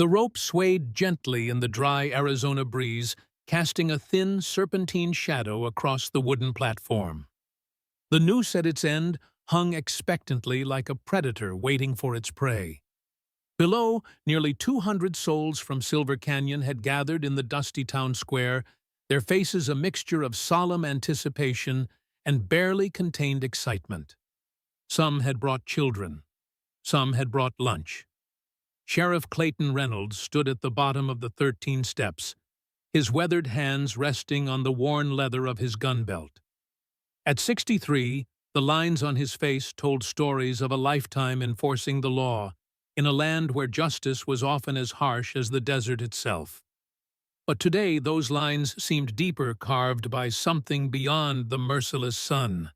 The rope swayed gently in the dry Arizona breeze, casting a thin, serpentine shadow across the wooden platform. The noose at its end hung expectantly like a predator waiting for its prey. Below, nearly 200 souls from Silver Canyon had gathered in the dusty town square, their faces a mixture of solemn anticipation and barely contained excitement. Some had brought children. Some had brought lunch. Sheriff Clayton Reynolds stood at the bottom of the 13 steps, his weathered hands resting on the worn leather of his gun belt. At 63, the lines on his face told stories of a lifetime enforcing the law, in a land where justice was often as harsh as the desert itself. But today those lines seemed deeper, carved by something beyond the merciless sun.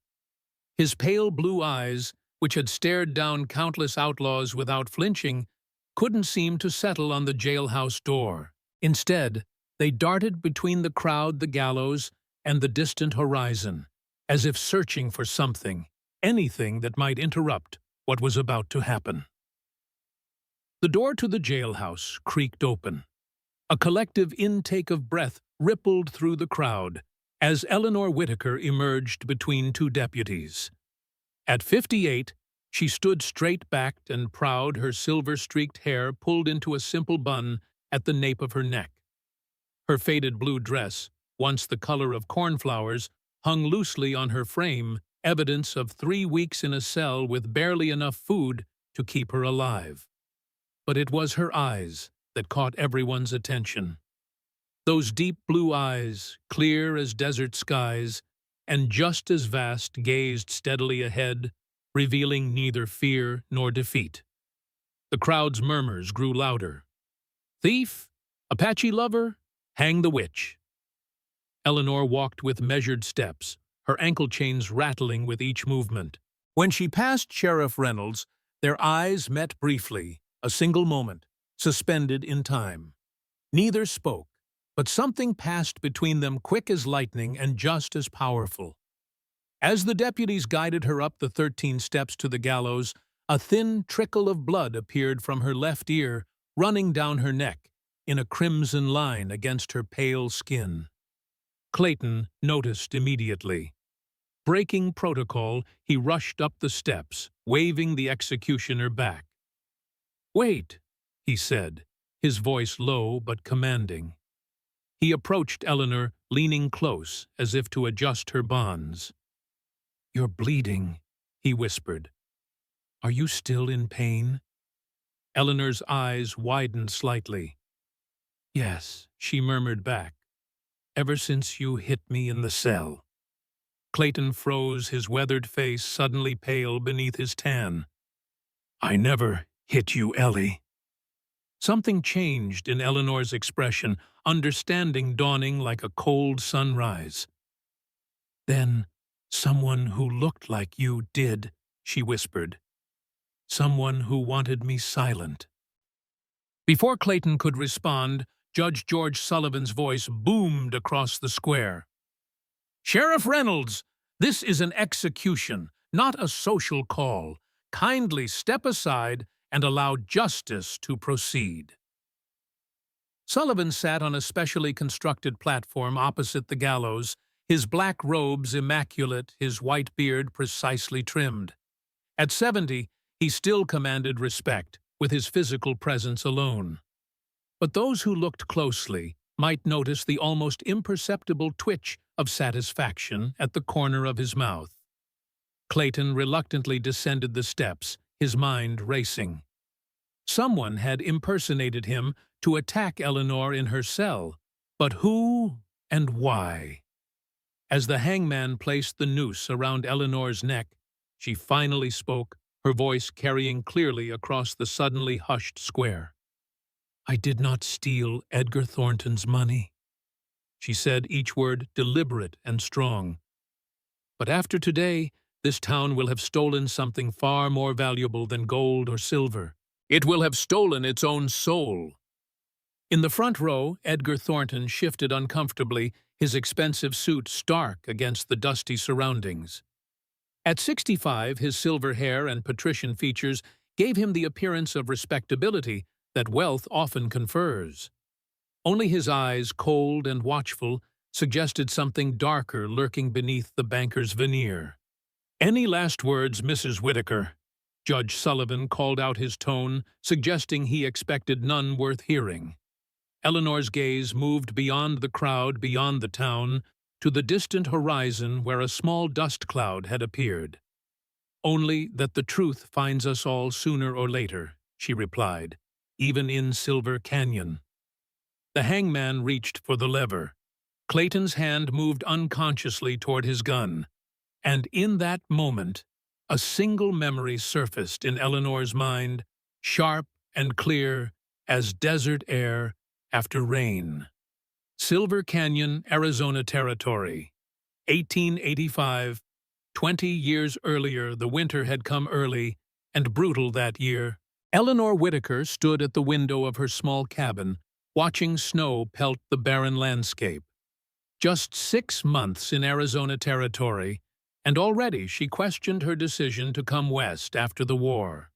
His pale blue eyes, which had stared down countless outlaws without flinching, couldn't seem to settle on the jailhouse door. Instead, they darted between the crowd, the gallows, and the distant horizon, as if searching for something, anything that might interrupt what was about to happen. The door to the jailhouse creaked open. A collective intake of breath rippled through the crowd as Eleanor Whitaker emerged between two deputies. At 58, she stood straight-backed and proud, her silver-streaked hair pulled into a simple bun at the nape of her neck. Her faded blue dress, once the color of cornflowers, hung loosely on her frame, evidence of 3 weeks in a cell with barely enough food to keep her alive. But it was her eyes that caught everyone's attention. Those deep blue eyes, clear as desert skies, and just as vast, gazed steadily ahead, revealing neither fear nor defeat. The crowd's murmurs grew louder. Thief? Apache lover? Hang the witch. Eleanor walked with measured steps, her ankle chains rattling with each movement. When she passed Sheriff Reynolds, their eyes met briefly, a single moment, suspended in time. Neither spoke, but something passed between them quick as lightning and just as powerful. As the deputies guided her up the 13 steps to the gallows, a thin trickle of blood appeared from her left ear, running down her neck, in a crimson line against her pale skin. Clayton noticed immediately. Breaking protocol, he rushed up the steps, waving the executioner back. "Wait," he said, his voice low but commanding. He approached Eleanor, leaning close, as if to adjust her bonds. "You're bleeding," he whispered. "Are you still in pain?" Eleanor's eyes widened slightly. "Yes," she murmured back. "Ever since you hit me in the cell." Clayton froze, his weathered face suddenly pale beneath his tan. "I never hit you, Ellie." Something changed in Eleanor's expression, understanding dawning like a cold sunrise. "Then someone who looked like you did," she whispered. "Someone who wanted me silent." Before Clayton could respond, Judge George Sullivan's voice boomed across the square. "Sheriff Reynolds, this is an execution, not a social call. Kindly step aside and allow justice to proceed." Sullivan sat on a specially constructed platform opposite the gallows, his black robes immaculate, his white beard precisely trimmed. At 70, he still commanded respect, with his physical presence alone. But those who looked closely might notice the almost imperceptible twitch of satisfaction at the corner of his mouth. Clayton reluctantly descended the steps, his mind racing. Someone had impersonated him to attack Eleanor in her cell, but who and why? As the hangman placed the noose around Eleanor's neck, she finally spoke, her voice carrying clearly across the suddenly hushed square. "I did not steal Edgar Thornton's money," she said, each word deliberate and strong. "But after today, this town will have stolen something far more valuable than gold or silver. It will have stolen its own soul." In the front row, Edgar Thornton shifted uncomfortably, his expensive suit stark against the dusty surroundings. At 65, his silver hair and patrician features gave him the appearance of respectability that wealth often confers. Only his eyes, cold and watchful, suggested something darker lurking beneath the banker's veneer. "Any last words, Mrs. Whitaker?" Judge Sullivan called out his tone, suggesting he expected none worth hearing. Eleanor's gaze moved beyond the crowd, beyond the town, to the distant horizon where a small dust cloud had appeared. "Only that the truth finds us all sooner or later," she replied, "even in Silver Canyon." The hangman reached for the lever. Clayton's hand moved unconsciously toward his gun, and in that moment, a single memory surfaced in Eleanor's mind, sharp and clear as desert air after rain. Silver Canyon, Arizona Territory, 1885. 20 years earlier, the winter had come early and brutal that year. Eleanor Whitaker stood at the window of her small cabin, watching snow pelt the barren landscape. Just 6 months in Arizona Territory, and already she questioned her decision to come west after the war.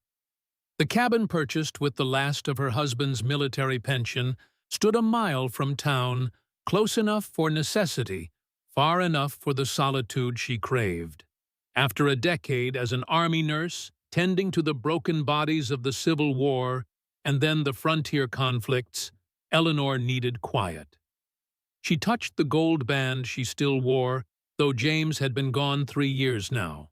The cabin, purchased with the last of her husband's military pension, stood a mile from town, close enough for necessity, far enough for the solitude she craved. After a decade as an army nurse, tending to the broken bodies of the Civil War and then the frontier conflicts, Eleanor needed quiet. She touched the gold band she still wore, though James had been gone 3 years now.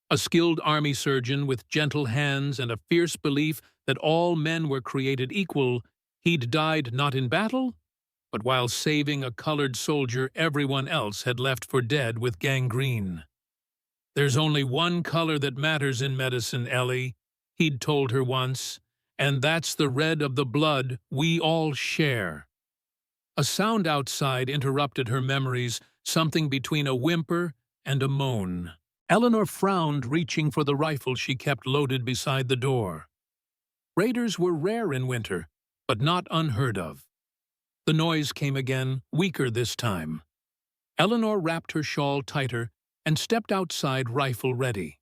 A skilled army surgeon with gentle hands and a fierce belief that all men were created equal, he'd died not in battle, but while saving a colored soldier everyone else had left for dead with gangrene. "There's only one color that matters in medicine, Ellie," he'd told her once, "and that's the red of the blood we all share." A sound outside interrupted her memories, something between a whimper and a moan. Eleanor frowned, reaching for the rifle she kept loaded beside the door. Raiders were rare in winter, but not unheard of. The noise came again, weaker this time. Eleanor wrapped her shawl tighter and stepped outside, rifle ready.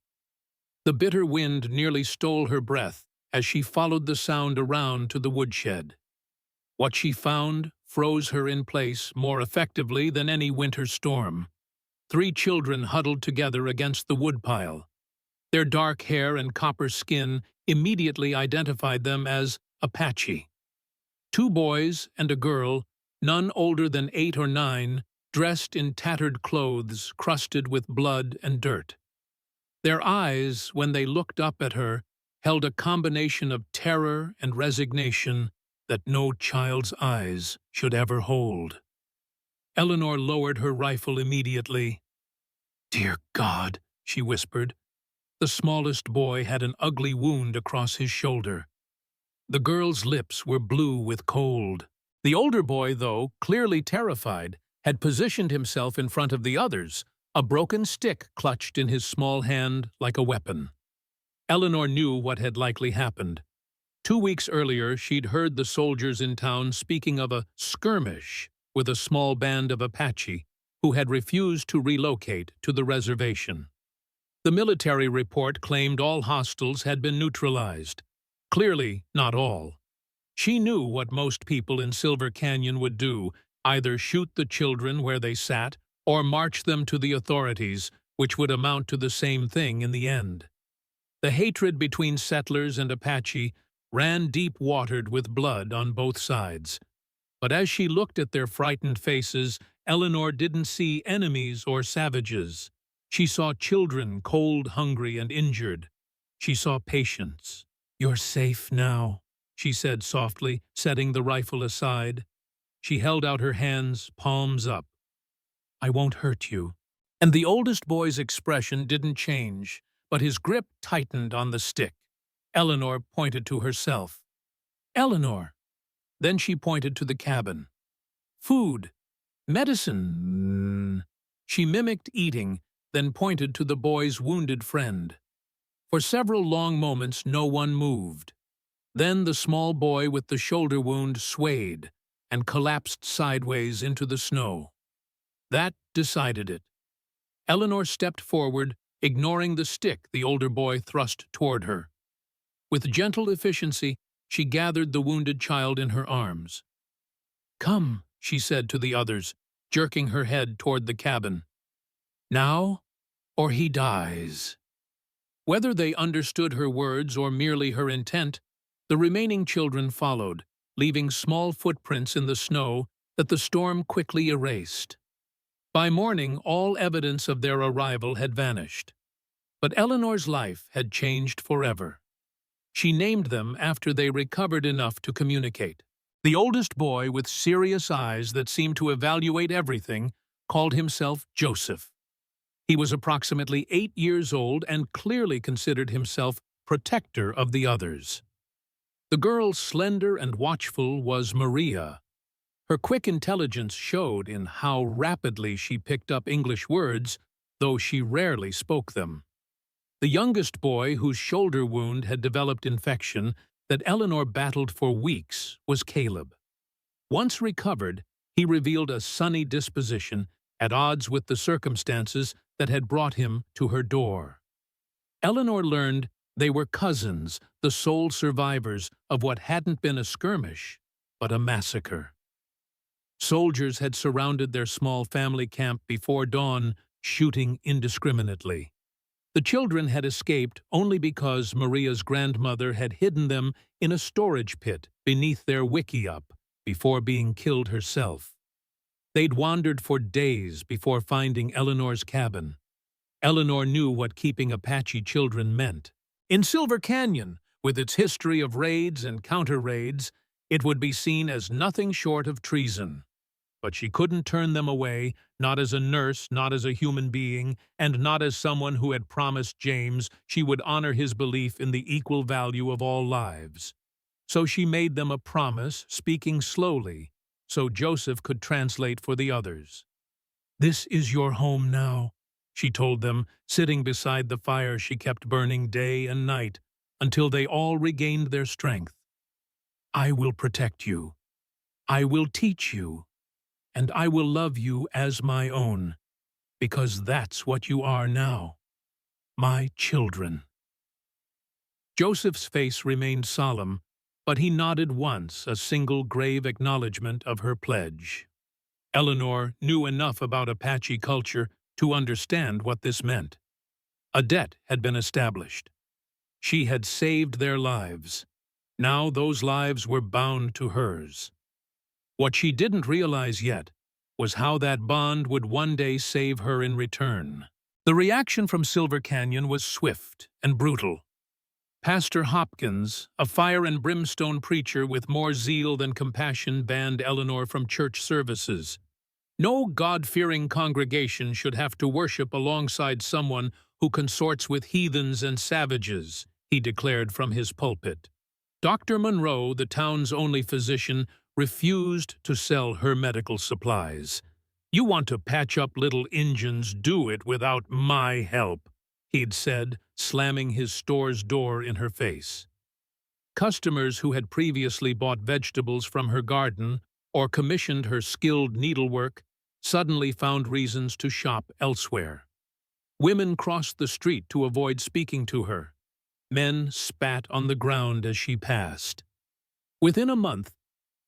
The bitter wind nearly stole her breath as she followed the sound around to the woodshed. What she found froze her in place more effectively than any winter storm. 3 children huddled together against the woodpile. Their dark hair and copper skin immediately identified them as Apache. 2 boys and a girl, none older than 8 or 9, dressed in tattered clothes crusted with blood and dirt. Their eyes, when they looked up at her, held a combination of terror and resignation that no child's eyes should ever hold. Eleanor lowered her rifle immediately. "Dear God," she whispered. The smallest boy had an ugly wound across his shoulder. The girl's lips were blue with cold. The older boy, though clearly terrified, had positioned himself in front of the others, a broken stick clutched in his small hand like a weapon. Eleanor knew what had likely happened. 2 weeks earlier, she'd heard the soldiers in town speaking of a skirmish with a small band of Apache who had refused to relocate to the reservation. The military report claimed all hostiles had been neutralized. Clearly, not all. She knew what most people in Silver Canyon would do, either shoot the children where they sat or march them to the authorities, which would amount to the same thing in the end. The hatred between settlers and Apache ran deep-watered with blood on both sides. But as she looked at their frightened faces, Eleanor didn't see enemies or savages. She saw children, cold, hungry, and injured. She saw patience. "You're safe now," she said softly, setting the rifle aside. She held out her hands, palms up. "I won't hurt you." And the oldest boy's expression didn't change, but his grip tightened on the stick. Eleanor pointed to herself. "Eleanor." Then she pointed to the cabin. "Food. Medicine." She mimicked eating, then pointed to the boy's wounded friend. For several long moments no one moved. Then the small boy with the shoulder wound swayed and collapsed sideways into the snow. That decided it. Eleanor stepped forward, ignoring the stick the older boy thrust toward her. With gentle efficiency, she gathered the wounded child in her arms. "Come," she said to the others, jerking her head toward the cabin. "Now, or he dies." Whether they understood her words or merely her intent, the remaining children followed, leaving small footprints in the snow that the storm quickly erased. By morning, all evidence of their arrival had vanished. But Eleanor's life had changed forever. She named them after they recovered enough to communicate. The oldest boy, with serious eyes that seemed to evaluate everything, called himself Joseph. He was approximately 8 years old and clearly considered himself protector of the others. The girl, slender and watchful, was Maria. Her quick intelligence showed in how rapidly she picked up English words, though she rarely spoke them. The youngest boy, whose shoulder wound had developed infection that Eleanor battled for weeks, was Caleb. Once recovered, he revealed a sunny disposition at odds with the circumstances that had brought him to her door. Eleanor learned they were cousins, the sole survivors of what hadn't been a skirmish, but a massacre. Soldiers had surrounded their small family camp before dawn, shooting indiscriminately. The children had escaped only because Maria's grandmother had hidden them in a storage pit beneath their wickiup before being killed herself. They'd wandered for days before finding Eleanor's cabin. Eleanor knew what keeping Apache children meant. In Silver Canyon, with its history of raids and counter-raids, it would be seen as nothing short of treason. But she couldn't turn them away, not as a nurse, not as a human being, and not as someone who had promised James she would honor his belief in the equal value of all lives. So she made them a promise, speaking slowly, so Joseph could translate for the others. "This is your home now," she told them, sitting beside the fire she kept burning day and night until they all regained their strength. "I will protect you. I will teach you. And I will love you as my own, because that's what you are now. My children." Joseph's face remained solemn, but he nodded once, a single grave acknowledgement of her pledge. Eleanor knew enough about Apache culture to understand what this meant. A debt had been established. She had saved their lives. Now those lives were bound to hers. What she didn't realize yet was how that bond would one day save her in return. The reaction from Silver Canyon was swift and brutal. Pastor Hopkins, a fire and brimstone preacher with more zeal than compassion, banned Eleanor from church services. No God-fearing congregation should have to worship alongside someone who consorts with heathens and savages, he declared from his pulpit. Dr. Monroe, the town's only physician, refused to sell her medical supplies. "You want to patch up little Injuns, do it without my help," he'd said, slamming his store's door in her face. Customers who had previously bought vegetables from her garden or commissioned her skilled needlework suddenly found reasons to shop elsewhere. Women crossed the street to avoid speaking to her. Men spat on the ground as she passed. Within a month,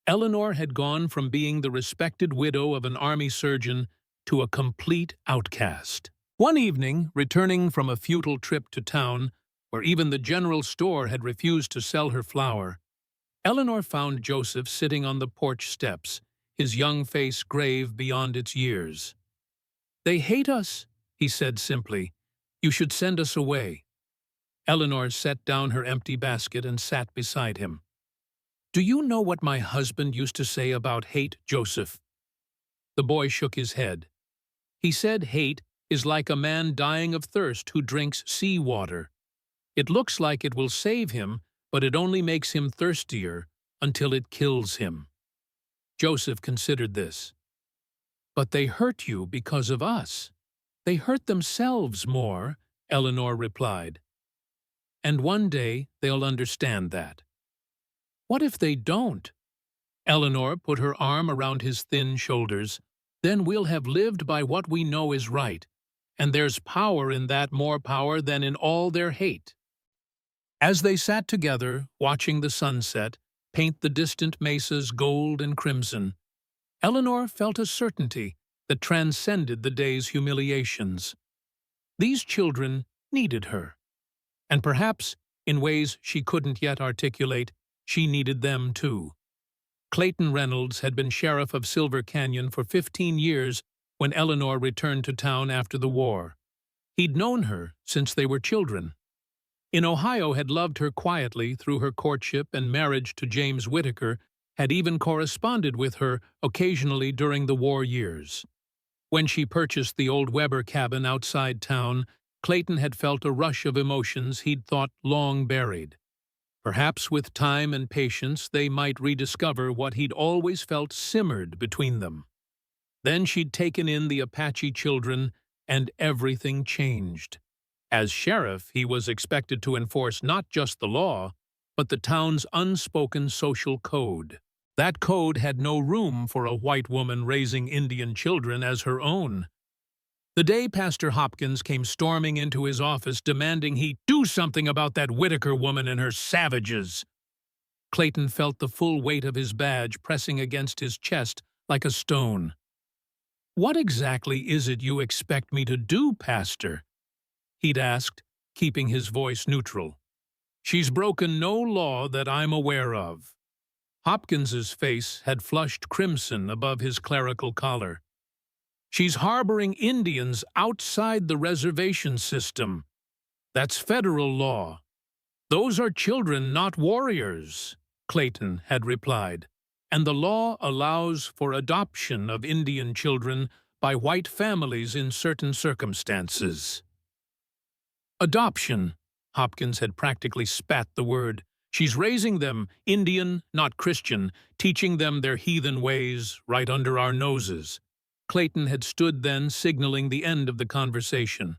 Eleanor had gone from being the respected widow of an army surgeon to a complete outcast. One evening, returning from a futile trip to town, where even the general store had refused to sell her flour, Eleanor found Joseph sitting on the porch steps, his young face grave beyond its years. "They hate us," he said simply. "You should send us away." Eleanor set down her empty basket and sat beside him. "Do you know what my husband used to say about hate, Joseph?" The boy shook his head. "He said hate is like a man dying of thirst who drinks sea water. It looks like it will save him, but it only makes him thirstier until it kills him." Joseph considered this. "But they hurt you because of us. They hurt themselves more," Eleanor replied. "And one day they'll understand that." "What if they don't?" Eleanor put her arm around his thin shoulders. "Then we'll have lived by what we know is right, and there's power in that, more power than in all their hate." As they sat together, watching the sunset paint the distant mesas gold and crimson, Eleanor felt a certainty that transcended the day's humiliations. These children needed her, and perhaps, in ways she couldn't yet articulate, she needed them too. Clayton Reynolds had been sheriff of Silver Canyon for 15 years when Eleanor returned to town after the war. He'd known her since they were children. In Ohio, had loved her quietly through her courtship and marriage to James Whitaker, had even corresponded with her occasionally during the war years. When she purchased the old Weber cabin outside town, Clayton had felt a rush of emotions he'd thought long buried. Perhaps with time and patience they might rediscover what he'd always felt simmered between them. Then she'd taken in the Apache children, and everything changed. As sheriff, he was expected to enforce not just the law, but the town's unspoken social code. That code had no room for a white woman raising Indian children as her own. The day Pastor Hopkins came storming into his office demanding he do something about that Whitaker woman and her savages, Clayton felt the full weight of his badge pressing against his chest like a stone. "What exactly is it you expect me to do, Pastor?" he'd asked, keeping his voice neutral. "She's broken no law that I'm aware of." Hopkins's face had flushed crimson above his clerical collar. "She's harboring Indians outside the reservation system. That's federal law. Those are children, not warriors," Clayton had replied, "and the law allows for adoption of Indian children by white families in certain circumstances." Adoption, Hopkins had practically spat the word. "She's raising them Indian, not Christian, teaching them their heathen ways right under our noses." Clayton had stood then signaling the end of the conversation.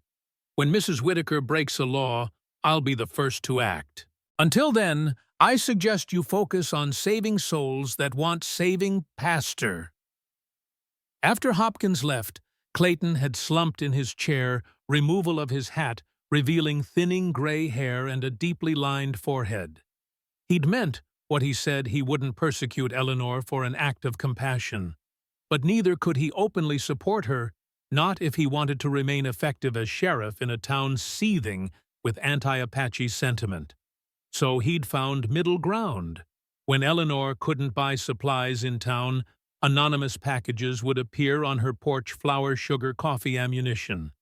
"When Mrs. Whitaker breaks a law, I'll be the first to act. Until then, I suggest you focus on saving souls that want saving, Pastor." After Hopkins left, Clayton had slumped in his chair, removal of his hat revealing thinning gray hair and a deeply lined forehead. He'd meant what he said he wouldn't persecute Eleanor for an act of compassion, but neither could he openly support her, not if he wanted to remain effective as sheriff in a town seething with anti-Apache sentiment. So he'd found middle ground. When Eleanor couldn't buy supplies in town, anonymous packages would appear on her porch flour, sugar, coffee ammunition.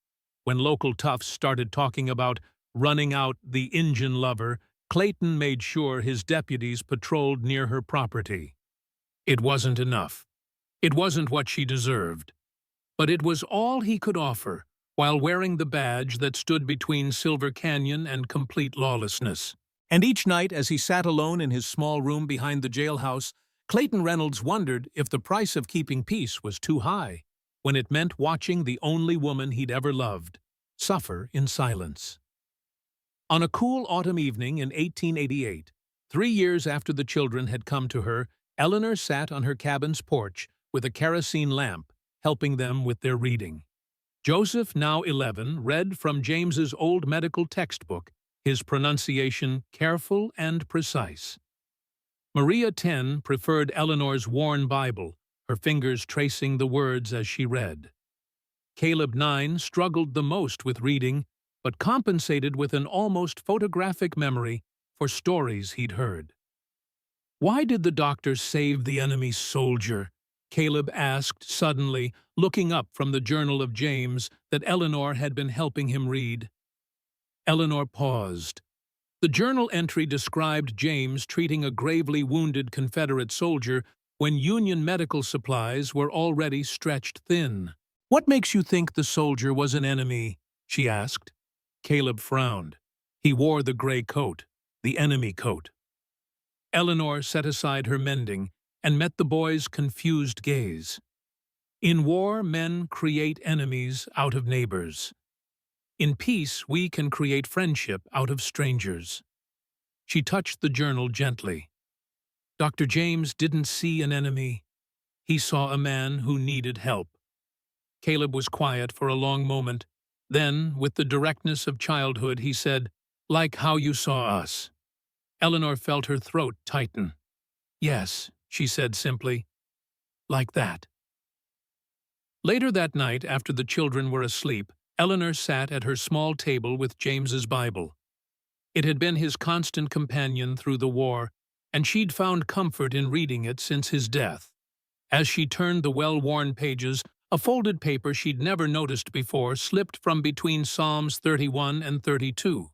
When local toughs started talking about running out the Injun lover, Clayton made sure his deputies patrolled near her property. It wasn't enough. It wasn't what she deserved. But it was all he could offer, while wearing the badge that stood between Silver Canyon and complete lawlessness. And each night, as he sat alone in his small room behind the jailhouse, Clayton Reynolds wondered if the price of keeping peace was too high, when it meant watching the only woman he'd ever loved suffer in silence. On a cool autumn evening in 1888, 3 years after the children had come to her, Eleanor sat on her cabin's porch with a kerosene lamp, helping them with their reading. Joseph, now 11, read from James's old medical textbook, his pronunciation careful and precise. Maria, 10, preferred Eleanor's worn Bible, her fingers tracing the words as she read. Caleb, 9, struggled the most with reading, but compensated with an almost photographic memory for stories he'd heard. "Why did the doctor save the enemy soldier?" Caleb asked suddenly, looking up from the journal of James that Eleanor had been helping him read. Eleanor paused. The journal entry described James treating a gravely wounded Confederate soldier when Union medical supplies were already stretched thin. "What makes you think the soldier was an enemy?" she asked. Caleb frowned. He wore the gray coat, the enemy coat. Eleanor set aside her mending and met the boy's confused gaze. "In war, men create enemies out of neighbors. In peace, we can create friendship out of strangers." She touched the journal gently. Dr. James didn't see an enemy. He saw a man who needed help. Caleb was quiet for a long moment. Then, with the directness of childhood, he said, Like how you saw us. Eleanor felt her throat tighten. Yes, she said simply, like that. Later that night, after the children were asleep, Eleanor sat at her small table with James's Bible. It had been his constant companion through the war, and she'd found comfort in reading it since his death. As she turned the well-worn pages, a folded paper she'd never noticed before slipped from between Psalms 31 and 32.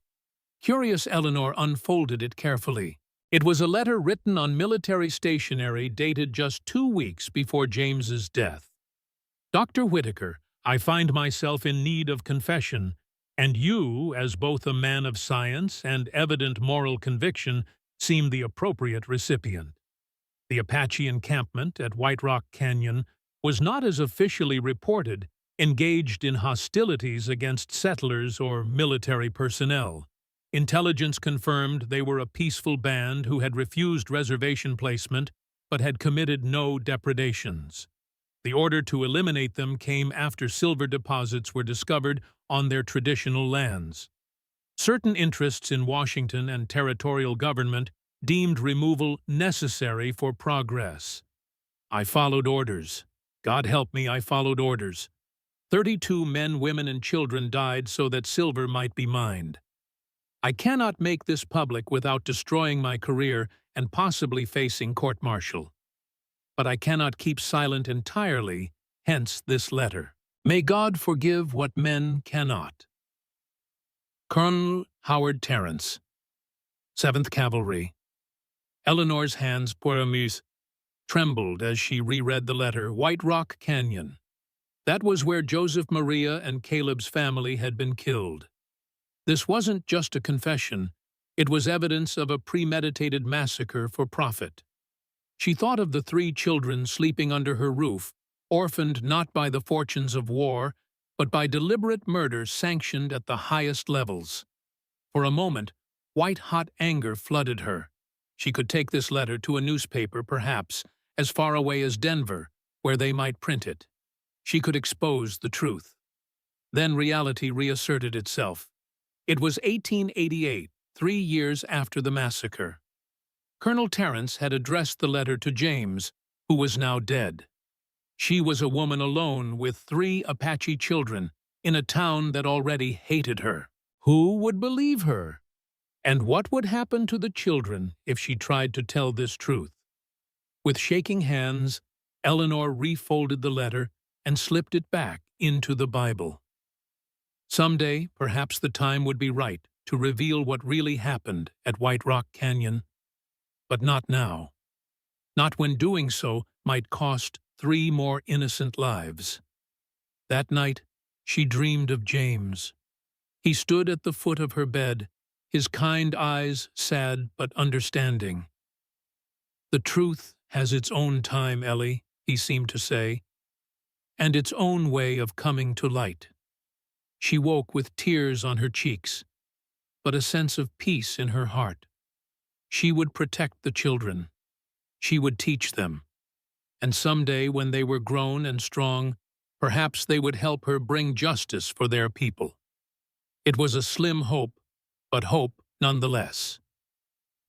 Curious, Eleanor unfolded it carefully. It was a letter written on military stationery dated just 2 weeks before James's death. Dr. Whitaker, I find myself in need of confession, and you, as both a man of science and evident moral conviction, seem the appropriate recipient. The Apache encampment at White Rock Canyon was not as officially reported, engaged in hostilities against settlers or military personnel. Intelligence confirmed they were a peaceful band who had refused reservation placement but had committed no depredations. The order to eliminate them came after silver deposits were discovered on their traditional lands. Certain interests in Washington and territorial government deemed removal necessary for progress. I followed orders. God help me, I followed orders. 32 men, women, and children died so that silver might be mined. I cannot make this public without destroying my career and possibly facing court-martial. But I cannot keep silent entirely, hence this letter. May God forgive what men cannot. Colonel Howard Terrence, 7th Cavalry. Eleanor's hands, pour amuse, trembled as she reread the letter. White Rock Canyon. That was where Joseph, Maria, and Caleb's family had been killed. This wasn't just a confession, it was evidence of a premeditated massacre for profit. She thought of the 3 children sleeping under her roof, orphaned not by the fortunes of war, but by deliberate murder sanctioned at the highest levels. For a moment, white-hot anger flooded her. She could take this letter to a newspaper, perhaps, as far away as Denver, where they might print it. She could expose the truth. Then reality reasserted itself. It was 1888, 3 years after the massacre. Colonel Terrence had addressed the letter to James, who was now dead. She was a woman alone with 3 Apache children in a town that already hated her. Who would believe her? And what would happen to the children if she tried to tell this truth? With shaking hands, Eleanor refolded the letter and slipped it back into the Bible. Someday, perhaps the time would be right to reveal what really happened at White Rock Canyon. But not now. Not when doing so might cost 3 more innocent lives. That night, she dreamed of James. He stood at the foot of her bed, his kind eyes sad but understanding. The truth has its own time, Ellie, he seemed to say, and its own way of coming to light. She woke with tears on her cheeks, but a sense of peace in her heart. She would protect the children. She would teach them. And someday, when they were grown and strong, perhaps they would help her bring justice for their people. It was a slim hope, but hope nonetheless.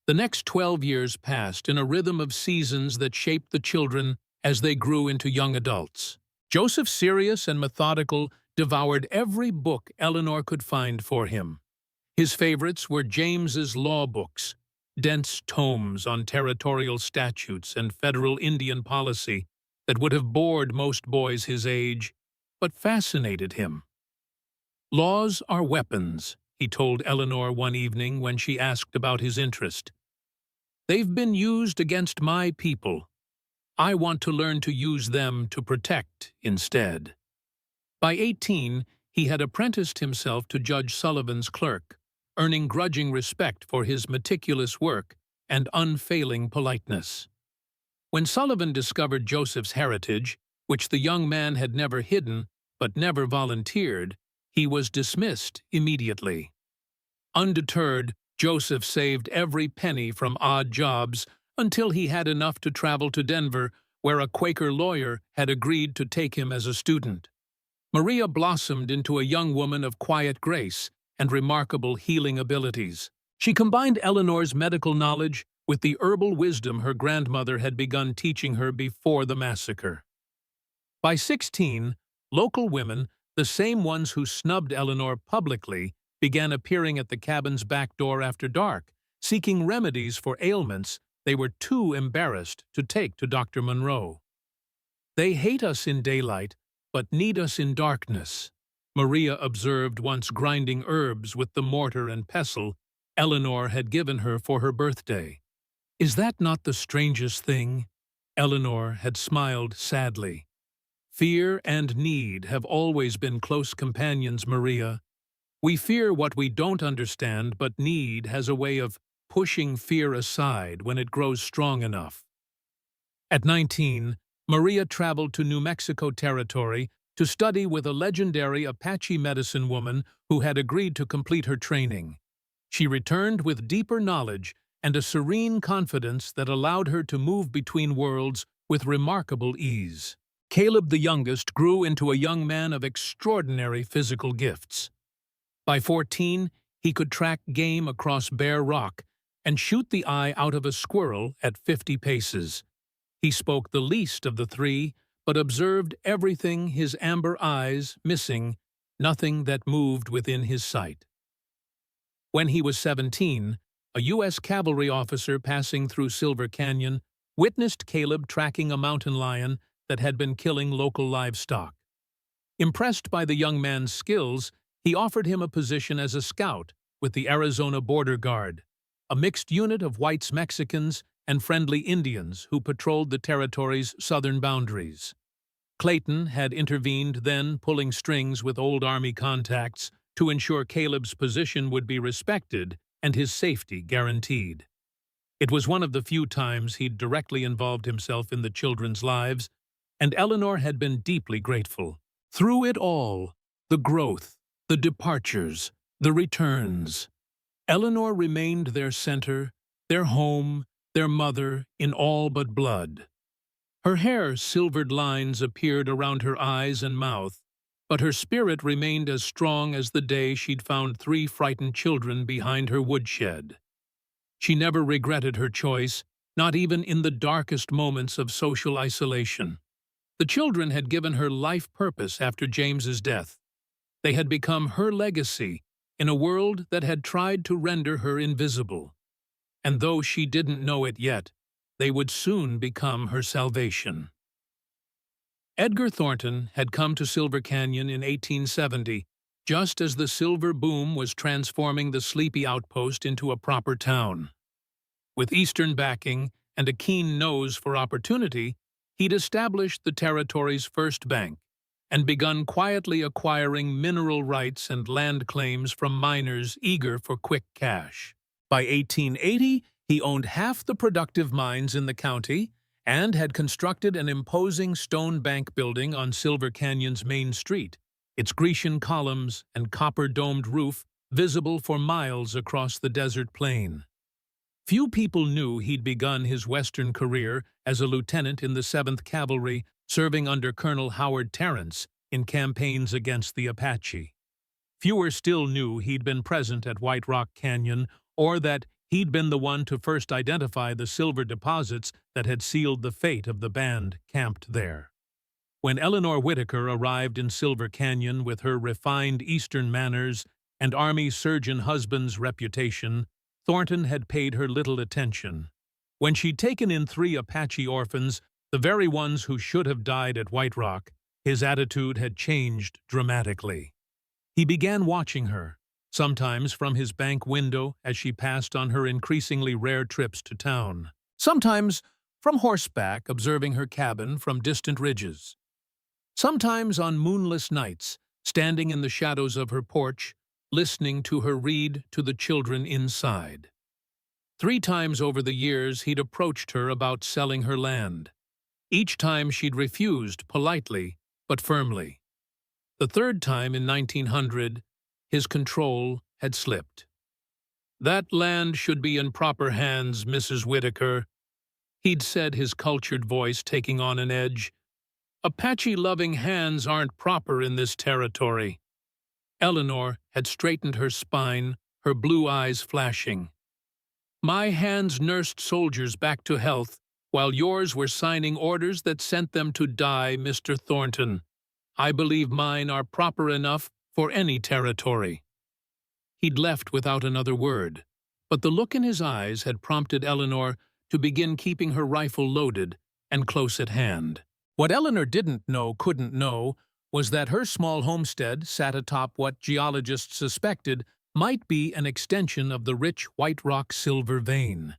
The next 12 years passed in a rhythm of seasons that shaped the children as they grew into young adults. Joseph, serious and methodical, devoured every book Eleanor could find for him. His favorites were James's law books, dense tomes on territorial statutes and federal Indian policy that would have bored most boys his age, but fascinated him. Laws are weapons, he told Eleanor one evening when she asked about his interest. They've been used against my people. I want to learn to use them to protect instead. By 18, he had apprenticed himself to Judge Sullivan's clerk, earning grudging respect for his meticulous work and unfailing politeness. When Sullivan discovered Joseph's heritage, which the young man had never hidden but never volunteered, he was dismissed immediately. Undeterred, Joseph saved every penny from odd jobs until he had enough to travel to Denver, where a Quaker lawyer had agreed to take him as a student. Maria blossomed into a young woman of quiet grace and remarkable healing abilities. She combined Eleanor's medical knowledge with the herbal wisdom her grandmother had begun teaching her before the massacre. By 16, local women, the same ones who snubbed Eleanor publicly, began appearing at the cabin's back door after dark, seeking remedies for ailments they were too embarrassed to take to Dr. Monroe. "They hate us in daylight, but need us in darkness," Maria observed once grinding herbs with the mortar and pestle Eleanor had given her for her birthday. "Is that not the strangest thing?" Eleanor had smiled sadly. "Fear and need have always been close companions, Maria. We fear what we don't understand, but need has a way of pushing fear aside when it grows strong enough." At 19, Maria traveled to New Mexico Territory to study with a legendary Apache medicine woman who had agreed to complete her training. She returned with deeper knowledge and a serene confidence that allowed her to move between worlds with remarkable ease. Caleb the youngest grew into a young man of extraordinary physical gifts. By 14, he could track game across bare rock and shoot the eye out of a squirrel at 50 paces. He spoke the least of the three, but observed everything, his amber eyes missing nothing that moved within his sight. When he was 17, a U.S. cavalry officer passing through Silver Canyon witnessed Caleb tracking a mountain lion that had been killing local livestock. Impressed by the young man's skills, he offered him a position as a scout with the Arizona Border Guard, a mixed unit of whites, Mexicans, and friendly Indians who patrolled the territory's southern boundaries. Clayton had intervened then, pulling strings with old Army contacts to ensure Caleb's position would be respected and his safety guaranteed. It was one of the few times he'd directly involved himself in the children's lives, and Eleanor had been deeply grateful. Through it all, the growth, the departures, the returns, Eleanor remained their center, their home, their mother in all but blood. Her hair's silvered lines appeared around her eyes and mouth, but her spirit remained as strong as the day she'd found 3 frightened children behind her woodshed. She never regretted her choice, not even in the darkest moments of social isolation. The children had given her life purpose after James's death. They had become her legacy in a world that had tried to render her invisible. And though she didn't know it yet, they would soon become her salvation. Edgar Thornton had come to Silver Canyon in 1870, just as the silver boom was transforming the sleepy outpost into a proper town. With Eastern backing and a keen nose for opportunity, he'd established the territory's first bank and begun quietly acquiring mineral rights and land claims from miners eager for quick cash. By 1880, he owned half the productive mines in the county and had constructed an imposing stone bank building on Silver Canyon's main street, its Grecian columns and copper-domed roof visible for miles across the desert plain. Few people knew he'd begun his Western career as a lieutenant in the 7th Cavalry, serving under Colonel Howard Terrence in campaigns against the Apache. Fewer still knew he'd been present at White Rock Canyon, or that he'd been the one to first identify the silver deposits that had sealed the fate of the band camped there. When Eleanor Whitaker arrived in Silver Canyon with her refined Eastern manners and Army surgeon husband's reputation, Thornton had paid her little attention. When she'd taken in 3 Apache orphans, the very ones who should have died at White Rock, his attitude had changed dramatically. He began watching her, sometimes from his bank window as she passed on her increasingly rare trips to town, sometimes from horseback observing her cabin from distant ridges, sometimes on moonless nights, standing in the shadows of her porch, listening to her read to the children inside. 3 times over the years he'd approached her about selling her land. Each time she'd refused politely but firmly. The 3rd time in 1900, his control had slipped. "That land should be in proper hands, Mrs. Whitaker," he'd said, his cultured voice taking on an edge. "Apache-loving hands aren't proper in this territory." Eleanor had straightened her spine, her blue eyes flashing. "My hands nursed soldiers back to health, while yours were signing orders that sent them to die, Mr. Thornton. I believe mine are proper enough for any territory." He'd left without another word, but the look in his eyes had prompted Eleanor to begin keeping her rifle loaded and close at hand. What Eleanor couldn't know, was that her small homestead sat atop what geologists suspected might be an extension of the rich White Rock silver vein.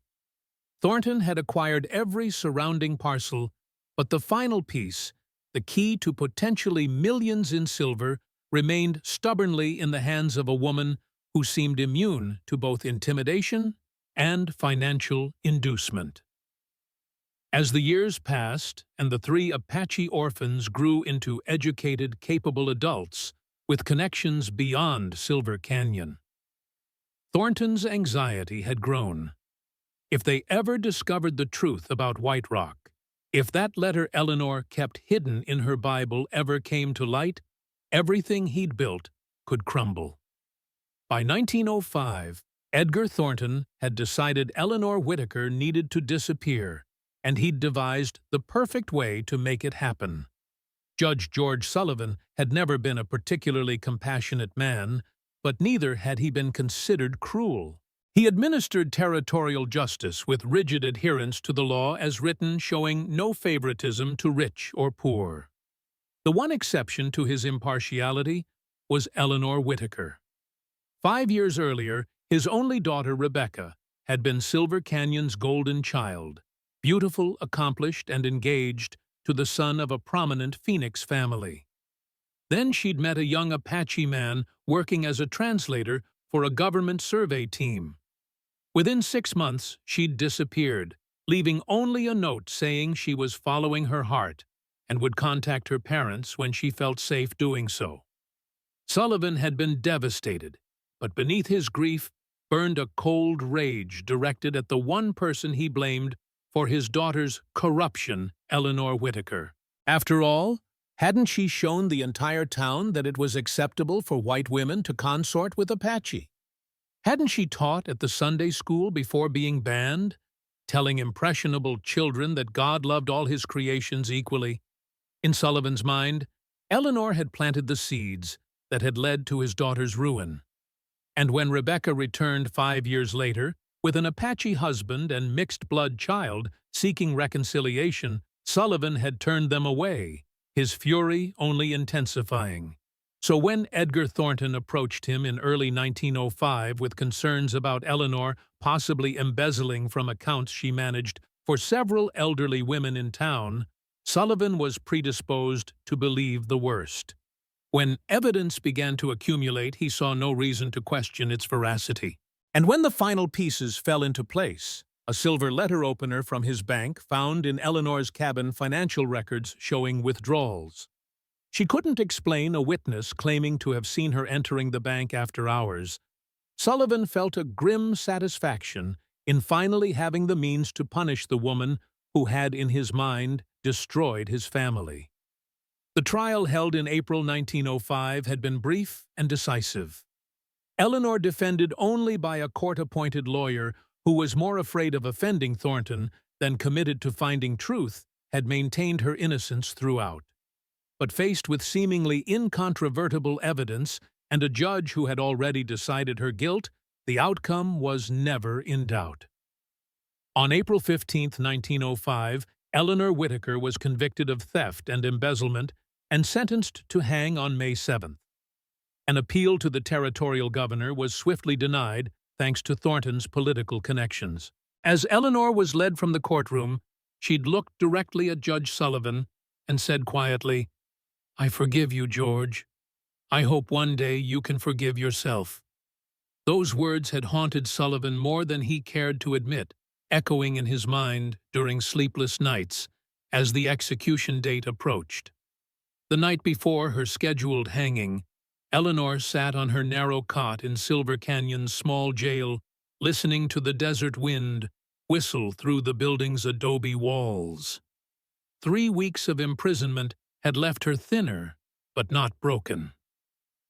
Thornton had acquired every surrounding parcel, but the final piece, the key to potentially millions in silver, remained stubbornly in the hands of a woman who seemed immune to both intimidation and financial inducement. As the years passed and the 3 Apache orphans grew into educated, capable adults with connections beyond Silver Canyon, Thornton's anxiety had grown. If they ever discovered the truth about White Rock, if that letter Eleanor kept hidden in her Bible ever came to light, everything he'd built could crumble. By 1905, Edgar Thornton had decided Eleanor Whitaker needed to disappear, and he'd devised the perfect way to make it happen. Judge George Sullivan had never been a particularly compassionate man, but neither had he been considered cruel. He administered territorial justice with rigid adherence to the law as written, showing no favoritism to rich or poor. The one exception to his impartiality was Eleanor Whitaker. 5 years earlier, his only daughter, Rebecca, had been Silver Canyon's golden child, beautiful, accomplished, and engaged to the son of a prominent Phoenix family. Then she'd met a young Apache man working as a translator for a government survey team. Within 6 months, she'd disappeared, leaving only a note saying she was following her heart and would contact her parents when she felt safe doing so. Sullivan had been devastated, but beneath his grief burned a cold rage directed at the one person he blamed for his daughter's corruption, Eleanor Whitaker. After all, hadn't she shown the entire town that it was acceptable for white women to consort with Apache? Hadn't she taught at the Sunday school before being banned, telling impressionable children that God loved all his creations equally? In Sullivan's mind, Eleanor had planted the seeds that had led to his daughter's ruin. And when Rebecca returned 5 years later, with an Apache husband and mixed-blood child seeking reconciliation, Sullivan had turned them away, his fury only intensifying. So when Edgar Thornton approached him in early 1905 with concerns about Eleanor possibly embezzling from accounts she managed for several elderly women in town, Sullivan was predisposed to believe the worst. When evidence began to accumulate, he saw no reason to question its veracity. And when the final pieces fell into place, a silver letter opener from his bank found in Eleanor's cabin financial records showing withdrawals. She couldn't explain a witness claiming to have seen her entering the bank after hours. Sullivan felt a grim satisfaction in finally having the means to punish the woman who had, in his mind, destroyed his family. The trial held in April 1905 had been brief and decisive. Eleanor, defended only by a court-appointed lawyer who was more afraid of offending Thornton than committed to finding truth, had maintained her innocence throughout. But faced with seemingly incontrovertible evidence and a judge who had already decided her guilt, the outcome was never in doubt. On April 15, 1905, Eleanor Whitaker was convicted of theft and embezzlement and sentenced to hang on May 7th. An appeal to the territorial governor was swiftly denied thanks to Thornton's political connections. As Eleanor was led from the courtroom, she'd looked directly at Judge Sullivan and said quietly, "I forgive you, George. I hope one day you can forgive yourself." Those words had haunted Sullivan more than he cared to admit, echoing in his mind during sleepless nights as the execution date approached. The night before her scheduled hanging, Eleanor sat on her narrow cot in Silver Canyon's small jail, listening to the desert wind whistle through the building's adobe walls. 3 weeks of imprisonment had left her thinner, but not broken.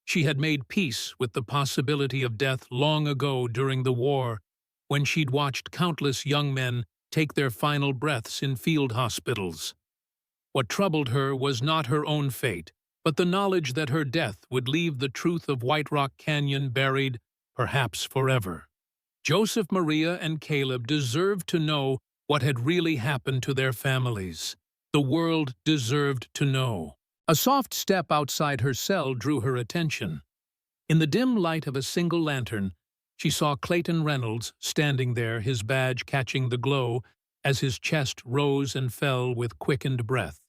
She had made peace with the possibility of death long ago during the war, when she'd watched countless young men take their final breaths in field hospitals. What troubled her was not her own fate, but the knowledge that her death would leave the truth of White Rock Canyon buried, perhaps forever. Joseph, Maria, and Caleb deserved to know what had really happened to their families. The world deserved to know. A soft step outside her cell drew her attention. In the dim light of a single lantern, she saw Clayton Reynolds standing there, his badge catching the glow as his chest rose and fell with quickened breath.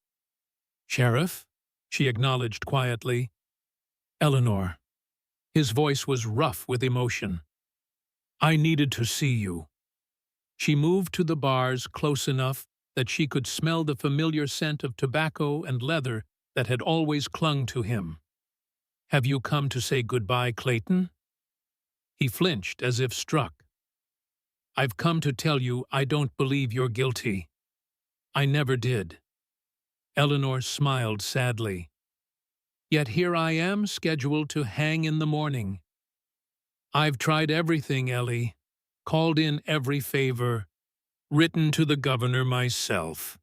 "Sheriff?" she acknowledged quietly. "Eleanor." His voice was rough with emotion. "I needed to see you." She moved to the bars close enough that she could smell the familiar scent of tobacco and leather that had always clung to him. "Have you come to say goodbye, Clayton?" He flinched as if struck. "I've come to tell you I don't believe you're guilty. I never did." Eleanor smiled sadly. "Yet here I am, scheduled to hang in the morning. I've tried everything, Ellie, called in every favor, written to the governor myself.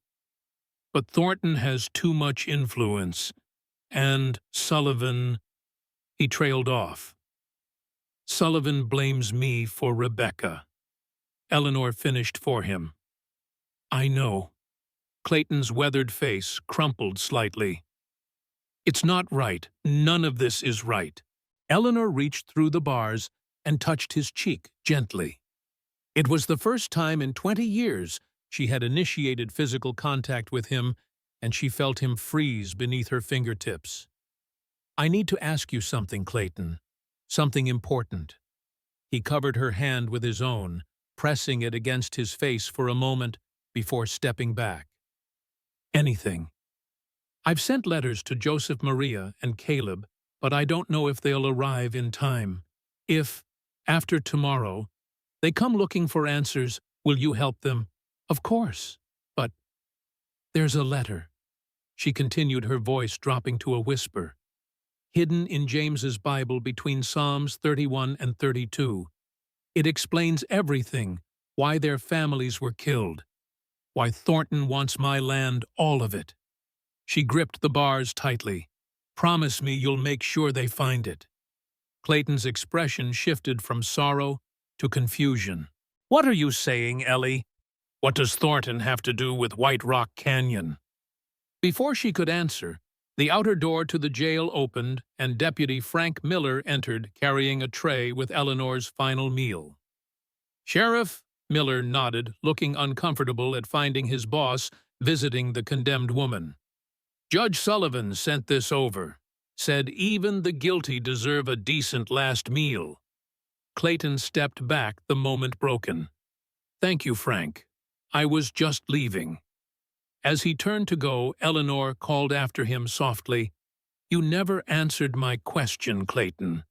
But Thornton has too much influence, and Sullivan—" He trailed off. "Sullivan blames me for Rebecca." Eleanor finished for him. "I know." Clayton's weathered face crumpled slightly. "It's not right. None of this is right." Eleanor reached through the bars and touched his cheek gently. It was the first time in 20 years she had initiated physical contact with him, and she felt him freeze beneath her fingertips. "I need to ask you something, Clayton. Something important." He covered her hand with his own, pressing it against his face for a moment before stepping back. "Anything. I've sent letters to Joseph, Maria, and Caleb, but I don't know if they'll arrive in time. If, after tomorrow, they come looking for answers, will you help them?" "Of course. But there's a letter." She continued, her voice dropping to a whisper. "Hidden in James's Bible between Psalms 31 and 32. It explains everything, why their families were killed, why Thornton wants my land, all of it." She gripped the bars tightly. "Promise me you'll make sure they find it." Clayton's expression shifted from sorrow to confusion. "What are you saying, Ellie? What does Thornton have to do with White Rock Canyon?" Before she could answer, the outer door to the jail opened and Deputy Frank Miller entered carrying a tray with Eleanor's final meal. "Sheriff," Miller nodded, looking uncomfortable at finding his boss visiting the condemned woman. "Judge Sullivan sent this over. Said even the guilty deserve a decent last meal." Clayton stepped back the moment broken. "Thank you, Frank. I was just leaving." As he turned to go, Eleanor called after him softly, "You never answered my question, Clayton.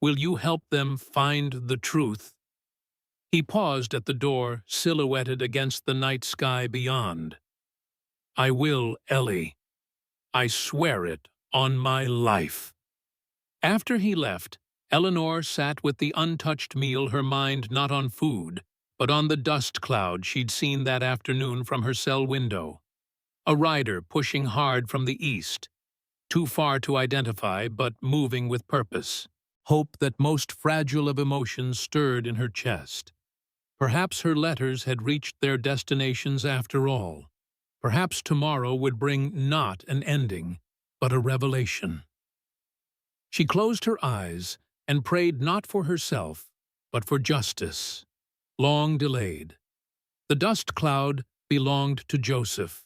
Will you help them find the truth?" He paused at the door, silhouetted against the night sky beyond. "I will, Ellie. I swear it on my life." After he left, Eleanor sat with the untouched meal, her mind not on food, but on the dust cloud she'd seen that afternoon from her cell window. A rider pushing hard from the east, too far to identify but moving with purpose. Hope that most fragile of emotions stirred in her chest. Perhaps her letters had reached their destinations after all. Perhaps tomorrow would bring not an ending, but a revelation. She closed her eyes and prayed not for herself, but for justice, long delayed. The dust cloud belonged to Joseph.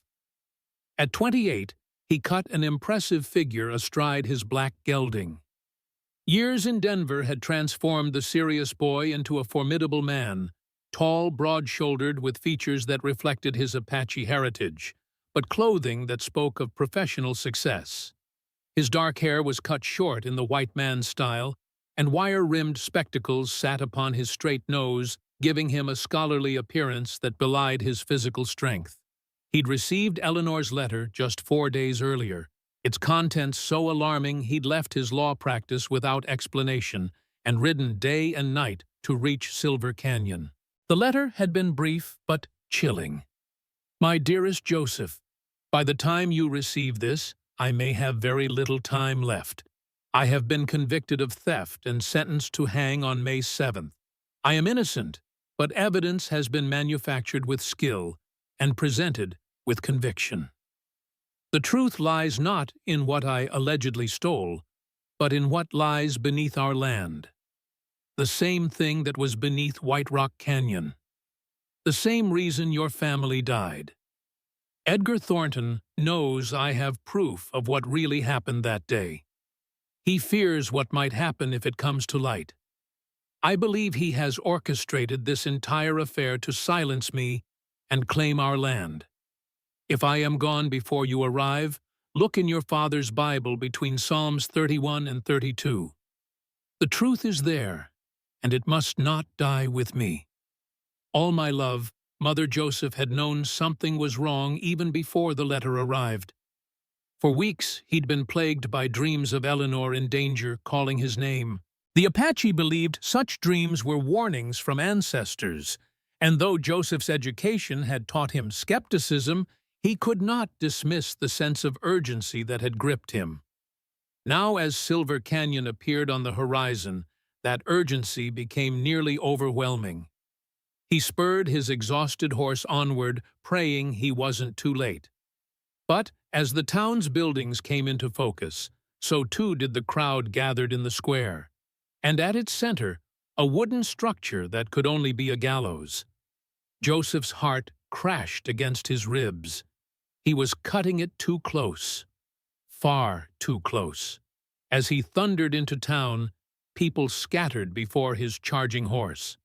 At 28, he cut an impressive figure astride his black gelding. Years in Denver had transformed the serious boy into a formidable man, tall, broad-shouldered, with features that reflected his Apache heritage, but clothing that spoke of professional success. His dark hair was cut short in the white man style, and wire-rimmed spectacles sat upon his straight nose, giving him a scholarly appearance that belied his physical strength. He'd received Eleanor's letter just 4 days earlier, its contents so alarming he'd left his law practice without explanation and ridden day and night to reach Silver Canyon. The letter had been brief but chilling. My dearest Joseph, by the time you receive this, I may have very little time left. I have been convicted of theft and sentenced to hang on May 7th. I am innocent, but evidence has been manufactured with skill and presented with conviction. The truth lies not in what I allegedly stole, but in what lies beneath our land. The same thing that was beneath White Rock Canyon. The same reason your family died. Edgar Thornton knows I have proof of what really happened that day. He fears what might happen if it comes to light. I believe he has orchestrated this entire affair to silence me and claim our land. If I am gone before you arrive, look in your father's Bible between Psalms 31 and 32. The truth is there, and it must not die with me. All my love, Mother Joseph had known something was wrong even before the letter arrived. For weeks, he'd been plagued by dreams of Eleanor in danger, calling his name. The Apache believed such dreams were warnings from ancestors, and though Joseph's education had taught him skepticism, he could not dismiss the sense of urgency that had gripped him. Now, as Silver Canyon appeared on the horizon, that urgency became nearly overwhelming. He spurred his exhausted horse onward, praying he wasn't too late. But as the town's buildings came into focus, so too did the crowd gathered in the square, and at its center, a wooden structure that could only be a gallows. Joseph's heart crashed against his ribs. He was cutting it too close, far too close. As he thundered into town, people scattered before his charging horse.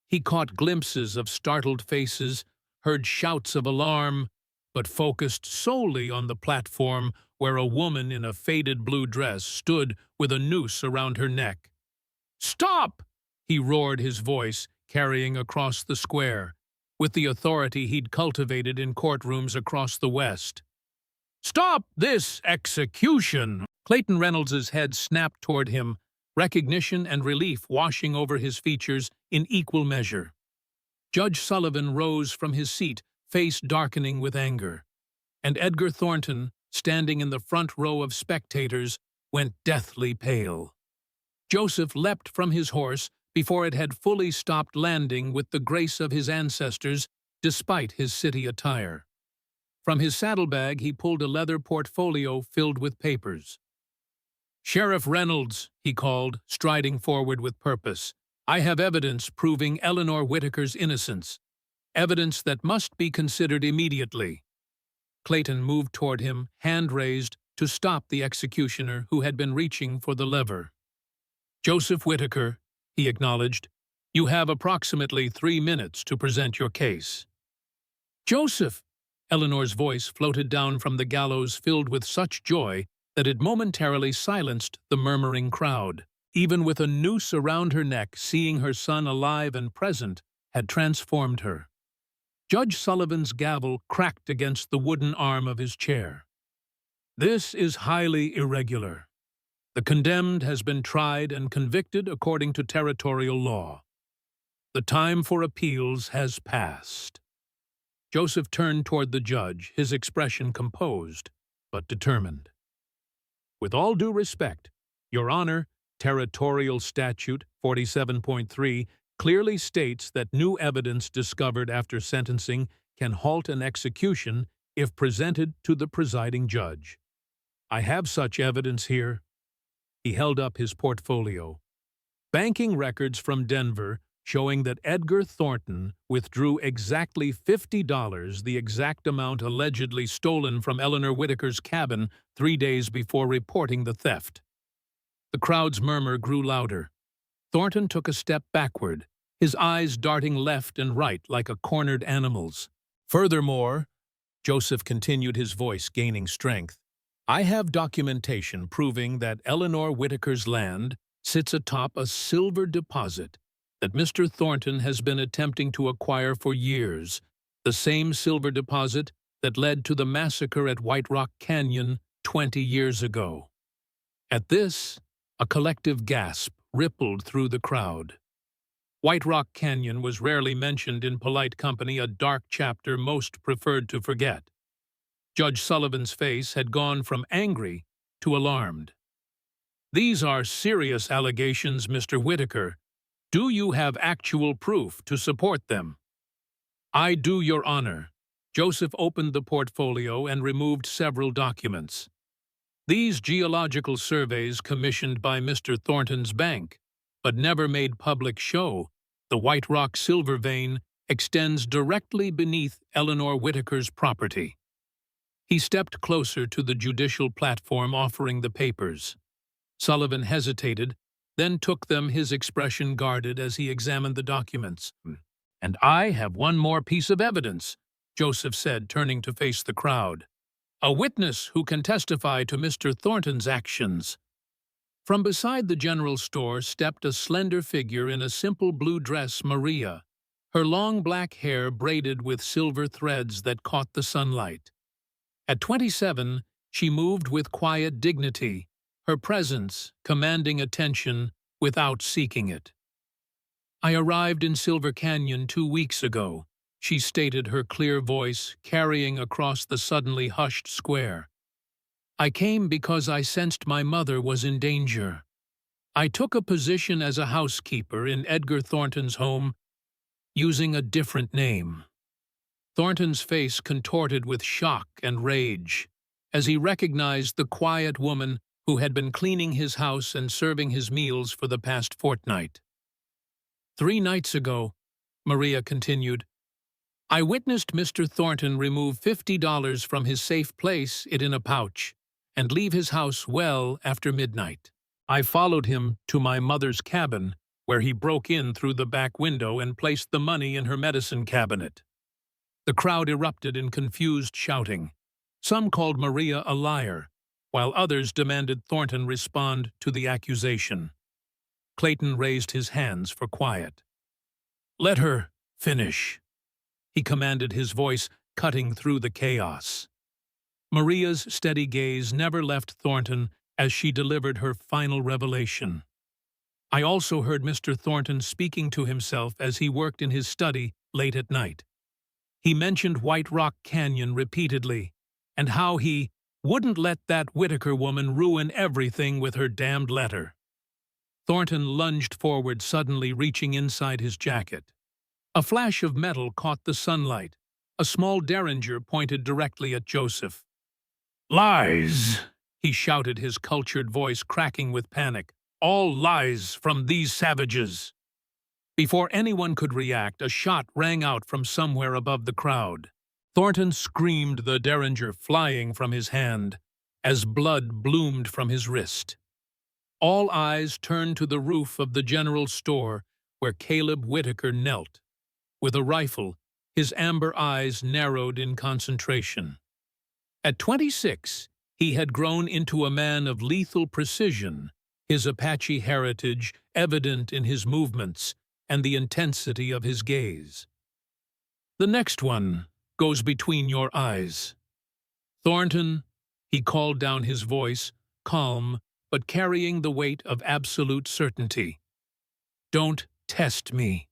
He caught glimpses of startled faces, heard shouts of alarm, but focused solely on the platform where a woman in a faded blue dress stood with a noose around her neck. "Stop!" he roared, his voice carrying across the square, with the authority he'd cultivated in courtrooms across the West. "Stop this execution!" Clayton Reynolds's head snapped toward him, recognition and relief washing over his features in equal measure. Judge Sullivan rose from his seat, face darkening with anger, and Edgar Thornton, standing in the front row of spectators, went deathly pale. Joseph leapt from his horse before it had fully stopped landing with the grace of his ancestors, despite his city attire. From his saddlebag he pulled a leather portfolio filled with papers. "Sheriff Reynolds," he called, striding forward with purpose, "I have evidence proving Eleanor Whitaker's innocence. Evidence that must be considered immediately." Clayton moved toward him, hand raised, to stop the executioner who had been reaching for the lever. "Joseph Whitaker," he acknowledged, "you have approximately 3 minutes to present your case." "Joseph!" Eleanor's voice floated down from the gallows filled with such joy that it momentarily silenced the murmuring crowd. Even with a noose around her neck, seeing her son alive and present had transformed her. Judge Sullivan's gavel cracked against the wooden arm of his chair. "This is highly irregular. The condemned has been tried and convicted according to territorial law. The time for appeals has passed." Joseph turned toward the judge, his expression composed but determined. "With all due respect, Your Honor, Territorial Statute 47.3 clearly states that new evidence discovered after sentencing can halt an execution if presented to the presiding judge. I have such evidence here." He held up his portfolio. Banking records from Denver showing that Edgar Thornton withdrew exactly $50, the exact amount allegedly stolen from Eleanor Whitaker's cabin 3 days before reporting the theft. The crowd's murmur grew louder. Thornton took a step backward, his eyes darting left and right like a cornered animal's. "Furthermore," Joseph continued, his voice gaining strength, "I have documentation proving that Eleanor Whitaker's land sits atop a silver deposit that Mr. Thornton has been attempting to acquire for years, the same silver deposit that led to the massacre at White Rock Canyon 20 years ago. At this, a collective gasp rippled through the crowd. White Rock Canyon was rarely mentioned in polite company, a dark chapter most preferred to forget. Judge Sullivan's face had gone from angry to alarmed. "These are serious allegations, Mr. Whitaker. Do you have actual proof to support them?" "I do, Your Honor." Joseph opened the portfolio and removed several documents. "These geological surveys commissioned by Mr. Thornton's bank, but never made public show, the White Rock silver vein extends directly beneath Eleanor Whitaker's property." He stepped closer to the judicial platform, offering the papers. Sullivan hesitated, then took them, his expression guarded as he examined the documents. "And I have one more piece of evidence," Joseph said, turning to face the crowd. "A witness who can testify to Mr. Thornton's actions." From beside the general store stepped a slender figure in a simple blue dress, Maria, her long black hair braided with silver threads that caught the sunlight. At 27, she moved with quiet dignity, her presence commanding attention without seeking it. "I arrived in Silver Canyon 2 weeks ago," she stated, her clear voice carrying across the suddenly hushed square. "I came because I sensed my mother was in danger. I took a position as a housekeeper in Edgar Thornton's home, using a different name." Thornton's face contorted with shock and rage as he recognized the quiet woman who had been cleaning his house and serving his meals for the past fortnight. "3 nights ago," Maria continued, "I witnessed Mr. Thornton remove $50 from his safe, place it in a pouch, and leave his house well after midnight. I followed him to my mother's cabin, where he broke in through the back window and placed the money in her medicine cabinet." The crowd erupted in confused shouting. Some called Maria a liar, while others demanded Thornton respond to the accusation. Clayton raised his hands for quiet. "Let her finish," he commanded, his voice cutting through the chaos. Maria's steady gaze never left Thornton as she delivered her final revelation. "I also heard Mr. Thornton speaking to himself as he worked in his study late at night. He mentioned White Rock Canyon repeatedly, and how he wouldn't let that Whitaker woman ruin everything with her damned letter." Thornton lunged forward, suddenly reaching inside his jacket. A flash of metal caught the sunlight. A small derringer pointed directly at Joseph. "Lies!" he shouted, his cultured voice cracking with panic. "All lies from these savages!" Before anyone could react, a shot rang out from somewhere above the crowd. Thornton screamed, the derringer flying from his hand, as blood bloomed from his wrist. All eyes turned to the roof of the general store where Caleb Whitaker knelt. With a rifle, his amber eyes narrowed in concentration. At 26, he had grown into a man of lethal precision, his Apache heritage evident in his movements and the intensity of his gaze. "The next one goes between your eyes." "Thornton," he called down, his voice calm but carrying the weight of absolute certainty. "Don't test me."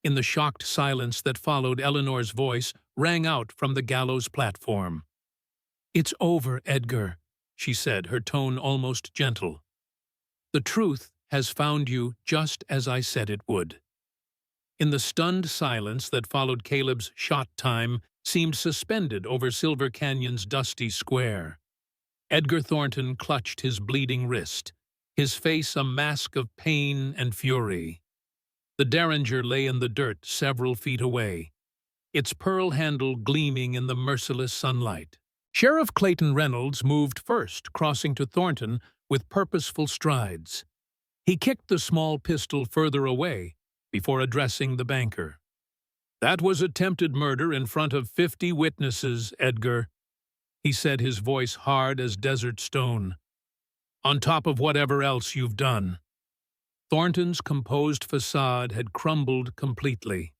In the shocked silence that followed, Eleanor's voice rang out from the gallows platform. "It's over, Edgar," she said, her tone almost gentle. "The truth has found you just as I said it would." In the stunned silence that followed, Caleb's shot time seemed suspended over Silver Canyon's dusty square. Edgar Thornton clutched his bleeding wrist, his face a mask of pain and fury. The derringer lay in the dirt several feet away, its pearl handle gleaming in the merciless sunlight. Sheriff Clayton Reynolds moved first, crossing to Thornton with purposeful strides. He kicked the small pistol further away before addressing the banker. "That was attempted murder in front of 50 witnesses, Edgar," he said, his voice hard as desert stone. "On top of whatever else you've done." Thornton's composed facade had crumbled completely.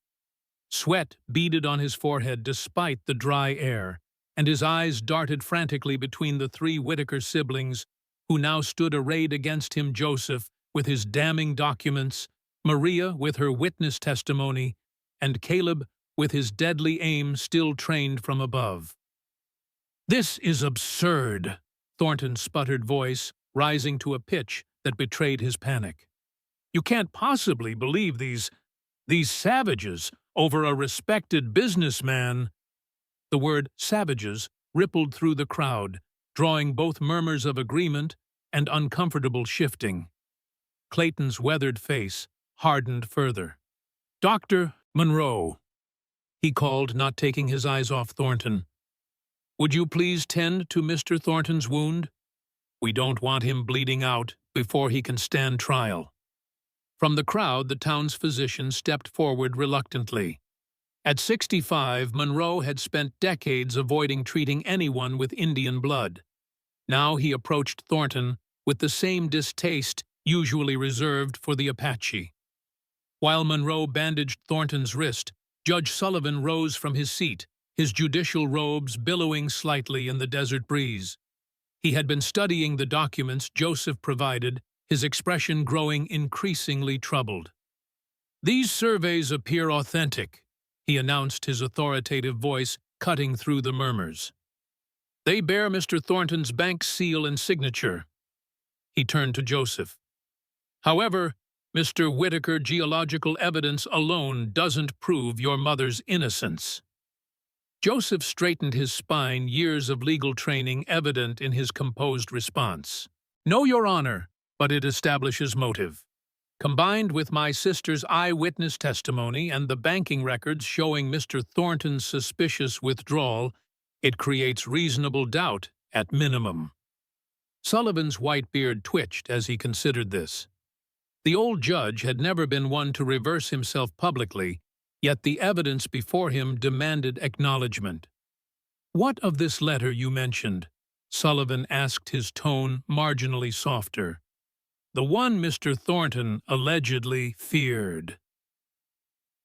Sweat beaded on his forehead despite the dry air, and his eyes darted frantically between the three Whitaker siblings, who now stood arrayed against him: Joseph, with his damning documents, Maria, with her witness testimony, and Caleb, with his deadly aim still trained from above. "This is absurd," Thornton's sputtered voice, rising to a pitch that betrayed his panic. "You can't possibly believe these savages over a respected businessman." The word "savages" rippled through the crowd, drawing both murmurs of agreement and uncomfortable shifting. Clayton's weathered face hardened further. "Dr. Monroe," he called, not taking his eyes off Thornton, "would you please tend to Mr. Thornton's wound? We don't want him bleeding out before he can stand trial." From the crowd, the town's physician stepped forward reluctantly. At 65, Monroe had spent decades avoiding treating anyone with Indian blood. Now he approached Thornton with the same distaste usually reserved for the Apache. While Monroe bandaged Thornton's wrist, Judge Sullivan rose from his seat, his judicial robes billowing slightly in the desert breeze. He had been studying the documents Joseph provided, his expression growing increasingly troubled. "These surveys appear authentic," he announced, his authoritative voice cutting through the murmurs. "They bear Mr. Thornton's bank seal and signature." He turned to Joseph. "However, Mr. Whitaker, geological evidence alone doesn't prove your mother's innocence." Joseph straightened his spine, years of legal training evident in his composed response. "No, Your Honor, but it establishes motive. Combined with my sister's eyewitness testimony and the banking records showing Mr. Thornton's suspicious withdrawal, it creates reasonable doubt at minimum." Sullivan's white beard twitched as he considered this. The old judge had never been one to reverse himself publicly, yet the evidence before him demanded acknowledgement. "What of this letter you mentioned?" Sullivan asked, his tone marginally softer. "The one Mr. Thornton allegedly feared."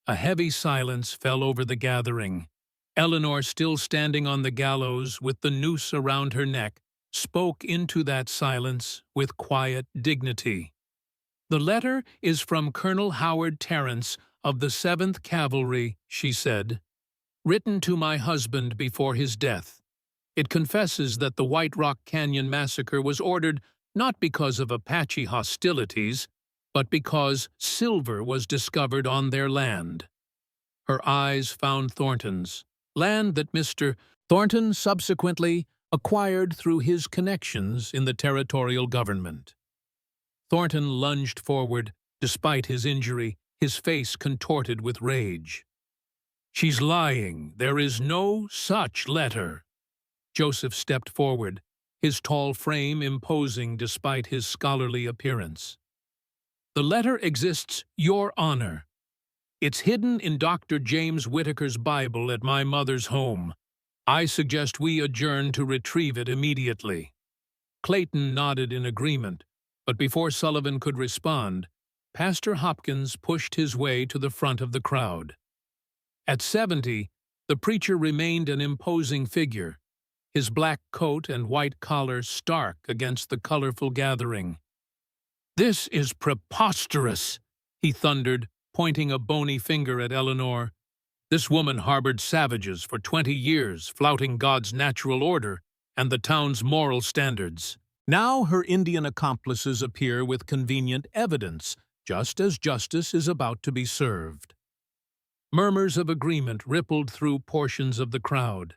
A heavy silence fell over the gathering. Eleanor, still standing on the gallows with the noose around her neck, spoke into that silence with quiet dignity. "The letter is from Colonel Howard Terrence of the 7th Cavalry," she said, "written to my husband before his death. It confesses that the White Rock Canyon massacre was ordered not because of Apache hostilities, but because silver was discovered on their land." Her eyes found Thornton's, land that Mr. Thornton subsequently acquired through his connections in the territorial government. Thornton lunged forward, despite his injury, his face contorted with rage. "She's lying. There is no such letter." Joseph stepped forward, his tall frame imposing despite his scholarly appearance. "The letter exists, Your Honor. It's hidden in Dr. James Whitaker's Bible at my mother's home. I suggest we adjourn to retrieve it immediately." Clayton nodded in agreement, but before Sullivan could respond, Pastor Hopkins pushed his way to the front of the crowd. At 70, the preacher remained an imposing figure, his black coat and white collar stark against the colorful gathering. "This is preposterous," he thundered, pointing a bony finger at Eleanor. "This woman harbored savages for 20 years, flouting God's natural order and the town's moral standards. Now her Indian accomplices appear with convenient evidence, just as justice is about to be served." Murmurs of agreement rippled through portions of the crowd.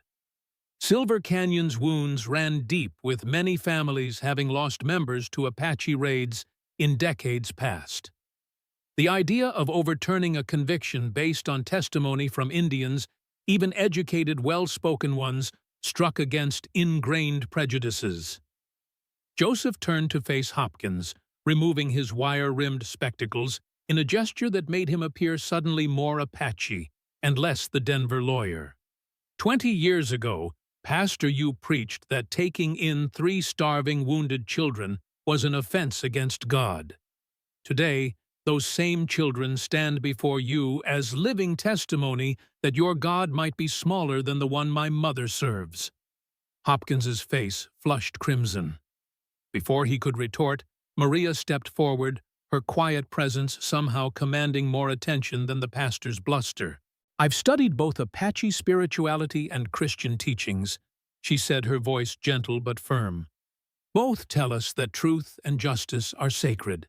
Silver Canyon's wounds ran deep, with many families having lost members to Apache raids in decades past. The idea of overturning a conviction based on testimony from Indians, even educated, well-spoken ones, struck against ingrained prejudices. Joseph turned to face Hopkins, removing his wire-rimmed spectacles in a gesture that made him appear suddenly more Apache and less the Denver lawyer. 20 years ago, Pastor, you preached that taking in 3 starving, wounded children was an offense against God. Today, those same children stand before you as living testimony that your God might be smaller than the one my mother serves. Hopkins's face flushed crimson. Before he could retort, Maria stepped forward, her quiet presence somehow commanding more attention than the pastor's bluster. "I've studied both Apache spirituality and Christian teachings," she said, her voice gentle but firm. "Both tell us that truth and justice are sacred.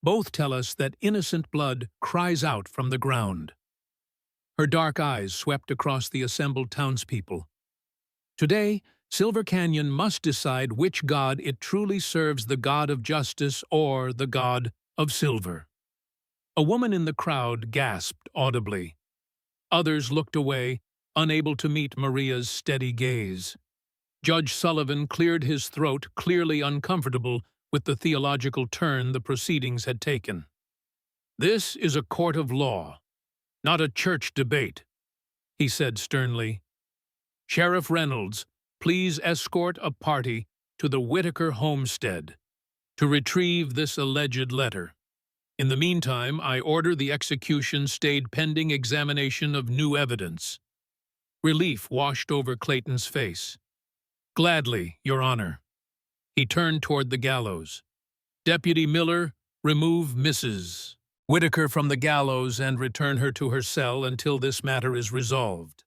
Both tell us that innocent blood cries out from the ground." Her dark eyes swept across the assembled townspeople. Today, Silver Canyon must decide which god it truly serves, the god of justice or the god of silver. A woman in the crowd gasped audibly. Others looked away, unable to meet Maria's steady gaze. Judge Sullivan cleared his throat, clearly uncomfortable with the theological turn the proceedings had taken. "This is a court of law, not a church debate," he said sternly. "Sheriff Reynolds, please escort a party to the Whitaker homestead to retrieve this alleged letter. In the meantime, I order the execution stayed pending examination of new evidence." Relief washed over Clayton's face. "Gladly, Your Honor." He turned toward the gallows. "Deputy Miller, remove Mrs. Whitaker from the gallows and return her to her cell until this matter is resolved."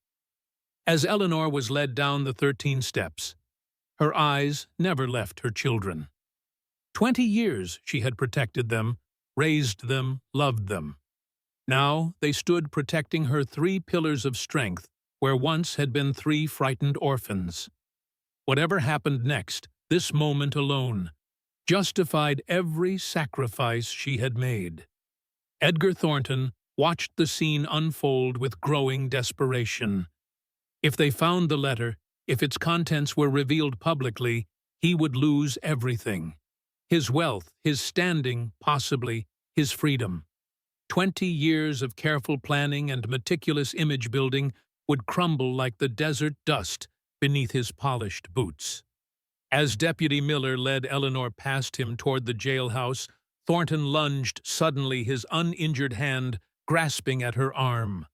As Eleanor was led down the 13 steps, her eyes never left her children. 20 years she had protected them, raised them, loved them. Now they stood protecting her 3 pillars of strength where once had been 3 frightened orphans. Whatever happened next, this moment alone, justified every sacrifice she had made. Edgar Thornton watched the scene unfold with growing desperation. If they found the letter, if its contents were revealed publicly, he would lose everything. His wealth, his standing, possibly his freedom. 20 years of careful planning and meticulous image building would crumble like the desert dust beneath his polished boots. As Deputy Miller led Eleanor past him toward the jailhouse, Thornton lunged suddenly, his uninjured hand grasping at her arm.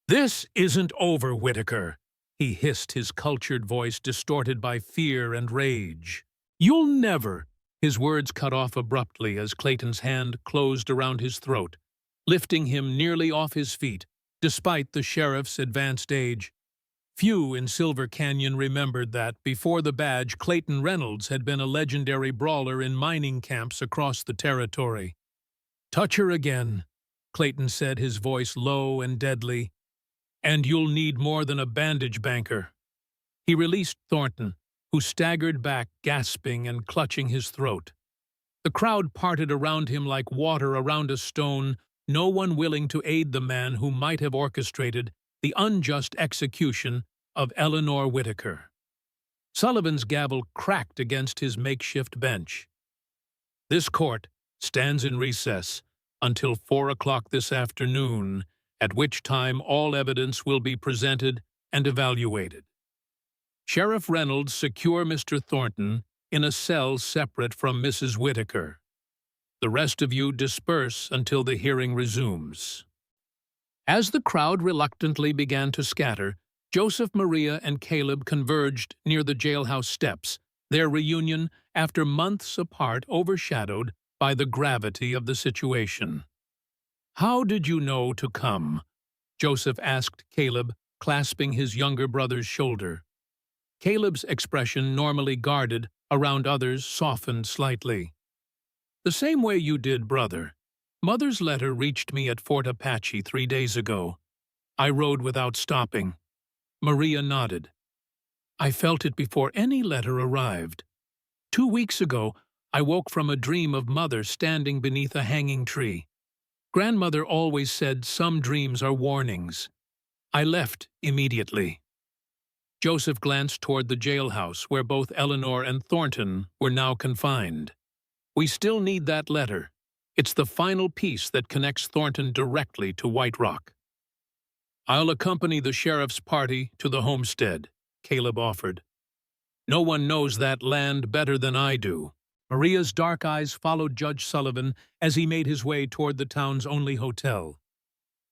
"This isn't over, Whitaker," he hissed, his cultured voice distorted by fear and rage. "You'll never—" His words cut off abruptly as Clayton's hand closed around his throat, lifting him nearly off his feet, despite the sheriff's advanced age. Few in Silver Canyon remembered that, before the badge, Clayton Reynolds had been a legendary brawler in mining camps across the territory. "Touch her again," Clayton said, his voice low and deadly, "and you'll need more than a bandage banker." He released Thornton, who staggered back, gasping and clutching his throat. The crowd parted around him like water around a stone, no one willing to aid the man who might have orchestrated the unjust execution of Eleanor Whitaker. Sullivan's gavel cracked against his makeshift bench. "This court stands in recess until 4 o'clock this afternoon, at which time all evidence will be presented and evaluated. Sheriff Reynolds, secure Mr. Thornton in a cell separate from Mrs. Whitaker. The rest of you disperse until the hearing resumes." As the crowd reluctantly began to scatter, Joseph, Maria, and Caleb converged near the jailhouse steps, their reunion, after months apart, overshadowed by the gravity of the situation. "How did you know to come?" Joseph asked Caleb, clasping his younger brother's shoulder. Caleb's expression, normally guarded around others, softened slightly. "The same way you did, brother. Mother's letter reached me at Fort Apache 3 days ago. I rode without stopping." Maria nodded. "I felt it before any letter arrived. 2 weeks ago, I woke from a dream of Mother standing beneath a hanging tree. Grandmother always said some dreams are warnings. I left immediately." Joseph glanced toward the jailhouse where both Eleanor and Thornton were now confined. "We still need that letter. It's the final piece that connects Thornton directly to White Rock." "I'll accompany the sheriff's party to the homestead," Caleb offered. "No one knows that land better than I do." Maria's dark eyes followed Judge Sullivan as he made his way toward the town's only hotel.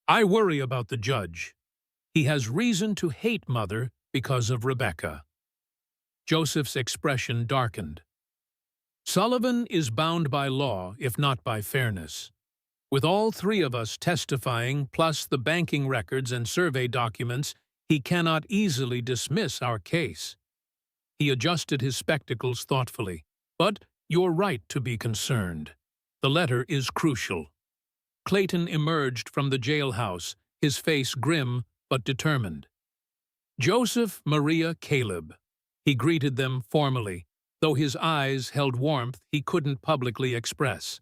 "I worry about the judge. He has reason to hate Mother because of Rebecca." Joseph's expression darkened. Sullivan is bound by law, if not by fairness. With all three of us testifying, plus the banking records and survey documents, he cannot easily dismiss our case. He adjusted his spectacles thoughtfully. But you're right to be concerned. The letter is crucial. Clayton emerged from the jailhouse, his face grim but determined. Joseph, Maria, Caleb. He greeted them formally, though his eyes held warmth he couldn't publicly express.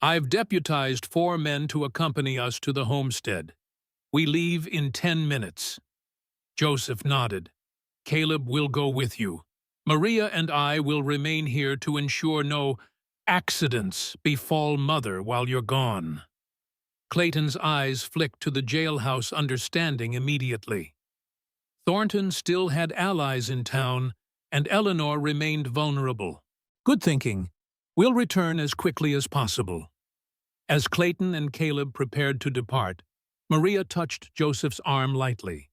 I've deputized 4 men to accompany us to the homestead. We leave in 10 minutes. Joseph nodded. Caleb will go with you. Maria and I will remain here to ensure no accidents befall Mother while you're gone. Clayton's eyes flicked to the jailhouse, understanding immediately. Thornton still had allies in town, and Eleanor remained vulnerable. Good thinking. We'll return as quickly as possible. As Clayton and Caleb prepared to depart, Maria touched Joseph's arm lightly.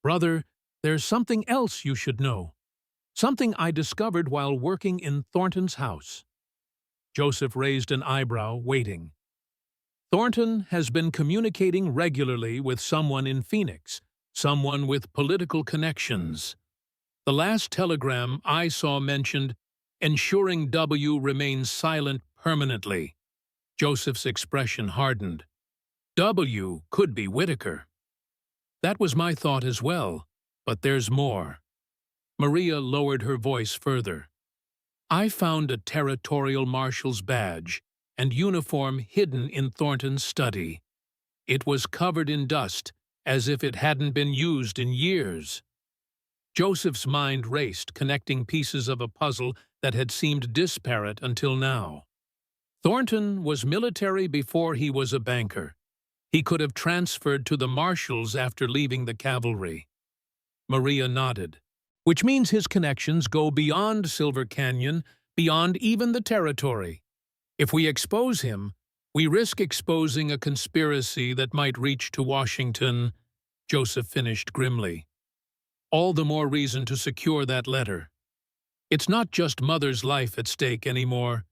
Brother, there's something else you should know. Something I discovered while working in Thornton's house. Joseph raised an eyebrow, waiting. Thornton has been communicating regularly with someone in Phoenix, someone with political connections. The last telegram I saw mentioned ensuring W remains silent permanently. Joseph's expression hardened. W could be Whitaker. That was my thought as well, but there's more. Maria lowered her voice further. I found a territorial marshal's badge and uniform hidden in Thornton's study. It was covered in dust, as if it hadn't been used in years. Joseph's mind raced, connecting pieces of a puzzle that had seemed disparate until now. Thornton was military before he was a banker. He could have transferred to the marshals after leaving the cavalry. Maria nodded. Which means his connections go beyond Silver Canyon, beyond even the territory. If we expose him, we risk exposing a conspiracy that might reach to Washington, Joseph finished grimly. All the more reason to secure that letter. It's not just Mother's life at stake anymore,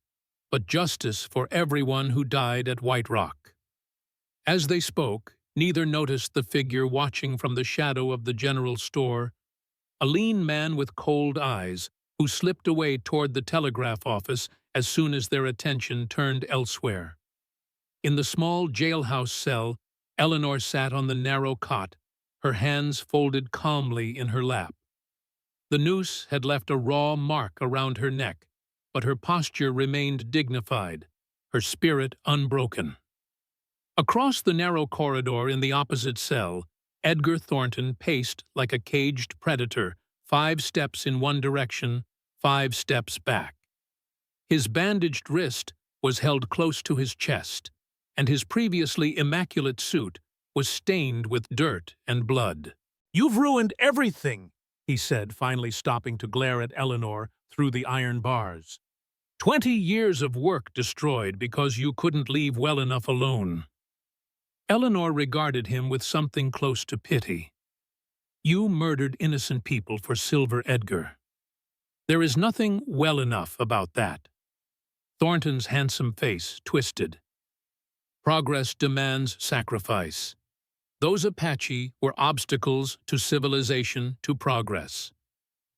but justice for everyone who died at White Rock. As they spoke, neither noticed the figure watching from the shadow of the general store, a lean man with cold eyes who slipped away toward the telegraph office as soon as their attention turned elsewhere. In the small jailhouse cell, Eleanor sat on the narrow cot, her hands folded calmly in her lap. The noose had left a raw mark around her neck, but her posture remained dignified, her spirit unbroken. Across the narrow corridor in the opposite cell, Edgar Thornton paced like a caged predator, 5 steps in one direction, 5 steps back. His bandaged wrist was held close to his chest, and his previously immaculate suit was stained with dirt and blood. "You've ruined everything," he said, finally stopping to glare at Eleanor through the iron bars. 20 years of work destroyed because you couldn't leave well enough alone. Eleanor regarded him with something close to pity. You murdered innocent people for Silver Edgar. There is nothing well enough about that. Thornton's handsome face twisted. Progress demands sacrifice. Those Apache were obstacles to civilization, to progress.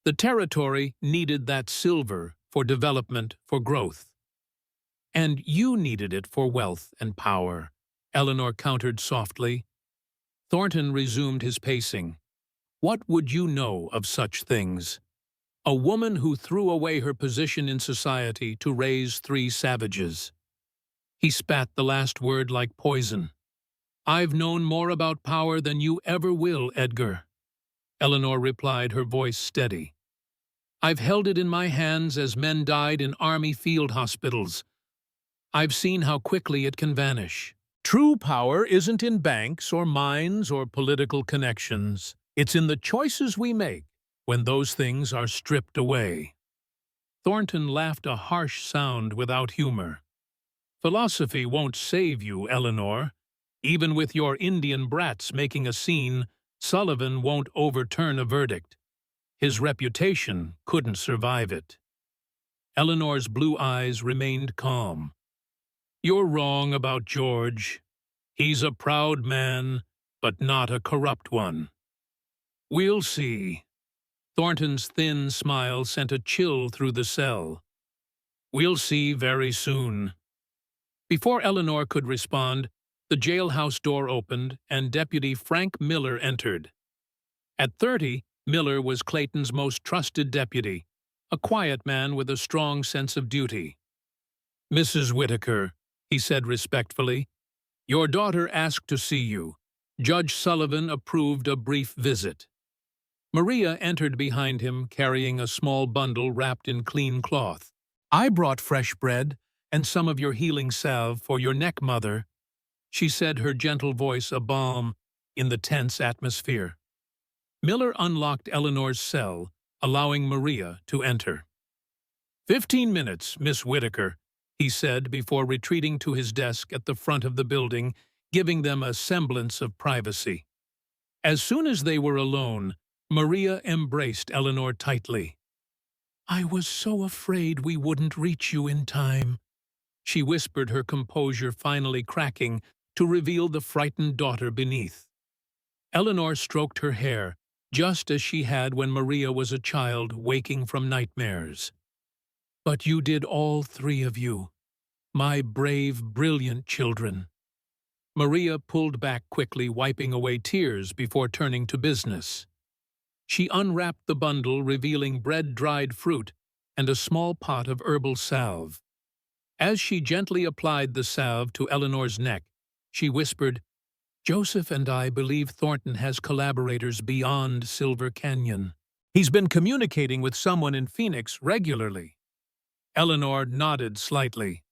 The territory needed that silver for development, for growth. And you needed it for wealth and power, Eleanor countered softly. Thornton resumed his pacing. What would you know of such things? A woman who threw away her position in society to raise 3 savages. He spat the last word like poison. I've known more about power than you ever will, Edgar. Eleanor replied, her voice steady. I've held it in my hands as men died in army field hospitals. I've seen how quickly it can vanish. True power isn't in banks or mines or political connections. It's in the choices we make when those things are stripped away. Thornton laughed a harsh sound without humor. Philosophy won't save you, Eleanor. Even with your Indian brats making a scene, Sullivan won't overturn a verdict. His reputation couldn't survive it. Eleanor's blue eyes remained calm. "You're wrong about George. He's a proud man, but not a corrupt one. We'll see." Thornton's thin smile sent a chill through the cell. "We'll see very soon." Before Eleanor could respond, the jailhouse door opened and Deputy Frank Miller entered. At 30, Miller was Clayton's most trusted deputy, a quiet man with a strong sense of duty. "Mrs. Whitaker," he said respectfully, "your daughter asked to see you. Judge Sullivan approved a brief visit." Maria entered behind him, carrying a small bundle wrapped in clean cloth. "I brought fresh bread and some of your healing salve for your neck, Mother," she said, her gentle voice a balm in the tense atmosphere. Miller unlocked Eleanor's cell, allowing Maria to enter. "15 minutes, Miss Whitaker," he said before retreating to his desk at the front of the building, giving them a semblance of privacy. As soon as they were alone, Maria embraced Eleanor tightly. "I was so afraid we wouldn't reach you in time," she whispered, her composure finally cracking to reveal the frightened daughter beneath. Eleanor stroked her hair, just as she had when Maria was a child waking from nightmares. "But you did, all three of you. My brave, brilliant children." Maria pulled back quickly, wiping away tears before turning to business. She unwrapped the bundle, revealing bread-dried fruit and a small pot of herbal salve. As she gently applied the salve to Eleanor's neck, she whispered, "Joseph and I believe Thornton has collaborators beyond Silver Canyon. He's been communicating with someone in Phoenix regularly." Eleanor nodded slightly.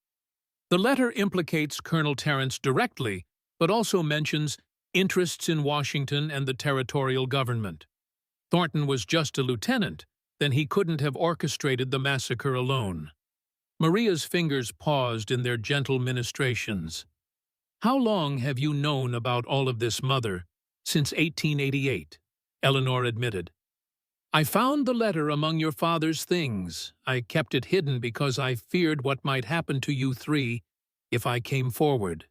"The letter implicates Colonel Terrence directly, but also mentions interests in Washington and the territorial government. Thornton was just a lieutenant, then he couldn't have orchestrated the massacre alone." Maria's fingers paused in their gentle ministrations. "How long have you known about all of this, Mother?" "Since 1888, Eleanor admitted. "I found the letter among your father's things. I kept it hidden because I feared what might happen to you three if I came forward."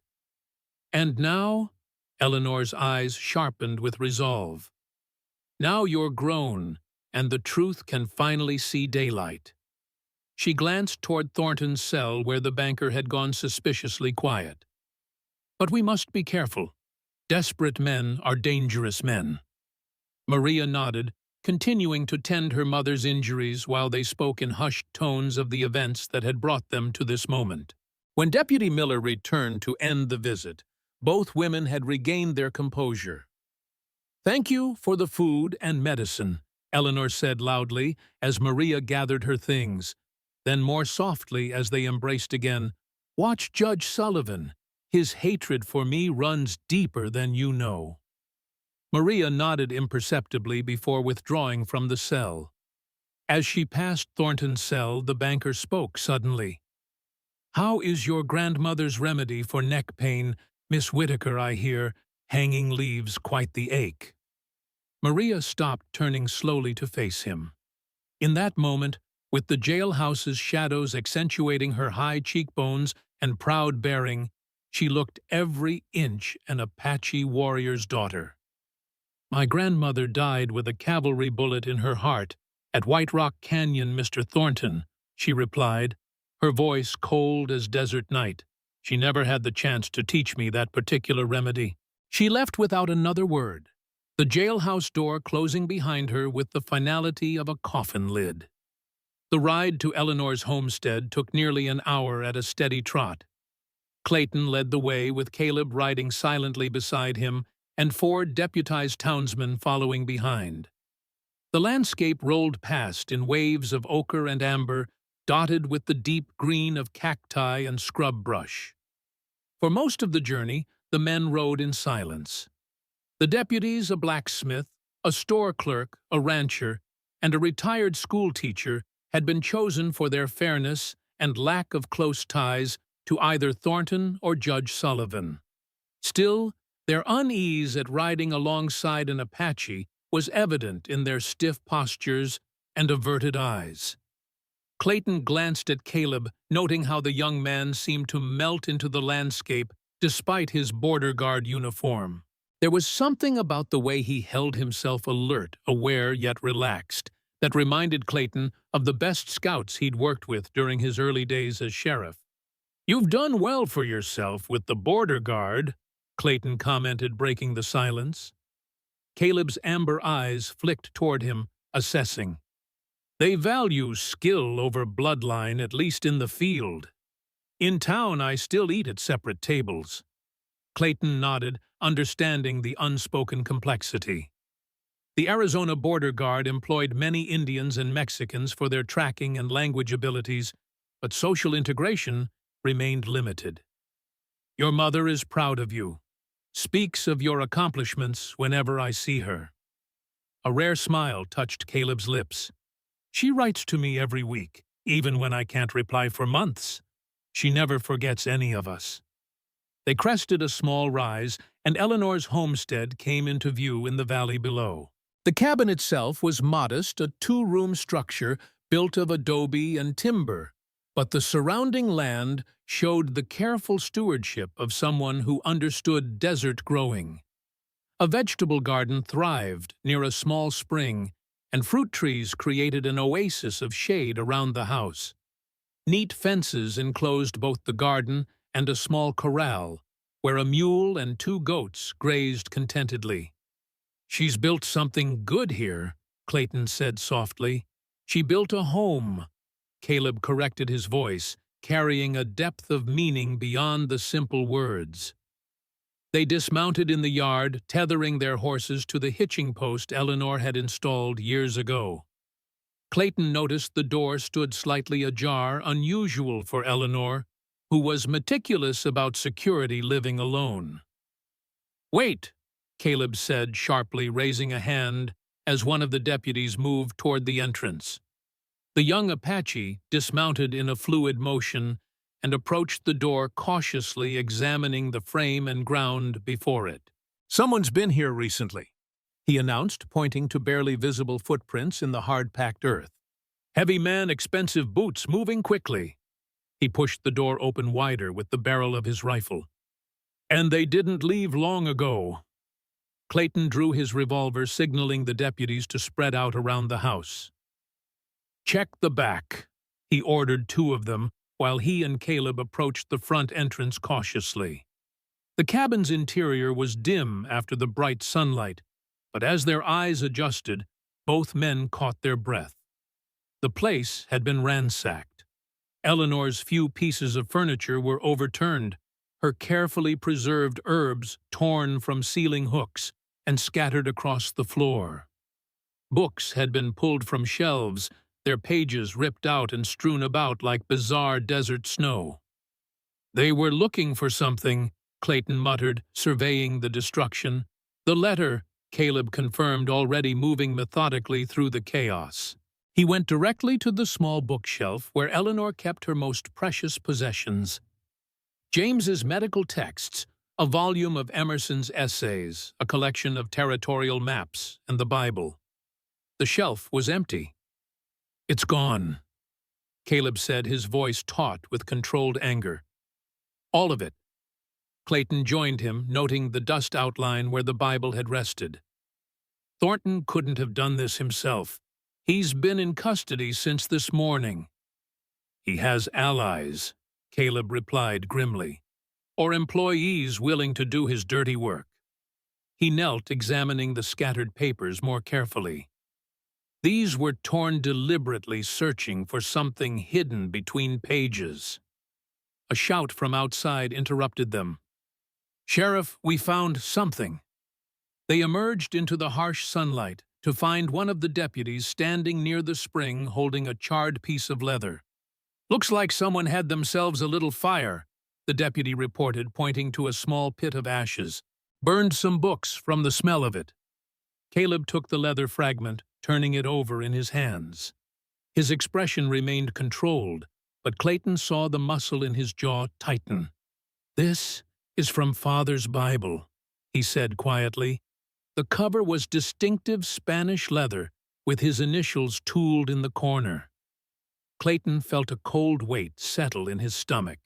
"And now?" Eleanor's eyes sharpened with resolve. "Now you're grown, and the truth can finally see daylight." She glanced toward Thornton's cell, where the banker had gone suspiciously quiet. "But we must be careful. Desperate men are dangerous men." Maria nodded, continuing to tend her mother's injuries while they spoke in hushed tones of the events that had brought them to this moment. When Deputy Miller returned to end the visit, both women had regained their composure. "Thank you for the food and medicine," Eleanor said loudly as Maria gathered her things. Then more softly as they embraced again, "Watch Judge Sullivan. His hatred for me runs deeper than you know." Maria nodded imperceptibly before withdrawing from the cell. As she passed Thornton's cell, the banker spoke suddenly. "How is your grandmother's remedy for neck pain, Miss Whitaker? I hear hanging leaves quite the ache." Maria stopped, turning slowly to face him. In that moment, with the jailhouse's shadows accentuating her high cheekbones and proud bearing, she looked every inch an Apache warrior's daughter. "My grandmother died with a cavalry bullet in her heart at White Rock Canyon, Mr. Thornton," she replied, her voice cold as desert night. "She never had the chance to teach me that particular remedy." She left without another word, the jailhouse door closing behind her with the finality of a coffin lid. The ride to Eleanor's homestead took nearly an hour at a steady trot. Clayton led the way, with Caleb riding silently beside him and 4 deputized townsmen following behind. The landscape rolled past in waves of ochre and amber, dotted with the deep green of cacti and scrub brush. For most of the journey, the men rode in silence. The deputies, a blacksmith, a store clerk, a rancher, and a retired schoolteacher, had been chosen for their fairness and lack of close ties to either Thornton or Judge Sullivan. Still, their unease at riding alongside an Apache was evident in their stiff postures and averted eyes. Clayton glanced at Caleb, noting how the young man seemed to melt into the landscape despite his border guard uniform. There was something about the way he held himself alert, aware yet relaxed, that reminded Clayton of the best scouts he'd worked with during his early days as sheriff. "You've done well for yourself with the border guard," Clayton commented, breaking the silence. Caleb's amber eyes flicked toward him, assessing. "They value skill over bloodline, at least in the field. In town, I still eat at separate tables." Clayton nodded, understanding the unspoken complexity. The Arizona Border Guard employed many Indians and Mexicans for their tracking and language abilities, but social integration remained limited. "Your mother is proud of you. Speaks of your accomplishments whenever I see her." A rare smile touched Caleb's lips. "She writes to me every week, even when I can't reply for months. She never forgets any of us." They crested a small rise, and Eleanor's homestead came into view in the valley below. The cabin itself was modest, a two-room structure built of adobe and timber, but the surrounding land showed the careful stewardship of someone who understood desert growing. A vegetable garden thrived near a small spring, and fruit trees created an oasis of shade around the house. Neat fences enclosed both the garden and a small corral, where a mule and 2 goats grazed contentedly. "She's built something good here," Clayton said softly. "She built a home." Caleb corrected his voice, carrying a depth of meaning beyond the simple words. They dismounted in the yard, tethering their horses to the hitching post Eleanor had installed years ago. Clayton noticed the door stood slightly ajar, unusual for Eleanor, who was meticulous about security living alone. "Wait," Caleb said sharply, raising a hand as one of the deputies moved toward the entrance. The young Apache dismounted in a fluid motion and approached the door cautiously, examining the frame and ground before it. "Someone's been here recently," he announced, pointing to barely visible footprints in the hard-packed earth. "Heavy man, expensive boots, moving quickly." He pushed the door open wider with the barrel of his rifle. "And they didn't leave long ago." Clayton drew his revolver, signaling the deputies to spread out around the house. "Check the back," he ordered 2 of them, while he and Caleb approached the front entrance cautiously. The cabin's interior was dim after the bright sunlight, but as their eyes adjusted, both men caught their breath. The place had been ransacked. Eleanor's few pieces of furniture were overturned, her carefully preserved herbs torn from ceiling hooks and scattered across the floor. Books had been pulled from shelves, their pages ripped out and strewn about like bizarre desert snow. "They were looking for something," Clayton muttered, surveying the destruction. "The letter," Caleb confirmed, already moving methodically through the chaos. He went directly to the small bookshelf where Eleanor kept her most precious possessions. James's medical texts, a volume of Emerson's essays, a collection of territorial maps, and the Bible. The shelf was empty. "It's gone," Caleb said, his voice taut with controlled anger. "All of it." Clayton joined him, noting the dust outline where the Bible had rested. "Thornton couldn't have done this himself. He's been in custody since this morning." "He has allies," Caleb replied grimly, "or employees willing to do his dirty work." He knelt, examining the scattered papers more carefully. These were torn deliberately, searching for something hidden between pages. A shout from outside interrupted them. "Sheriff, we found something." They emerged into the harsh sunlight to find one of the deputies standing near the spring holding a charred piece of leather. "Looks like someone had themselves a little fire," the deputy reported, pointing to a small pit of ashes. "Burned some books from the smell of it." Caleb took the leather fragment, turning it over in his hands. His expression remained controlled, but Clayton saw the muscle in his jaw tighten. "This is from Father's Bible," he said quietly. The cover was distinctive Spanish leather, with his initials tooled in the corner. Clayton felt a cold weight settle in his stomach.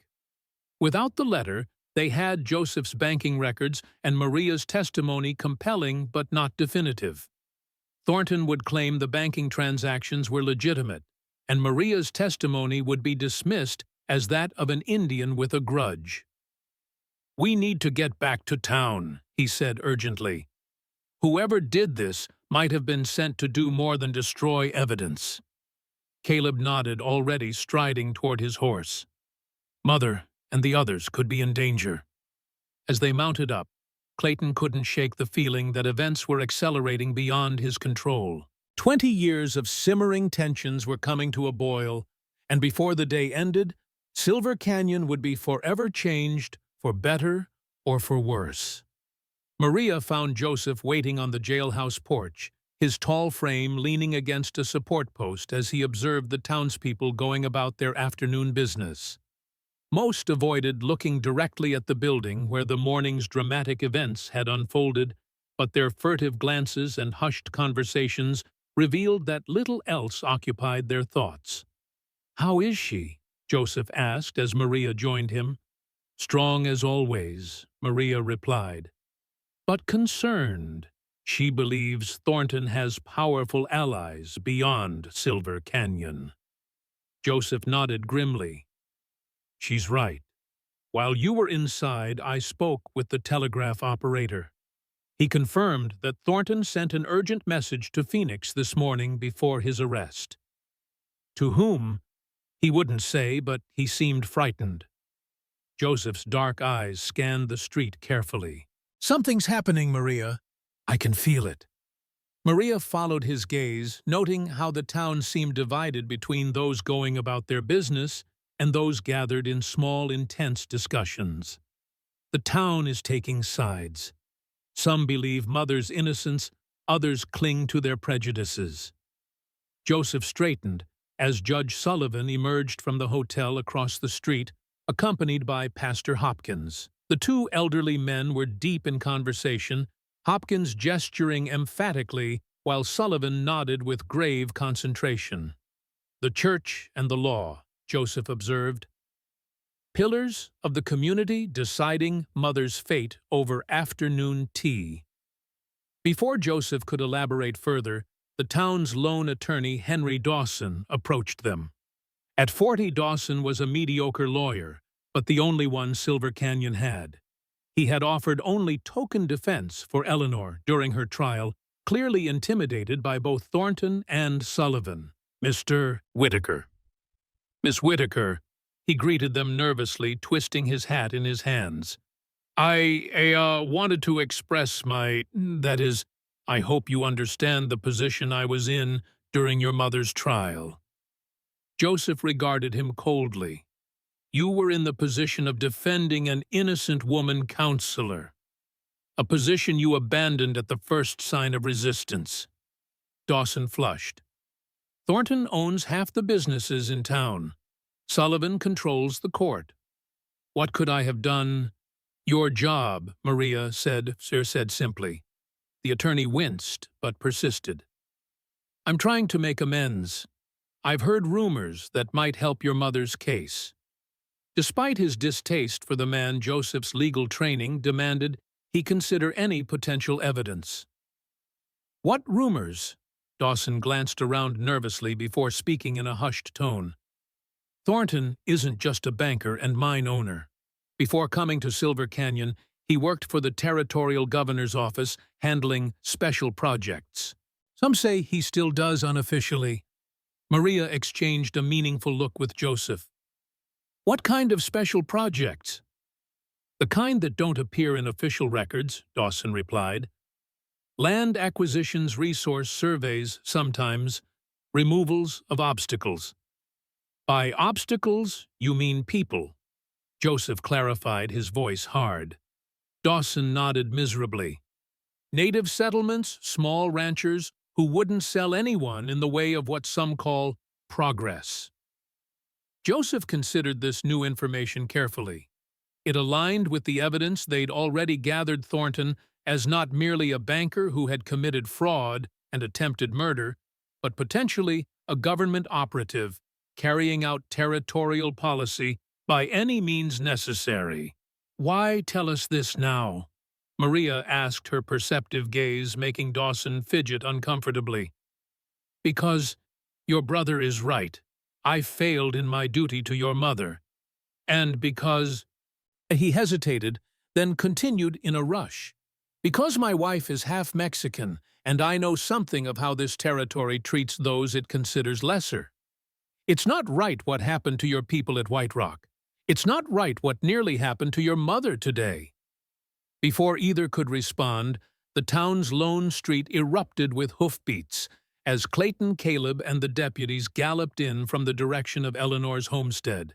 Without the letter, they had Joseph's banking records and Maria's testimony compelling but not definitive. Thornton would claim the banking transactions were legitimate, and Maria's testimony would be dismissed as that of an Indian with a grudge. "We need to get back to town," he said urgently. "Whoever did this might have been sent to do more than destroy evidence." Caleb nodded, already striding toward his horse. Mother and the others could be in danger. As they mounted up, Clayton couldn't shake the feeling that events were accelerating beyond his control. 20 years of simmering tensions were coming to a boil, and before the day ended, Silver Canyon would be forever changed, for better or for worse. Maria found Joseph waiting on the jailhouse porch, his tall frame leaning against a support post as he observed the townspeople going about their afternoon business. Most avoided looking directly at the building where the morning's dramatic events had unfolded, but their furtive glances and hushed conversations revealed that little else occupied their thoughts. "How is she?" Joseph asked as Maria joined him. "Strong as always," Maria replied. "But concerned. She believes Thornton has powerful allies beyond Silver Canyon." Joseph nodded grimly. "She's right. While you were inside, I spoke with the telegraph operator. He confirmed that Thornton sent an urgent message to Phoenix this morning before his arrest. To whom? He wouldn't say, but he seemed frightened." Joseph's dark eyes scanned the street carefully. "Something's happening, Maria. I can feel it." Maria followed his gaze, noting how the town seemed divided between those going about their business and those gathered in small, intense discussions. The town is taking sides. Some believe Mother's innocence, others cling to their prejudices. Joseph straightened as Judge Sullivan emerged from the hotel across the street, accompanied by Pastor Hopkins. The two elderly men were deep in conversation, Hopkins gesturing emphatically while Sullivan nodded with grave concentration. "The church and the law," Joseph observed. "Pillars of the community deciding Mother's fate over afternoon tea." Before Joseph could elaborate further, the town's lone attorney, Henry Dawson, approached them. At 40, Dawson was a mediocre lawyer, but the only one Silver Canyon had. He had offered only token defense for Eleanor during her trial, clearly intimidated by both Thornton and Sullivan. "Mr. Whitaker." "Miss Whitaker," he greeted them nervously, twisting his hat in his hands. I wanted to express that is, I hope you understand the position I was in during your mother's trial." Joseph regarded him coldly. "You were in the position of defending an innocent woman counselor, a position you abandoned at the first sign of resistance." Dawson flushed. "Thornton owns half the businesses in town. Sullivan controls the court. What could I have done?" "Your job," Maria said simply. The attorney winced, but persisted. "I'm trying to make amends. I've heard rumors that might help your mother's case." Despite his distaste for the man, Joseph's legal training demanded he consider any potential evidence. "What rumors?" Dawson glanced around nervously before speaking in a hushed tone. "Thornton isn't just a banker and mine owner. Before coming to Silver Canyon, he worked for the territorial governor's office, handling special projects. Some say he still does unofficially." Maria exchanged a meaningful look with Joseph. "What kind of special projects?" "The kind that don't appear in official records," Dawson replied. "Land acquisitions, resource surveys, sometimes. Removals of obstacles." "By obstacles, you mean people," Joseph clarified, his voice hard. Dawson nodded miserably. "Native settlements, small ranchers who wouldn't sell anyone in the way of what some call progress." Joseph considered this new information carefully. It aligned with the evidence they'd already gathered. Thornton as not merely a banker who had committed fraud and attempted murder, but potentially a government operative carrying out territorial policy by any means necessary. "Why tell us this now?" Maria asked, her perceptive gaze making Dawson fidget uncomfortably. "Because your brother is right. I failed in my duty to your mother. And because—" He hesitated, then continued in a rush. "Because my wife is half Mexican, and I know something of how this territory treats those it considers lesser. It's not right what happened to your people at White Rock. It's not right what nearly happened to your mother today." Before either could respond, the town's lone street erupted with hoofbeats as Clayton, Caleb, and the deputies galloped in from the direction of Eleanor's homestead.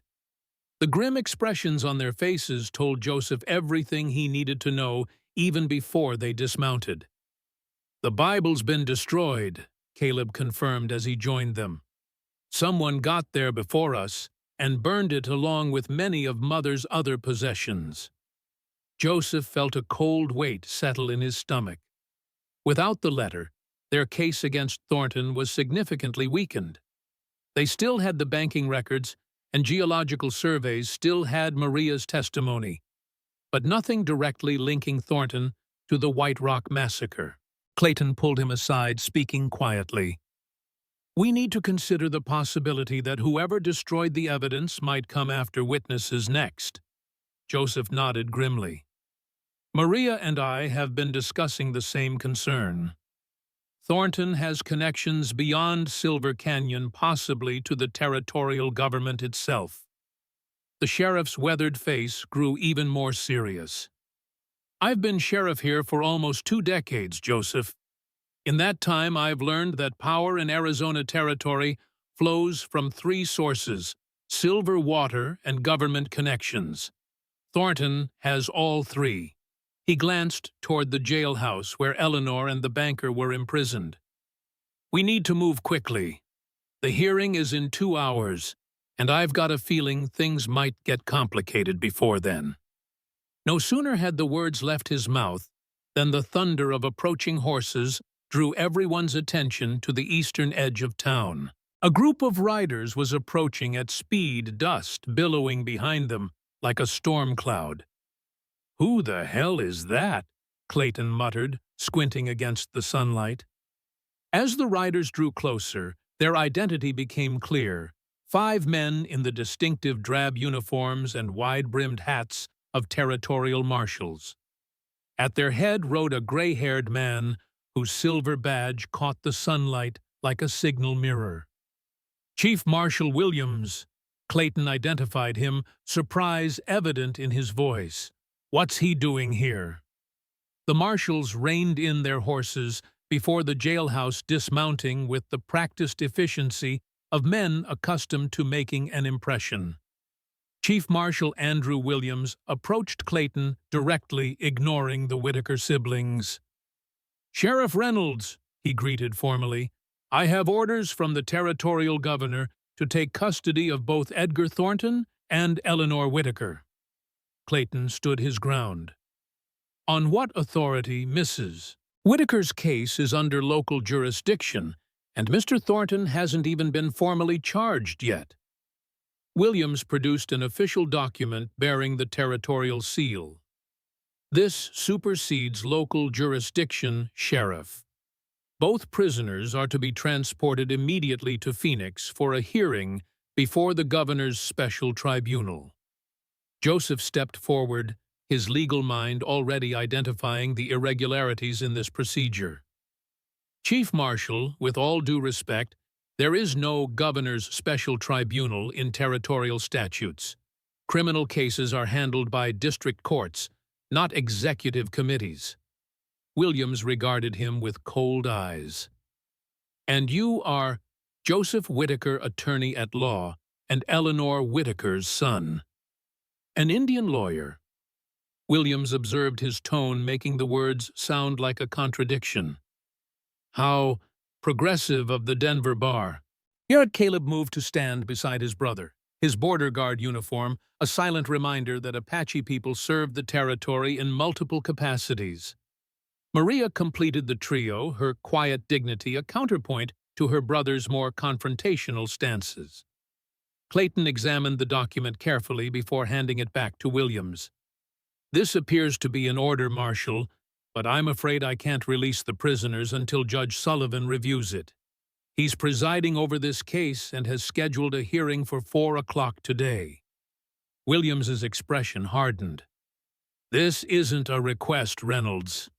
The grim expressions on their faces told Joseph everything he needed to know even before they dismounted. "The Bible's been destroyed," Caleb confirmed as he joined them. "Someone got there before us and burned it along with many of Mother's other possessions." Joseph felt a cold weight settle in his stomach. Without the letter, their case against Thornton was significantly weakened. They still had the banking records, and geological surveys still had Maria's testimony, but nothing directly linking Thornton to the White Rock massacre. Clayton pulled him aside, speaking quietly. "We need to consider the possibility that whoever destroyed the evidence might come after witnesses next." Joseph nodded grimly. "Maria and I have been discussing the same concern. Thornton has connections beyond Silver Canyon, possibly to the territorial government itself." The sheriff's weathered face grew even more serious. "I've been sheriff here for almost 2 decades, Joseph. In that time, I've learned that power in Arizona territory flows from 3 sources: silver water and government connections. Thornton has all 3. He glanced toward the jailhouse where Eleanor and the banker were imprisoned. "We need to move quickly. The hearing is in 2 hours, and I've got a feeling things might get complicated before then." No sooner had the words left his mouth than the thunder of approaching horses drew everyone's attention to the eastern edge of town. A group of riders was approaching at speed, dust billowing behind them like a storm cloud. "Who the hell is that?" Clayton muttered, squinting against the sunlight. As the riders drew closer, their identity became clear: 5 men in the distinctive drab uniforms and wide-brimmed hats of territorial marshals. At their head rode a gray-haired man whose silver badge caught the sunlight like a signal mirror. "Chief Marshal Williams," Clayton identified him, surprise evident in his voice. "What's he doing here?" The marshals reined in their horses before the jailhouse, dismounting with the practiced efficiency of men accustomed to making an impression. Chief Marshal Andrew Williams approached Clayton directly, ignoring the Whitaker siblings. "Sheriff Reynolds," he greeted formally, "I have orders from the territorial governor to take custody of both Edgar Thornton and Eleanor Whitaker." Clayton stood his ground. "On what authority, Mrs.? Whitaker's case is under local jurisdiction, and Mr. Thornton hasn't even been formally charged yet." Williams produced an official document bearing the territorial seal. "This supersedes local jurisdiction, Sheriff. Both prisoners are to be transported immediately to Phoenix for a hearing before the governor's special tribunal." Joseph stepped forward, his legal mind already identifying the irregularities in this procedure. "Chief Marshal, with all due respect, there is no governor's special tribunal in territorial statutes. Criminal cases are handled by district courts, not executive committees." Williams regarded him with cold eyes. "And you are Joseph Whitaker, attorney at law, and Eleanor Whitaker's son." "An Indian lawyer." Williams observed his tone, making the words sound like a contradiction. "How progressive of the Denver bar." Here Caleb moved to stand beside his brother, his border guard uniform a silent reminder that Apache people served the territory in multiple capacities. Maria completed the trio, her quiet dignity a counterpoint to her brother's more confrontational stances. Clayton examined the document carefully before handing it back to Williams. "This appears to be an order, Marshal, but I'm afraid I can't release the prisoners until Judge Sullivan reviews it. He's presiding over this case and has scheduled a hearing for 4 o'clock today." Williams's expression hardened. "This isn't a request, Reynolds.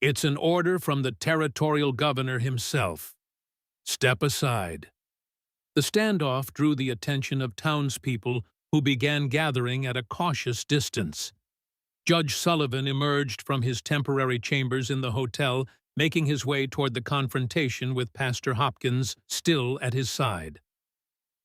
It's an order from the territorial governor himself. Step aside." The standoff drew the attention of townspeople who began gathering at a cautious distance. Judge Sullivan emerged from his temporary chambers in the hotel, making his way toward the confrontation with Pastor Hopkins still at his side.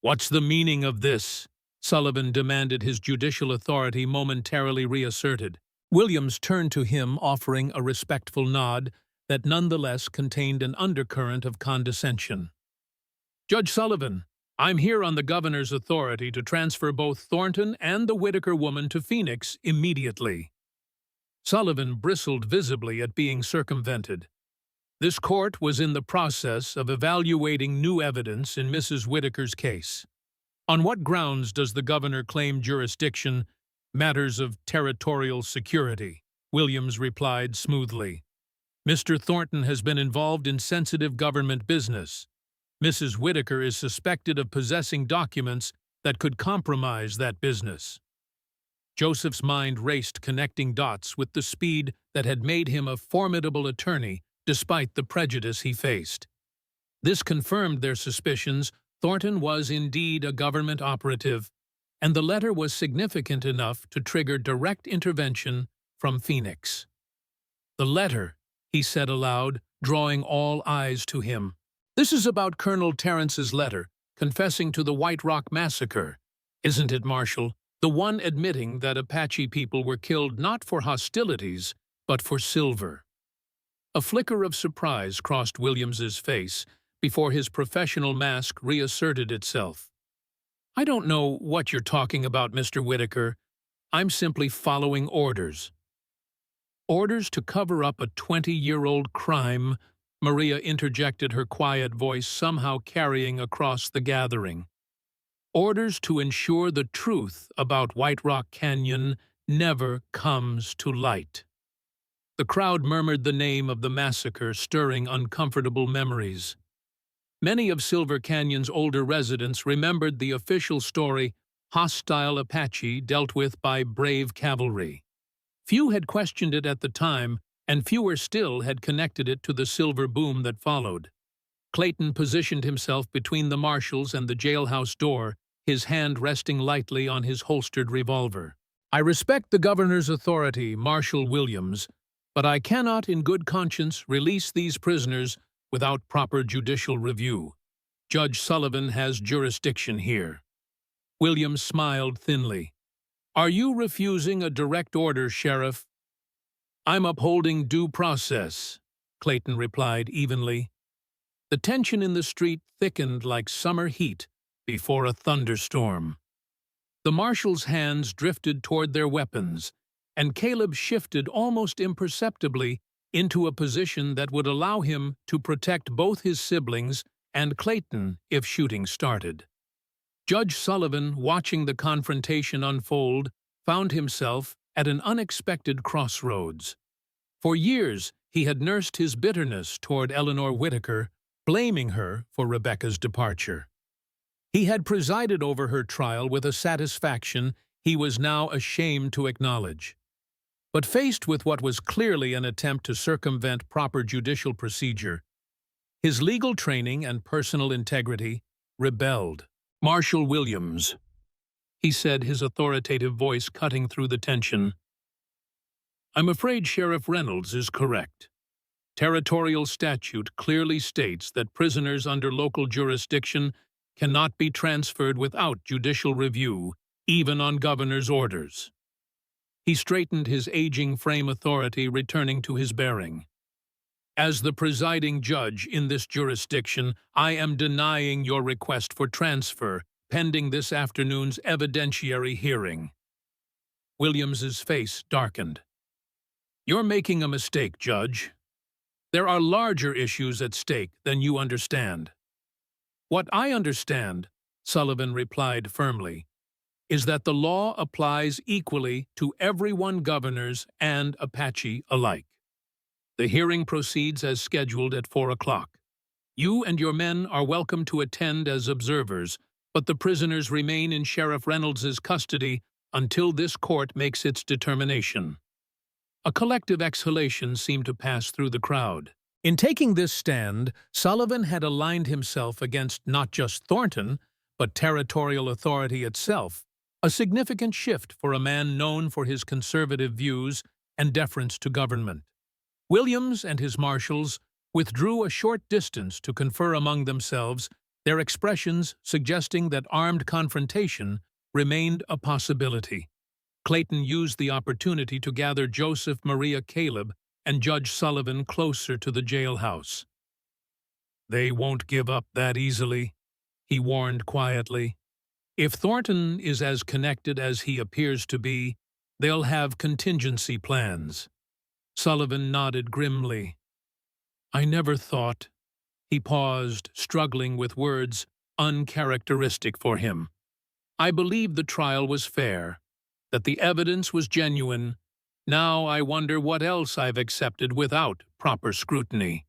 "What's the meaning of this?" Sullivan demanded, his judicial authority momentarily reasserted. Williams turned to him, offering a respectful nod that nonetheless contained an undercurrent of condescension. "Judge Sullivan, I'm here on the governor's authority to transfer both Thornton and the Whitaker woman to Phoenix immediately." Sullivan bristled visibly at being circumvented. This court was in the process of evaluating new evidence in Mrs. Whitaker's case. "On what grounds does the governor claim jurisdiction? Matters of territorial security," Williams replied smoothly. "Mr. Thornton has been involved in sensitive government business. Mrs. Whitaker is suspected of possessing documents that could compromise that business." Joseph's mind raced, connecting dots with the speed that had made him a formidable attorney despite the prejudice he faced. This confirmed their suspicions. Thornton was indeed a government operative, and the letter was significant enough to trigger direct intervention from Phoenix. "The letter," he said aloud, drawing all eyes to him. "This is about Colonel Terrence's letter, confessing to the White Rock Massacre, isn't it, Marshal? The one admitting that Apache people were killed not for hostilities, but for silver." A flicker of surprise crossed Williams's face before his professional mask reasserted itself. "I don't know what you're talking about, Mr. Whitaker. I'm simply following orders." "Orders to cover up a 20-year-old crime," Maria interjected, her quiet voice somehow carrying across the gathering. "Orders to ensure the truth about White Rock Canyon never comes to light." The crowd murmured the name of the massacre, stirring uncomfortable memories. Many of Silver Canyon's older residents remembered the official story, hostile Apache dealt with by brave cavalry. Few had questioned it at the time, and fewer still had connected it to the silver boom that followed. Clayton positioned himself between the marshals and the jailhouse door, his hand resting lightly on his holstered revolver. "I respect the governor's authority, Marshal Williams, but I cannot in good conscience release these prisoners without proper judicial review. Judge Sullivan has jurisdiction here." Williams smiled thinly. "Are you refusing a direct order, Sheriff?" "I'm upholding due process," Clayton replied evenly. The tension in the street thickened like summer heat before a thunderstorm. The marshals' hands drifted toward their weapons, and Caleb shifted almost imperceptibly into a position that would allow him to protect both his siblings and Clayton if shooting started. Judge Sullivan, watching the confrontation unfold, found himself at an unexpected crossroads. For years, he had nursed his bitterness toward Eleanor Whitaker, blaming her for Rebecca's departure. He had presided over her trial with a satisfaction he was now ashamed to acknowledge. But faced with what was clearly an attempt to circumvent proper judicial procedure, his legal training and personal integrity rebelled. "Marshal Williams," he said, his authoritative voice cutting through the tension, "I'm afraid Sheriff Reynolds is correct. Territorial statute clearly states that prisoners under local jurisdiction cannot be transferred without judicial review, even on governor's orders." He straightened his aging frame, authority returning to his bearing. "As the presiding judge in this jurisdiction, I am denying your request for transfer, pending this afternoon's evidentiary hearing." Williams's face darkened. "You're making a mistake, Judge. There are larger issues at stake than you understand. What I understand, Sullivan replied firmly, is that the law applies equally to everyone, governors and Apache alike. The hearing proceeds as scheduled at 4 o'clock. You and your men are welcome to attend as observers, but the prisoners remain in Sheriff Reynolds's custody until this court makes its determination. A collective exhalation seemed to pass through the crowd. In taking this stand, Sullivan had aligned himself against not just Thornton, but territorial authority itself, a significant shift for a man known for his conservative views and deference to government. Williams and his marshals withdrew a short distance to confer among themselves, their expressions suggesting that armed confrontation remained a possibility. Clayton used the opportunity to gather Joseph, Maria, Caleb, and Judge Sullivan closer to the jailhouse. "They won't give up that easily," he warned quietly. "If Thornton is as connected as he appears to be, they'll have contingency plans." Sullivan nodded grimly. "I never thought—" He paused, struggling with words uncharacteristic for him. "I believed the trial was fair, that the evidence was genuine. Now I wonder what else I've accepted without proper scrutiny."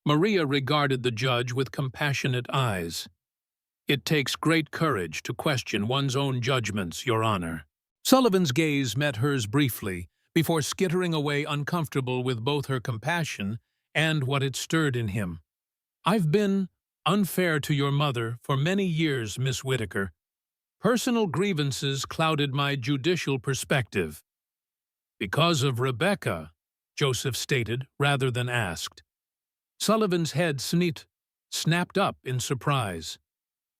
Maria regarded the judge with compassionate eyes. "It takes great courage to question one's own judgments, Your Honor." Sullivan's gaze met hers briefly, before skittering away uncomfortable with both her compassion and what it stirred in him. "I've been unfair to your mother for many years, Miss Whitaker. Personal grievances clouded my judicial perspective." "Because of Rebecca," Joseph stated rather than asked. Sullivan's head snapped up in surprise.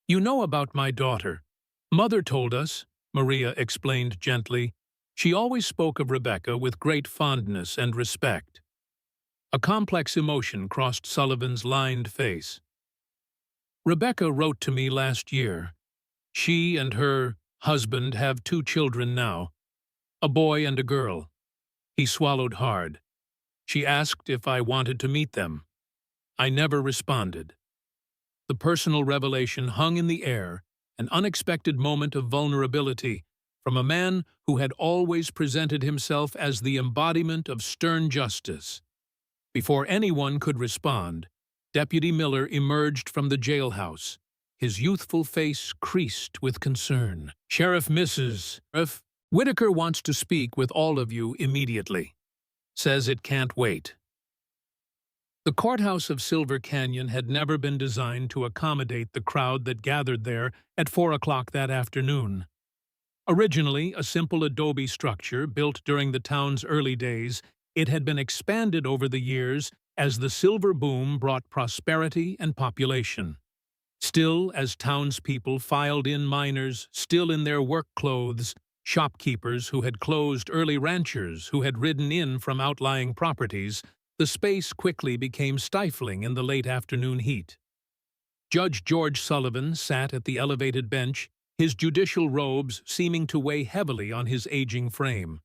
"You know about my daughter. Mother told us," Maria explained gently. "She always spoke of Rebecca with great fondness and respect." A complex emotion crossed Sullivan's lined face. "Rebecca wrote to me last year. She and her husband have 2 children now, a boy and a girl." He swallowed hard. "She asked if I wanted to meet them. I never responded." The personal revelation hung in the air, an unexpected moment of vulnerability, from a man who had always presented himself as the embodiment of stern justice. Before anyone could respond, Deputy Miller emerged from the jailhouse, his youthful face creased with concern. "Sheriff Whitaker wants to speak with all of you immediately. Says it can't wait." The courthouse of Silver Canyon had never been designed to accommodate the crowd that gathered there at 4 o'clock that afternoon. Originally a simple adobe structure built during the town's early days, it had been expanded over the years as the silver boom brought prosperity and population. Still, as townspeople filed in, miners still in their work clothes, shopkeepers who had closed, early ranchers who had ridden in from outlying properties, the space quickly became stifling in the late afternoon heat. Judge George Sullivan sat at the elevated bench, his judicial robes seeming to weigh heavily on his aging frame.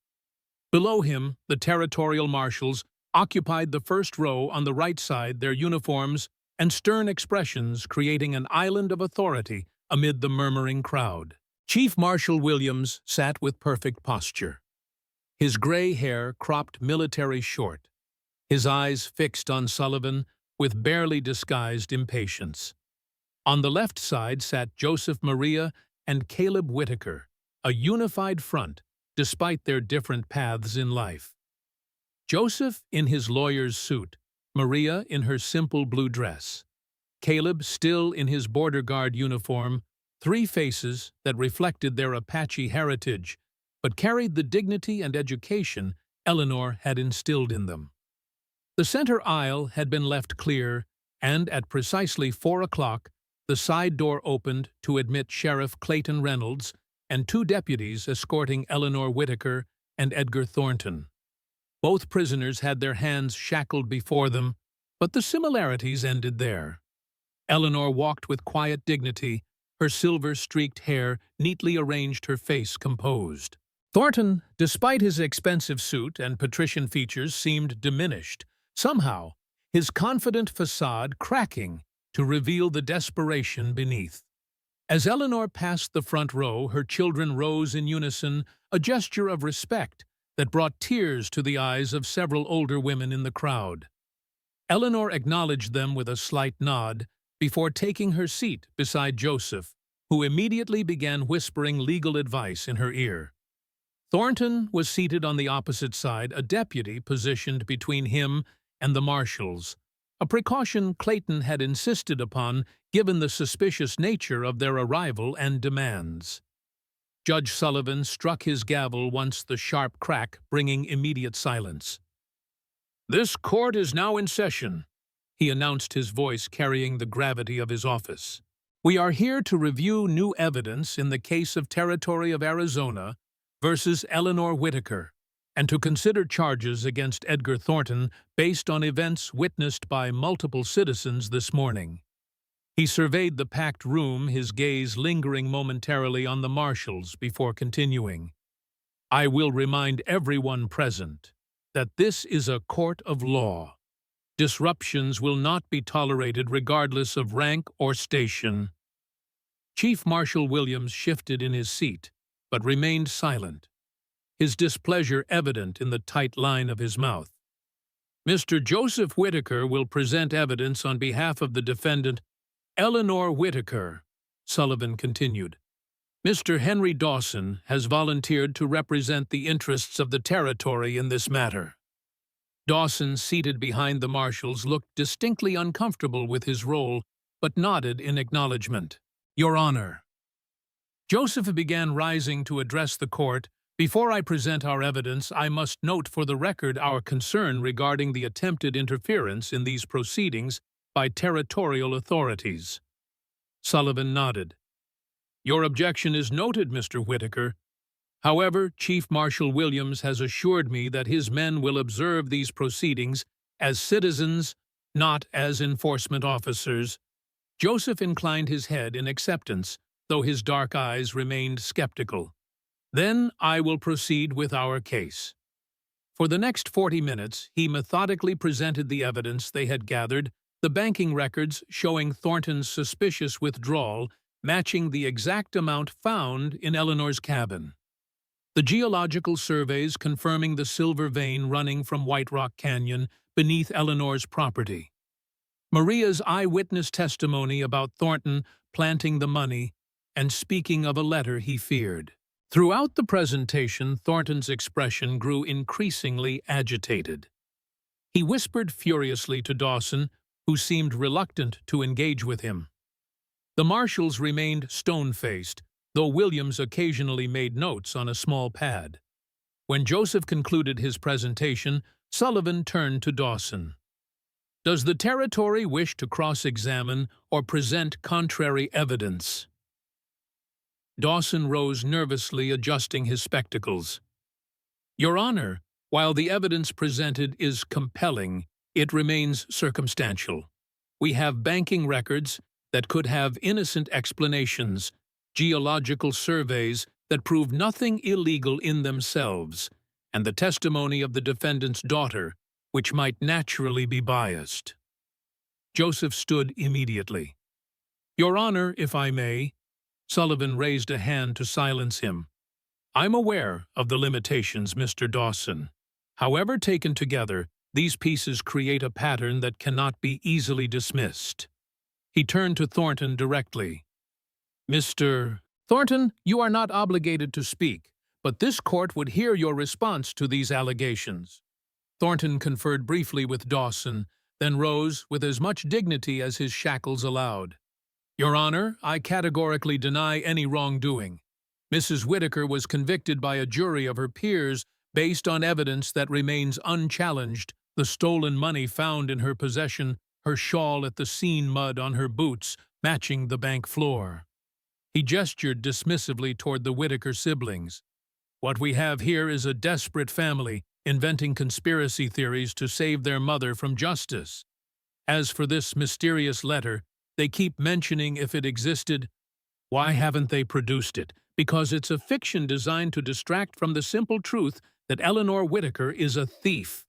Below him, the territorial marshals occupied the first row on the right side, their uniforms and stern expressions creating an island of authority amid the murmuring crowd. Chief Marshal Williams sat with perfect posture, his gray hair cropped military short, his eyes fixed on Sullivan with barely disguised impatience. On the left side sat Joseph, Maria, and Caleb Whitaker, a unified front despite their different paths in life. Joseph in his lawyer's suit, Maria in her simple blue dress, Caleb still in his border guard uniform, 3 faces that reflected their Apache heritage but carried the dignity and education Eleanor had instilled in them. The center aisle had been left clear, and at precisely 4 o'clock, the side door opened to admit Sheriff Clayton Reynolds and 2 deputies escorting Eleanor Whitaker and Edgar Thornton. Both prisoners had their hands shackled before them, but the similarities ended there. Eleanor walked with quiet dignity, her silver-streaked hair neatly arranged, her face composed. Thornton, despite his expensive suit and patrician features, seemed diminished, somehow his confident facade cracking to reveal the desperation beneath. As Eleanor passed the front row, her children rose in unison, a gesture of respect that brought tears to the eyes of several older women in the crowd. Eleanor acknowledged them with a slight nod before taking her seat beside Joseph, who immediately began whispering legal advice in her ear. Thornton was seated on the opposite side, a deputy positioned between him and the marshals, a precaution Clayton had insisted upon given the suspicious nature of their arrival and demands. Judge Sullivan struck his gavel once the sharp crack, bringing immediate silence. "This court is now in session," he announced, his voice carrying the gravity of his office. "We are here to review new evidence in the case of Territory of Arizona versus Eleanor Whitaker, and to consider charges against Edgar Thornton based on events witnessed by multiple citizens this morning." He surveyed the packed room, his gaze lingering momentarily on the marshals before continuing. "I will remind everyone present that this is a court of law. Disruptions will not be tolerated regardless of rank or station." Chief Marshal Williams shifted in his seat, but remained silent, his displeasure evident in the tight line of his mouth. "Mr. Joseph Whitaker will present evidence on behalf of the defendant, Eleanor Whitaker," Sullivan continued. "Mr. Henry Dawson has volunteered to represent the interests of the territory in this matter." Dawson, seated behind the marshals, looked distinctly uncomfortable with his role, but nodded in acknowledgement. "Your Honor." Joseph began rising to address the court. "Before I present our evidence, I must note for the record our concern regarding the attempted interference in these proceedings by territorial authorities." Sullivan nodded. "Your objection is noted, Mr. Whitaker. However, Chief Marshal Williams has assured me that his men will observe these proceedings as citizens, not as enforcement officers." Joseph inclined his head in acceptance, though his dark eyes remained skeptical. "Then I will proceed with our case." For the next 40 minutes, he methodically presented the evidence they had gathered, the banking records showing Thornton's suspicious withdrawal matching the exact amount found in Eleanor's cabin, the geological surveys confirming the silver vein running from White Rock Canyon beneath Eleanor's property, Maria's eyewitness testimony about Thornton planting the money and speaking of a letter he feared. Throughout the presentation, Thornton's expression grew increasingly agitated. He whispered furiously to Dawson, who seemed reluctant to engage with him. The marshals remained stone-faced, though Williams occasionally made notes on a small pad. When Joseph concluded his presentation, Sullivan turned to Dawson. "Does the territory wish to cross-examine or present contrary evidence?" Dawson rose nervously, adjusting his spectacles. "Your Honor, while the evidence presented is compelling, it remains circumstantial. We have banking records that could have innocent explanations, geological surveys that prove nothing illegal in themselves, and the testimony of the defendant's daughter, which might naturally be biased." Joseph stood immediately. "Your Honor, if I may." Sullivan raised a hand to silence him. "I'm aware of the limitations, Mr. Dawson. However taken together, these pieces create a pattern that cannot be easily dismissed." He turned to Thornton directly. "Mr. Thornton, you are not obligated to speak, but this court would hear your response to these allegations." Thornton conferred briefly with Dawson, then rose with as much dignity as his shackles allowed. "Your Honor, I categorically deny any wrongdoing. Mrs. Whitaker was convicted by a jury of her peers based on evidence that remains unchallenged: the stolen money found in her possession, her shawl at the scene, mud on her boots, matching the bank floor." He gestured dismissively toward the Whitaker siblings. "What we have here is a desperate family, inventing conspiracy theories to save their mother from justice. As for this mysterious letter, they keep mentioning if it existed. Why haven't they produced it? Because it's a fiction designed to distract from the simple truth that Eleanor Whitaker is a thief."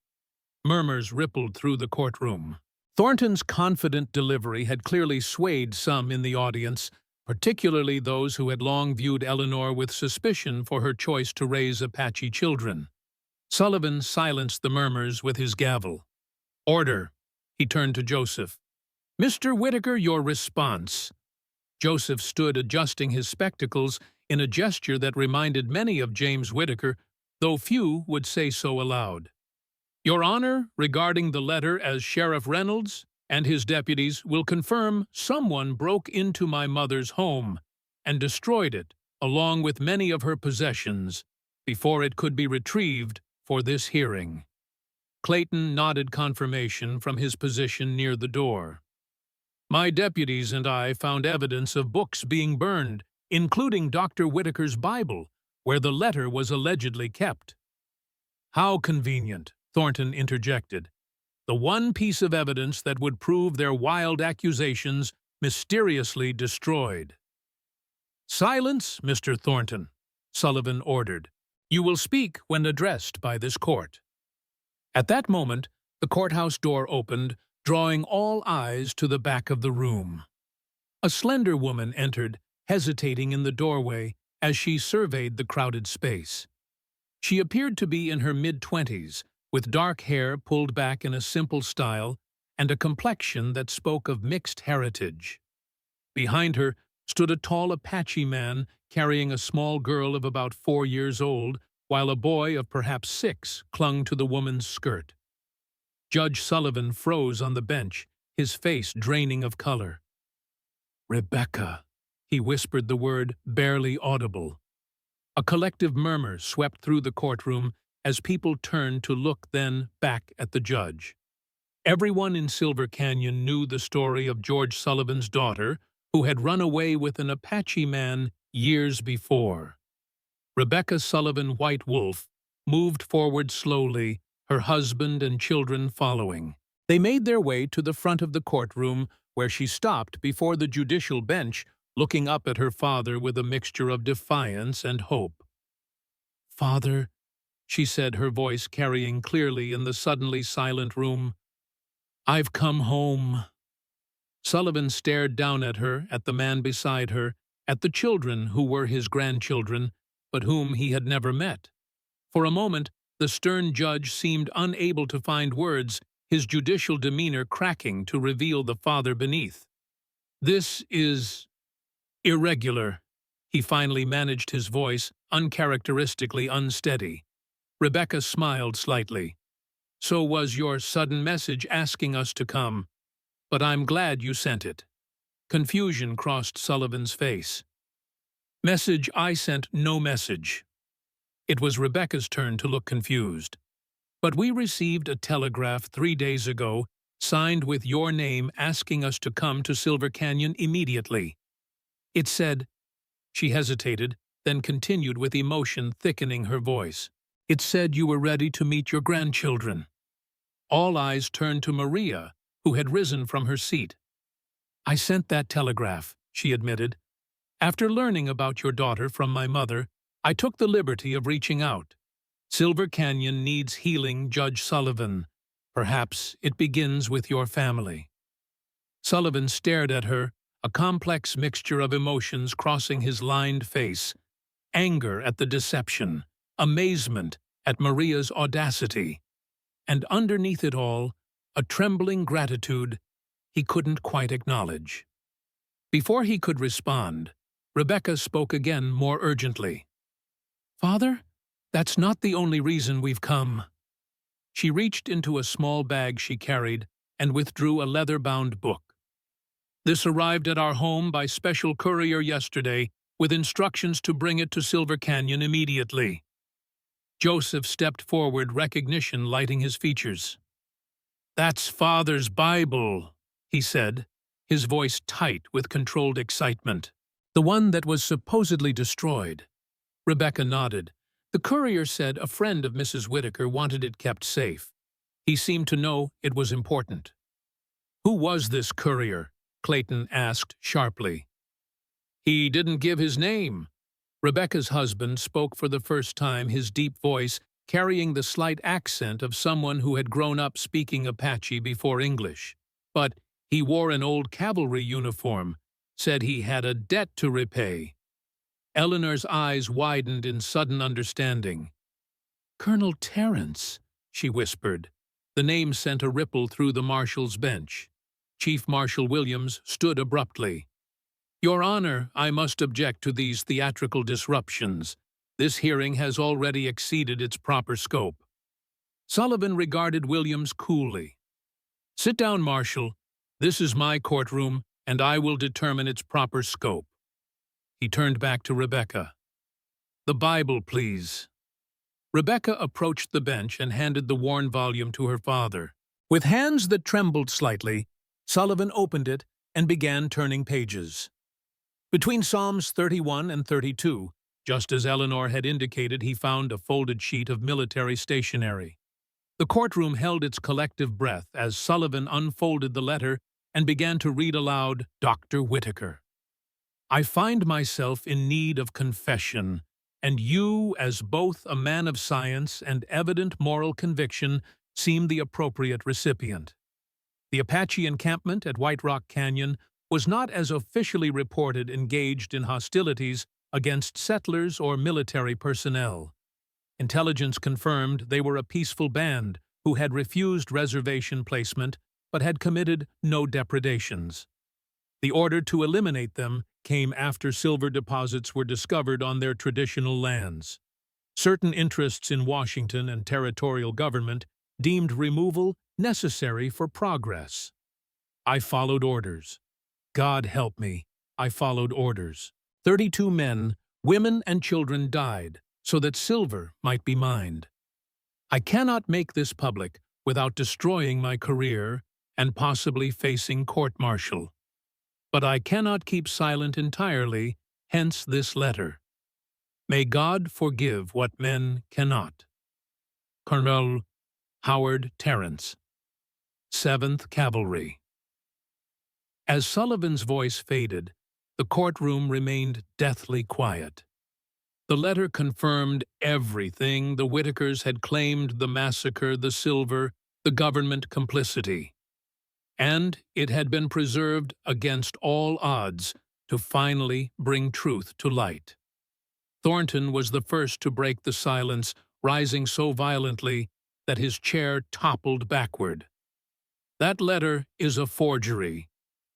Murmurs rippled through the courtroom. Thornton's confident delivery had clearly swayed some in the audience, particularly those who had long viewed Eleanor with suspicion for her choice to raise Apache children. Sullivan silenced the murmurs with his gavel. "Order!" He turned to Joseph. "Mr. Whitaker, your response." Joseph stood adjusting his spectacles in a gesture that reminded many of James Whitaker, though few would say so aloud. "Your Honor, regarding the letter as Sheriff Reynolds and his deputies will confirm someone broke into my mother's home and destroyed it, along with many of her possessions, before it could be retrieved for this hearing." Clayton nodded confirmation from his position near the door. "My deputies and I found evidence of books being burned, including Dr. Whitaker's Bible, where the letter was allegedly kept." "How convenient," Thornton interjected. "The one piece of evidence that would prove their wild accusations mysteriously destroyed." "Silence, Mr. Thornton," Sullivan ordered. "You will speak when addressed by this court." At that moment, the courthouse door opened, drawing all eyes to the back of the room. A slender woman entered, hesitating in the doorway as she surveyed the crowded space. She appeared to be in her mid-20s, with dark hair pulled back in a simple style and a complexion that spoke of mixed heritage. Behind her stood a tall Apache man carrying a small girl of about 4 years old, while a boy of perhaps 6 clung to the woman's skirt. Judge Sullivan froze on the bench, his face draining of color. "Rebecca," he whispered the word barely audible. A collective murmur swept through the courtroom as people turned to look then back at the judge. Everyone in Silver Canyon knew the story of George Sullivan's daughter, who had run away with an Apache man years before. Rebecca Sullivan White Wolf moved forward slowly, her husband and children following. They made their way to the front of the courtroom, where she stopped before the judicial bench, looking up at her father with a mixture of defiance and hope. "Father," she said, her voice carrying clearly in the suddenly silent room, "I've come home." Sullivan stared down at her, at the man beside her, at the children who were his grandchildren, but whom he had never met. For a moment, the stern judge seemed unable to find words, his judicial demeanor cracking to reveal the father beneath. "This is irregular," he finally managed, his voice uncharacteristically unsteady. Rebecca smiled slightly. "So was your sudden message asking us to come, but I'm glad you sent it." Confusion crossed Sullivan's face. "Message I sent no message." It was Rebecca's turn to look confused. "But we received a telegraph 3 days ago, signed with your name asking us to come to Silver Canyon immediately. It said—" She hesitated, then continued with emotion thickening her voice. "It said you were ready to meet your grandchildren." All eyes turned to Maria, who had risen from her seat. "I sent that telegraph," she admitted. "After learning about your daughter from my mother, I took the liberty of reaching out. Silver Canyon needs healing, Judge Sullivan. Perhaps it begins with your family." Sullivan stared at her, a complex mixture of emotions crossing his lined face: anger at the deception, amazement at Maria's audacity, and underneath it all, a trembling gratitude he couldn't quite acknowledge. Before he could respond, Rebecca spoke again more urgently. "Father, that's not the only reason we've come." She reached into a small bag she carried and withdrew a leather-bound book. "This arrived at our home by special courier yesterday, with instructions to bring it to Silver Canyon immediately." Joseph stepped forward, recognition lighting his features. "That's Father's Bible," he said, his voice tight with controlled excitement. "The one that was supposedly destroyed." Rebecca nodded. "The courier said a friend of Mrs. Whitaker wanted it kept safe. He seemed to know it was important." "Who was this courier?" Clayton asked sharply. "He didn't give his name." Rebecca's husband spoke for the first time, his deep voice carrying the slight accent of someone who had grown up speaking Apache before English. but he wore an old cavalry uniform, said he had a debt to repay. Eleanor's eyes widened in sudden understanding. "Colonel Terence," she whispered. The name sent a ripple through the marshal's bench. Chief Marshal Williams stood abruptly. "Your Honor, I must object to these theatrical disruptions. This hearing has already exceeded its proper scope." Sullivan regarded Williams coolly. "Sit down, Marshal. This is my courtroom, and I will determine its proper scope." He turned back to Rebecca. "The Bible, please." Rebecca approached the bench and handed the worn volume to her father. With hands that trembled slightly, Sullivan opened it and began turning pages. Between Psalms 31 and 32, just as Eleanor had indicated, he found a folded sheet of military stationery. The courtroom held its collective breath as Sullivan unfolded the letter and began to read aloud, "Dr. Whitaker, I find myself in need of confession, and you, as both a man of science and evident moral conviction, seem the appropriate recipient. The Apache encampment at White Rock Canyon was not, as officially reported, engaged in hostilities against settlers or military personnel. Intelligence confirmed they were a peaceful band who had refused reservation placement but had committed no depredations. The order to eliminate them came after silver deposits were discovered on their traditional lands. Certain interests in Washington and territorial government deemed removal necessary for progress. I followed orders. God help me, I followed orders. 32 men, women, and children died so that silver might be mined. I cannot make this public without destroying my career and possibly facing court-martial. But I cannot keep silent entirely, hence this letter. May God forgive what men cannot. Colonel Howard Terence, 7th Cavalry. As Sullivan's voice faded, the courtroom remained deathly quiet. The letter confirmed everything the Whitakers had claimed: the massacre, the silver, the government complicity. And it had been preserved against all odds to finally bring truth to light. Thornton was the first to break the silence, rising so violently that his chair toppled backward. "That letter is a forgery,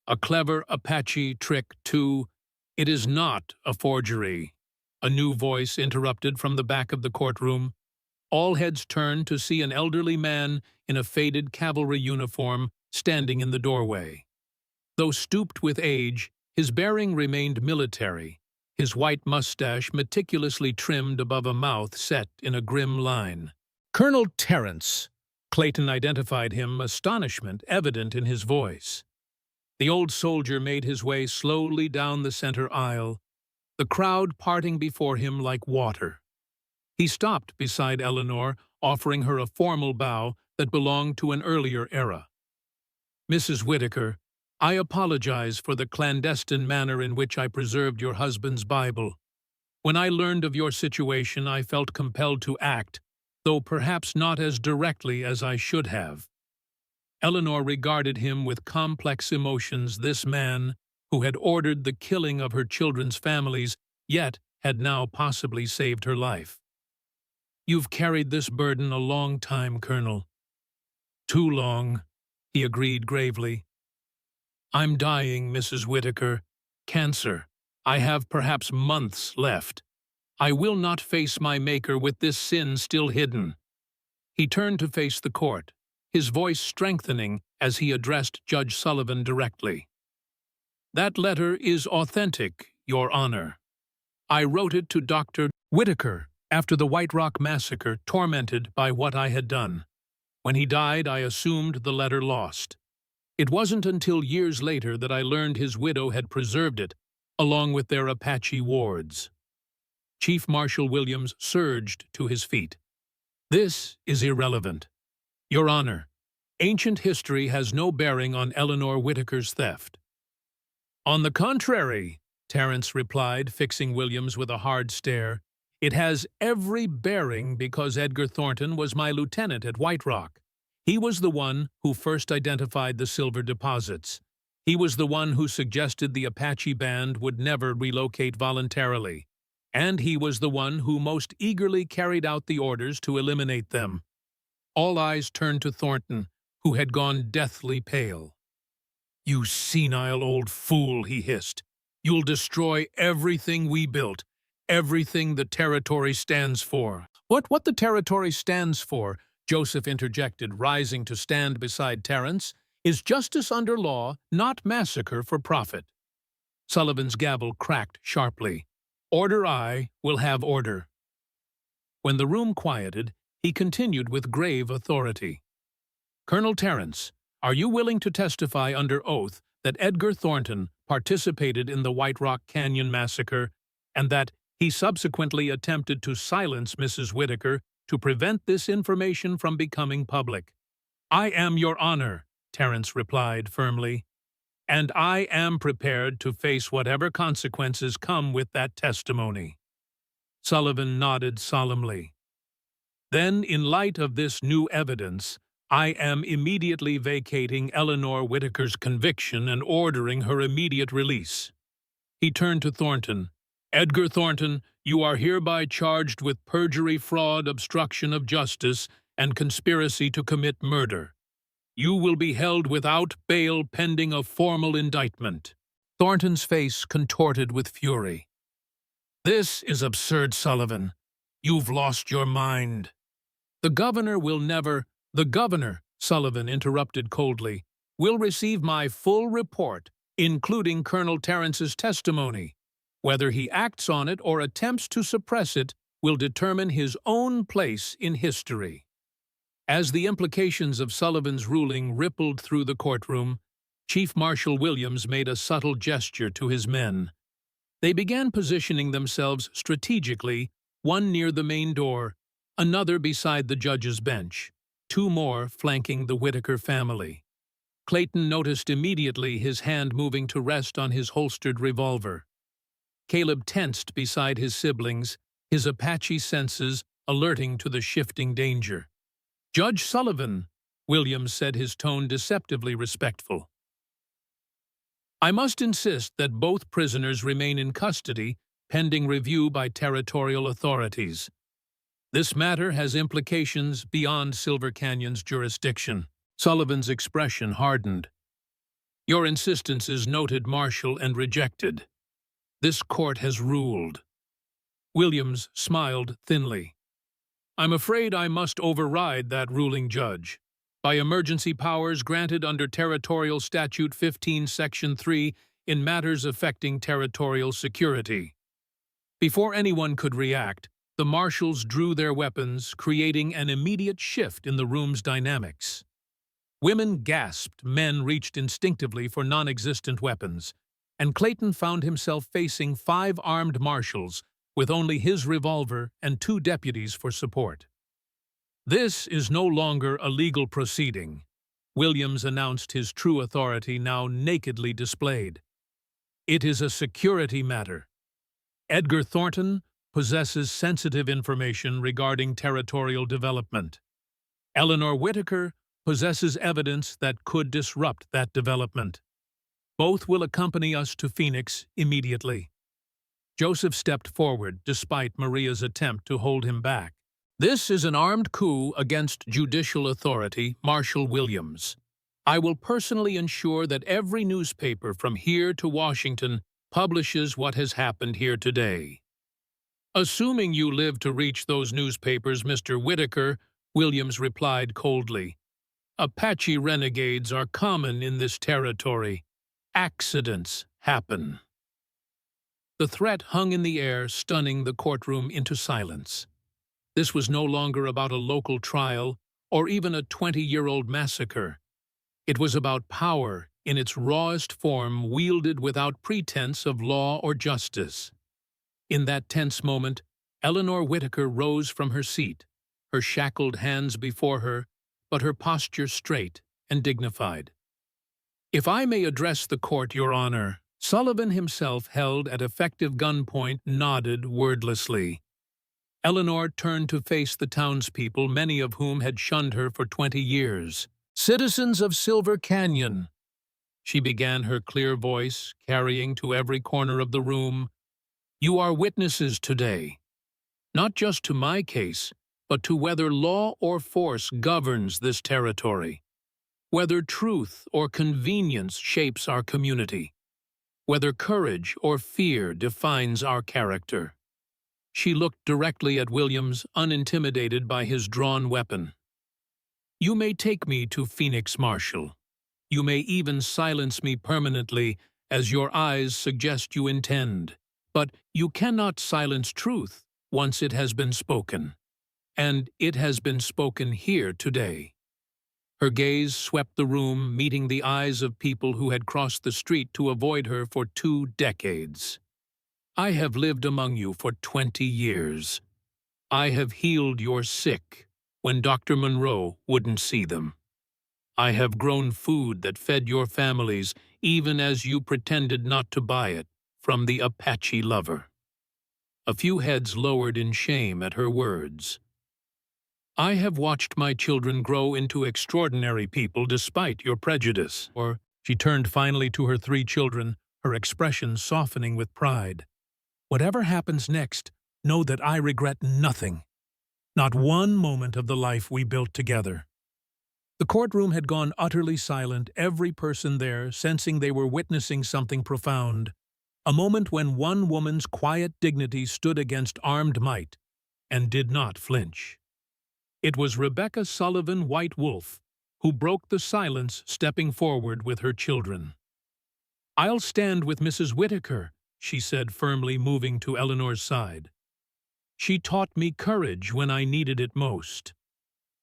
a clever Apache trick to—" "It is not a forgery," a new voice interrupted from the back of the courtroom. All heads turned to see an elderly man in a faded cavalry uniform standing in the doorway. Though stooped with age, his bearing remained military, his white mustache meticulously trimmed above a mouth set in a grim line. "Colonel Terence," Clayton identified him, astonishment evident in his voice. The old soldier made his way slowly down the center aisle, the crowd parting before him like water. He stopped beside Eleanor, offering her a formal bow that belonged to an earlier era. "Mrs. Whitaker, I apologize for the clandestine manner in which I preserved your husband's Bible. When I learned of your situation, I felt compelled to act, though perhaps not as directly as I should have." Eleanor regarded him with complex emotions. This man, who had ordered the killing of her children's families, yet had now possibly saved her life. "You've carried this burden a long time, Colonel." "Too long," he agreed gravely. "I'm dying, Mrs. Whitaker. Cancer. I have perhaps months left. I will not face my Maker with this sin still hidden." He turned to face the court, his voice strengthening as he addressed Judge Sullivan directly. "That letter is authentic, Your Honor. I wrote it to Dr. Whitaker after the White Rock Massacre, tormented by what I had done. When he died, I assumed the letter lost. It wasn't until years later that I learned his widow had preserved it, along with their Apache wards." Chief Marshal Williams surged to his feet. "This is irrelevant. Your Honor, ancient history has no bearing on Eleanor Whitaker's theft." "On the contrary," Terence replied, fixing Williams with a hard stare, "it has every bearing because Edgar Thornton was my lieutenant at White Rock. He was the one who first identified the silver deposits. He was the one who suggested the Apache band would never relocate voluntarily. And he was the one who most eagerly carried out the orders to eliminate them. All eyes turned to Thornton, who had gone deathly pale. "You senile old fool," he hissed. "You'll destroy everything we built, everything the territory stands for." What the territory stands for," Joseph interjected, rising to stand beside Terence, "is justice under law, not massacre for profit." Sullivan's gavel cracked sharply. "Order I will have order." When the room quieted, he continued with grave authority. "Colonel Terence, are you willing to testify under oath that Edgar Thornton participated in the White Rock Canyon massacre and that he subsequently attempted to silence Mrs. Whitaker to prevent this information from becoming public?" "I am, Your Honor," Terence replied firmly, "and I am prepared to face whatever consequences come with that testimony." Sullivan nodded solemnly. "Then, in light of this new evidence, I am immediately vacating Eleanor Whitaker's conviction and ordering her immediate release." He turned to Thornton. "Edgar Thornton, you are hereby charged with perjury, fraud, obstruction of justice, and conspiracy to commit murder. You will be held without bail pending a formal indictment." Thornton's face contorted with fury. "This is absurd, Sullivan. You've lost your mind." "The governor will never—" "The governor," Sullivan interrupted coldly, "will receive my full report, including Colonel Terence's testimony. Whether he acts on it or attempts to suppress it will determine his own place in history." As the implications of Sullivan's ruling rippled through the courtroom, Chief Marshal Williams made a subtle gesture to his men. They began positioning themselves strategically, one near the main door, another beside the judge's bench, two more flanking the Whitaker family. Clayton noticed immediately his hand moving to rest on his holstered revolver. Caleb tensed beside his siblings, his Apache senses alerting to the shifting danger. "Judge Sullivan," Williams said, his tone deceptively respectful, "I must insist that both prisoners remain in custody pending review by territorial authorities. This matter has implications beyond Silver Canyon's jurisdiction." Sullivan's expression hardened. "Your insistence is noted, Marshal, and rejected. This court has ruled." Williams smiled thinly. "I'm afraid I must override that ruling, Judge. By emergency powers granted under Territorial Statute 15, Section 3, in matters affecting territorial security." Before anyone could react, the marshals drew their weapons, creating an immediate shift in the room's dynamics. Women gasped, men reached instinctively for non-existent weapons, and Clayton found himself facing 5 armed marshals with only his revolver and 2 deputies for support. "This is no longer a legal proceeding," Williams announced, his true authority now nakedly displayed. "It is a security matter. Edgar Thornton possesses sensitive information regarding territorial development. Eleanor Whitaker possesses evidence that could disrupt that development. Both will accompany us to Phoenix immediately." Joseph stepped forward, despite Maria's attempt to hold him back. "This is an armed coup against judicial authority, Marshal Williams. I will personally ensure that every newspaper from here to Washington publishes what has happened here today." "Assuming you live to reach those newspapers, Mr. Whitaker," Williams replied coldly. "Apache renegades are common in this territory. Accidents happen." The threat hung in the air, stunning the courtroom into silence. This was no longer about a local trial or even a 20-year-old massacre. It was about power in its rawest form, wielded without pretense of law or justice. In that tense moment, Eleanor Whitaker rose from her seat, her shackled hands before her, but her posture straight and dignified. "If I may address the court, Your Honor," Sullivan, himself held at effective gunpoint, nodded wordlessly. Eleanor turned to face the townspeople, many of whom had shunned her for 20 years. "Citizens of Silver Canyon," she began, her clear voice carrying to every corner of the room, "you are witnesses today, not just to my case, but to whether law or force governs this territory, whether truth or convenience shapes our community, whether courage or fear defines our character." She looked directly at Williams, unintimidated by his drawn weapon. "You may take me to Phoenix Marshal. You may even silence me permanently, as your eyes suggest you intend. But you cannot silence truth once it has been spoken. And it has been spoken here today." Her gaze swept the room, meeting the eyes of people who had crossed the street to avoid her for 2 decades. "I have lived among you for 20 years. I have healed your sick when Dr. Monroe wouldn't see them. I have grown food that fed your families even as you pretended not to buy it from the Apache lover." A few heads lowered in shame at her words. "I have watched my children grow into extraordinary people despite your prejudice." Or she turned finally to her 3 children, her expression softening with pride. "Whatever happens next, know that I regret nothing. Not one moment of the life we built together." The courtroom had gone utterly silent, every person there sensing they were witnessing something profound, a moment when one woman's quiet dignity stood against armed might and did not flinch. It was Rebecca Sullivan White Wolf who broke the silence, stepping forward with her children. "I'll stand with Mrs. Whitaker," she said firmly, moving to Eleanor's side. "She taught me courage when I needed it most."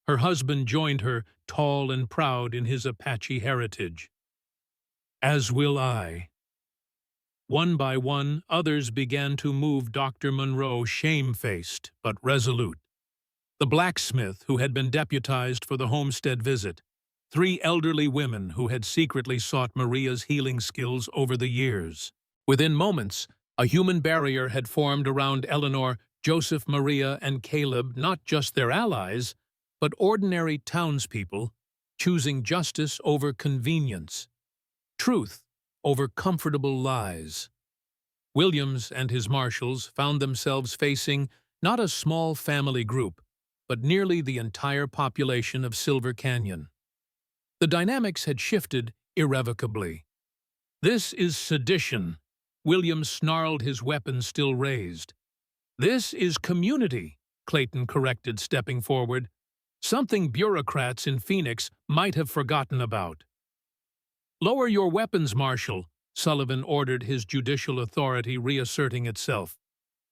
Her husband joined her, tall and proud in his Apache heritage. "As will I." One by one, others began to move Dr. Monroe, shamefaced but resolute. The blacksmith who had been deputized for the homestead visit, 3 elderly women who had secretly sought Maria's healing skills over the years. Within moments, a human barrier had formed around Eleanor, Joseph, Maria, and Caleb, not just their allies, but ordinary townspeople, choosing justice over convenience, truth over comfortable lies. Williams and his marshals found themselves facing not a small family group, but nearly the entire population of Silver Canyon. The dynamics had shifted irrevocably. "This is sedition," Williams snarled, his weapon still raised. "This is community," Clayton corrected, stepping forward, something bureaucrats in Phoenix might have forgotten about. "Lower your weapons, Marshal," Sullivan ordered, his judicial authority reasserting itself,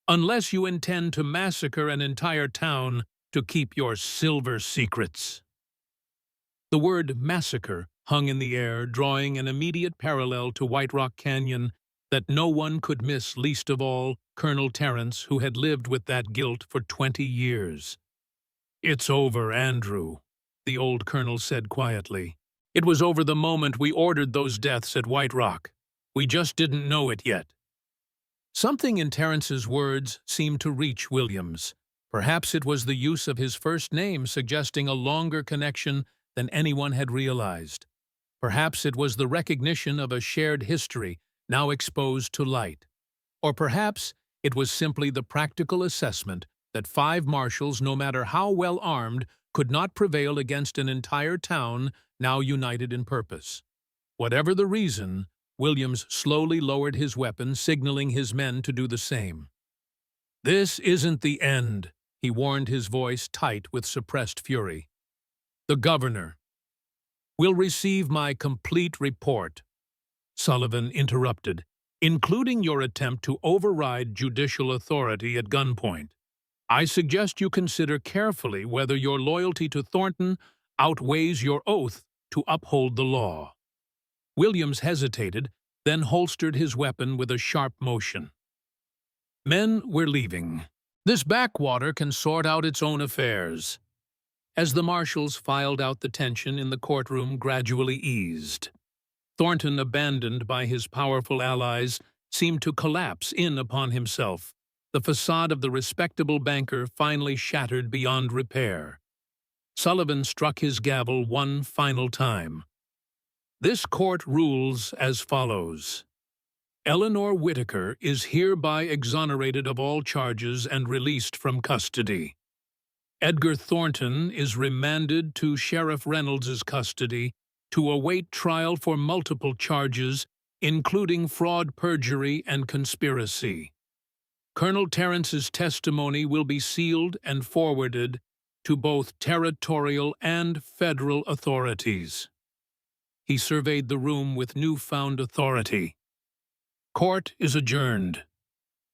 "unless you intend to massacre an entire town to keep your silver secrets." The word massacre hung in the air, drawing an immediate parallel to White Rock Canyon that no one could miss, least of all Colonel Terrence, who had lived with that guilt for 20 years. "It's over, Andrew," the old colonel said quietly. "It was over the moment we ordered those deaths at White Rock. We just didn't know it yet." Something in Terrence's words seemed to reach Williams. Perhaps it was the use of his first name, suggesting a longer connection than anyone had realized. Perhaps it was the recognition of a shared history now exposed to light. Or perhaps it was simply the practical assessment that 5 marshals, no matter how well armed, could not prevail against an entire town now united in purpose. Whatever the reason, Williams slowly lowered his weapon, signaling his men to do the same. "This isn't the end," he warned, his voice tight with suppressed fury. "The governor will receive my complete report," Sullivan interrupted, "including your attempt to override judicial authority at gunpoint. I suggest you consider carefully whether your loyalty to Thornton outweighs your oath to uphold the law." Williams hesitated, then holstered his weapon with a sharp motion. "Men, we're leaving. This backwater can sort out its own affairs." As the marshals filed out, the tension in the courtroom gradually eased. Thornton, abandoned by his powerful allies, seemed to collapse in upon himself, the facade of the respectable banker finally shattered beyond repair. Sullivan struck his gavel one final time. This court rules as follows. Eleanor Whitaker is hereby exonerated of all charges and released from custody. Edgar Thornton is remanded to Sheriff Reynolds's custody to await trial for multiple charges, including fraud, perjury, and conspiracy. Colonel Terrence's testimony will be sealed and forwarded to both territorial and federal authorities. He surveyed the room with newfound authority. Court is adjourned.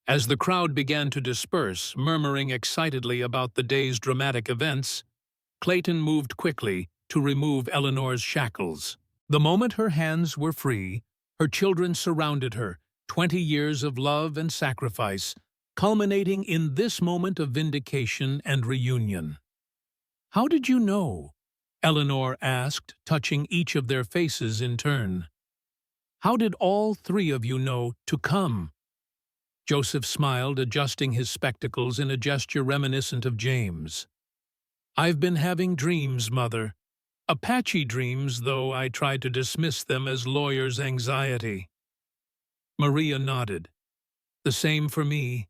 As the crowd began to disperse, murmuring excitedly about the day's dramatic events, Clayton moved quickly to remove Eleanor's shackles. The moment her hands were free, her children surrounded her, 20 years of love and sacrifice, culminating in this moment of vindication and reunion. "How did you know?" Eleanor asked, touching each of their faces in turn. "How did all three of you know to come?" Joseph smiled, adjusting his spectacles in a gesture reminiscent of James. "I've been having dreams, Mother. Apache dreams, though I tried to dismiss them as lawyer's anxiety." Maria nodded. "The same for me.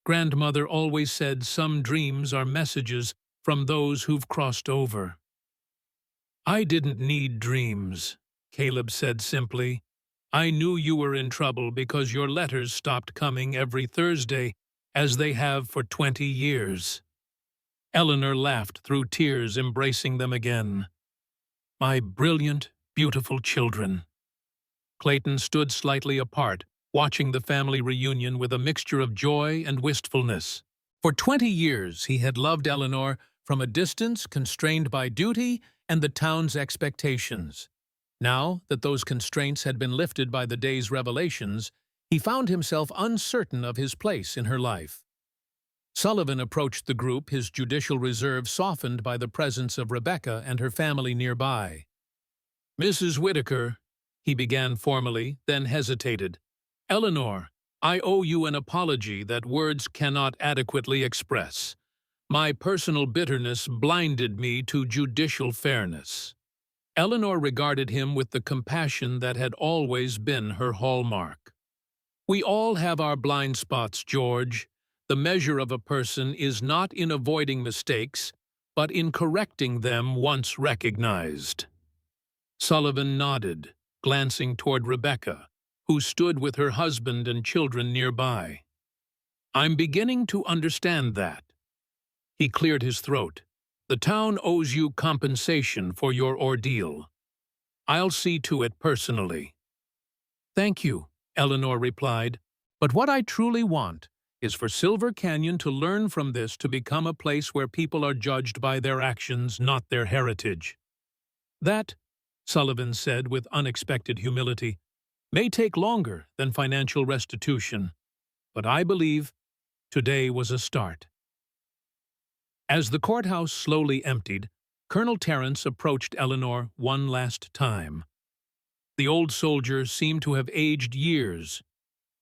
Grandmother always said some dreams are messages from those who've crossed over." "I didn't need dreams," Caleb said simply. "I knew you were in trouble because your letters stopped coming every Thursday, as they have for 20 years. Eleanor laughed through tears, embracing them again. "My brilliant, beautiful children." Clayton stood slightly apart, watching the family reunion with a mixture of joy and wistfulness. For 20 years he had loved Eleanor from a distance, constrained by duty and the town's expectations. Now that those constraints had been lifted by the day's revelations, he found himself uncertain of his place in her life. Sullivan approached the group, his judicial reserve softened by the presence of Rebecca and her family nearby. "Mrs. Whitaker," he began formally, then hesitated. "Eleanor, I owe you an apology that words cannot adequately express. My personal bitterness blinded me to judicial fairness." Eleanor regarded him with the compassion that had always been her hallmark. "We all have our blind spots, George. The measure of a person is not in avoiding mistakes, but in correcting them once recognized." Sullivan nodded, glancing toward Rebecca, who stood with her husband and children nearby. "I'm beginning to understand that." He cleared his throat. "The town owes you compensation for your ordeal. I'll see to it personally." "Thank you," Eleanor replied, "but what I truly want is for Silver Canyon to learn from this to become a place where people are judged by their actions, not their heritage." "That," Sullivan said with unexpected humility, "may take longer than financial restitution, but I believe today was a start." As the courthouse slowly emptied, Colonel Terrence approached Eleanor one last time. The old soldier seemed to have aged years.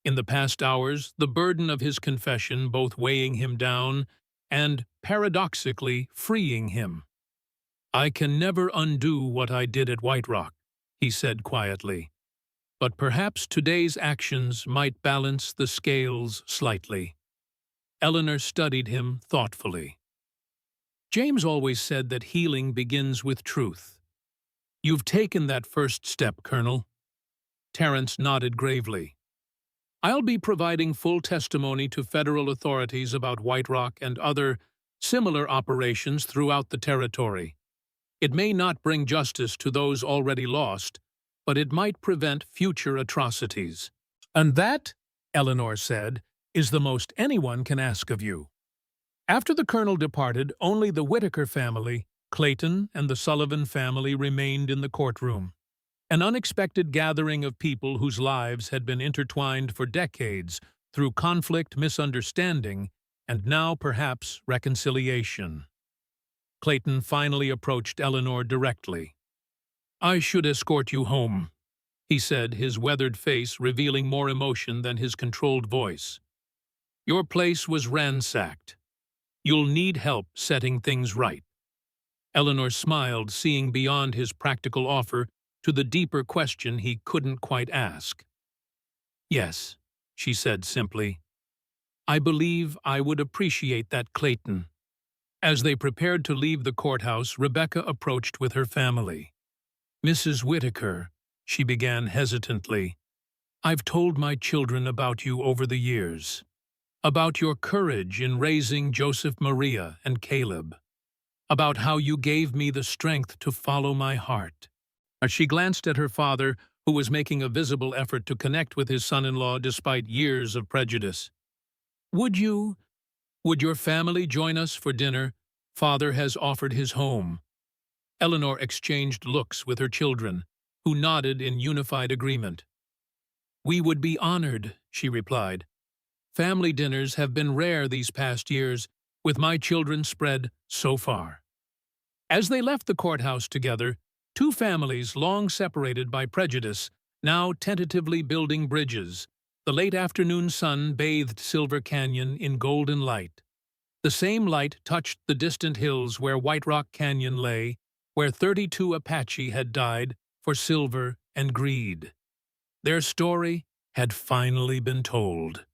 In the past hours, the burden of his confession both weighing him down and, paradoxically, freeing him. "I can never undo what I did at White Rock," he said quietly. "But perhaps today's actions might balance the scales slightly." Eleanor studied him thoughtfully. "James always said that healing begins with truth. You've taken that first step, Colonel." Terrence nodded gravely. "I'll be providing full testimony to federal authorities about White Rock and other similar operations throughout the territory. It may not bring justice to those already lost, but it might prevent future atrocities." "And that," Eleanor said, "is the most anyone can ask of you." After the colonel departed, only the Whitaker family, Clayton, and the Sullivan family remained in the courtroom. An unexpected gathering of people whose lives had been intertwined for decades through conflict, misunderstanding, and now perhaps reconciliation. Clayton finally approached Eleanor directly. "I should escort you home," he said, his weathered face revealing more emotion than his controlled voice. Your place was ransacked. You'll need help setting things right." Eleanor smiled, seeing beyond his practical offer to the deeper question he couldn't quite ask. "Yes," she said simply. "I believe I would appreciate that, Clayton." As they prepared to leave the courthouse, Rebecca approached with her family. "Mrs. Whitaker," she began hesitantly, "I've told my children about you over the years, about your courage in raising Joseph Maria and Caleb, about how you gave me the strength to follow my heart." As she glanced at her father, who was making a visible effort to connect with his son-in-law despite years of prejudice. Would your family join us for dinner? Father has offered his home." Eleanor exchanged looks with her children, who nodded in unified agreement. "We would be honored," she replied. "Family dinners have been rare these past years, with my children spread so far." As they left the courthouse together, two families long separated by prejudice, now tentatively building bridges, the late afternoon sun bathed Silver Canyon in golden light. The same light touched the distant hills where White Rock Canyon lay, where 32 Apache had died for silver and greed. Their story had finally been told.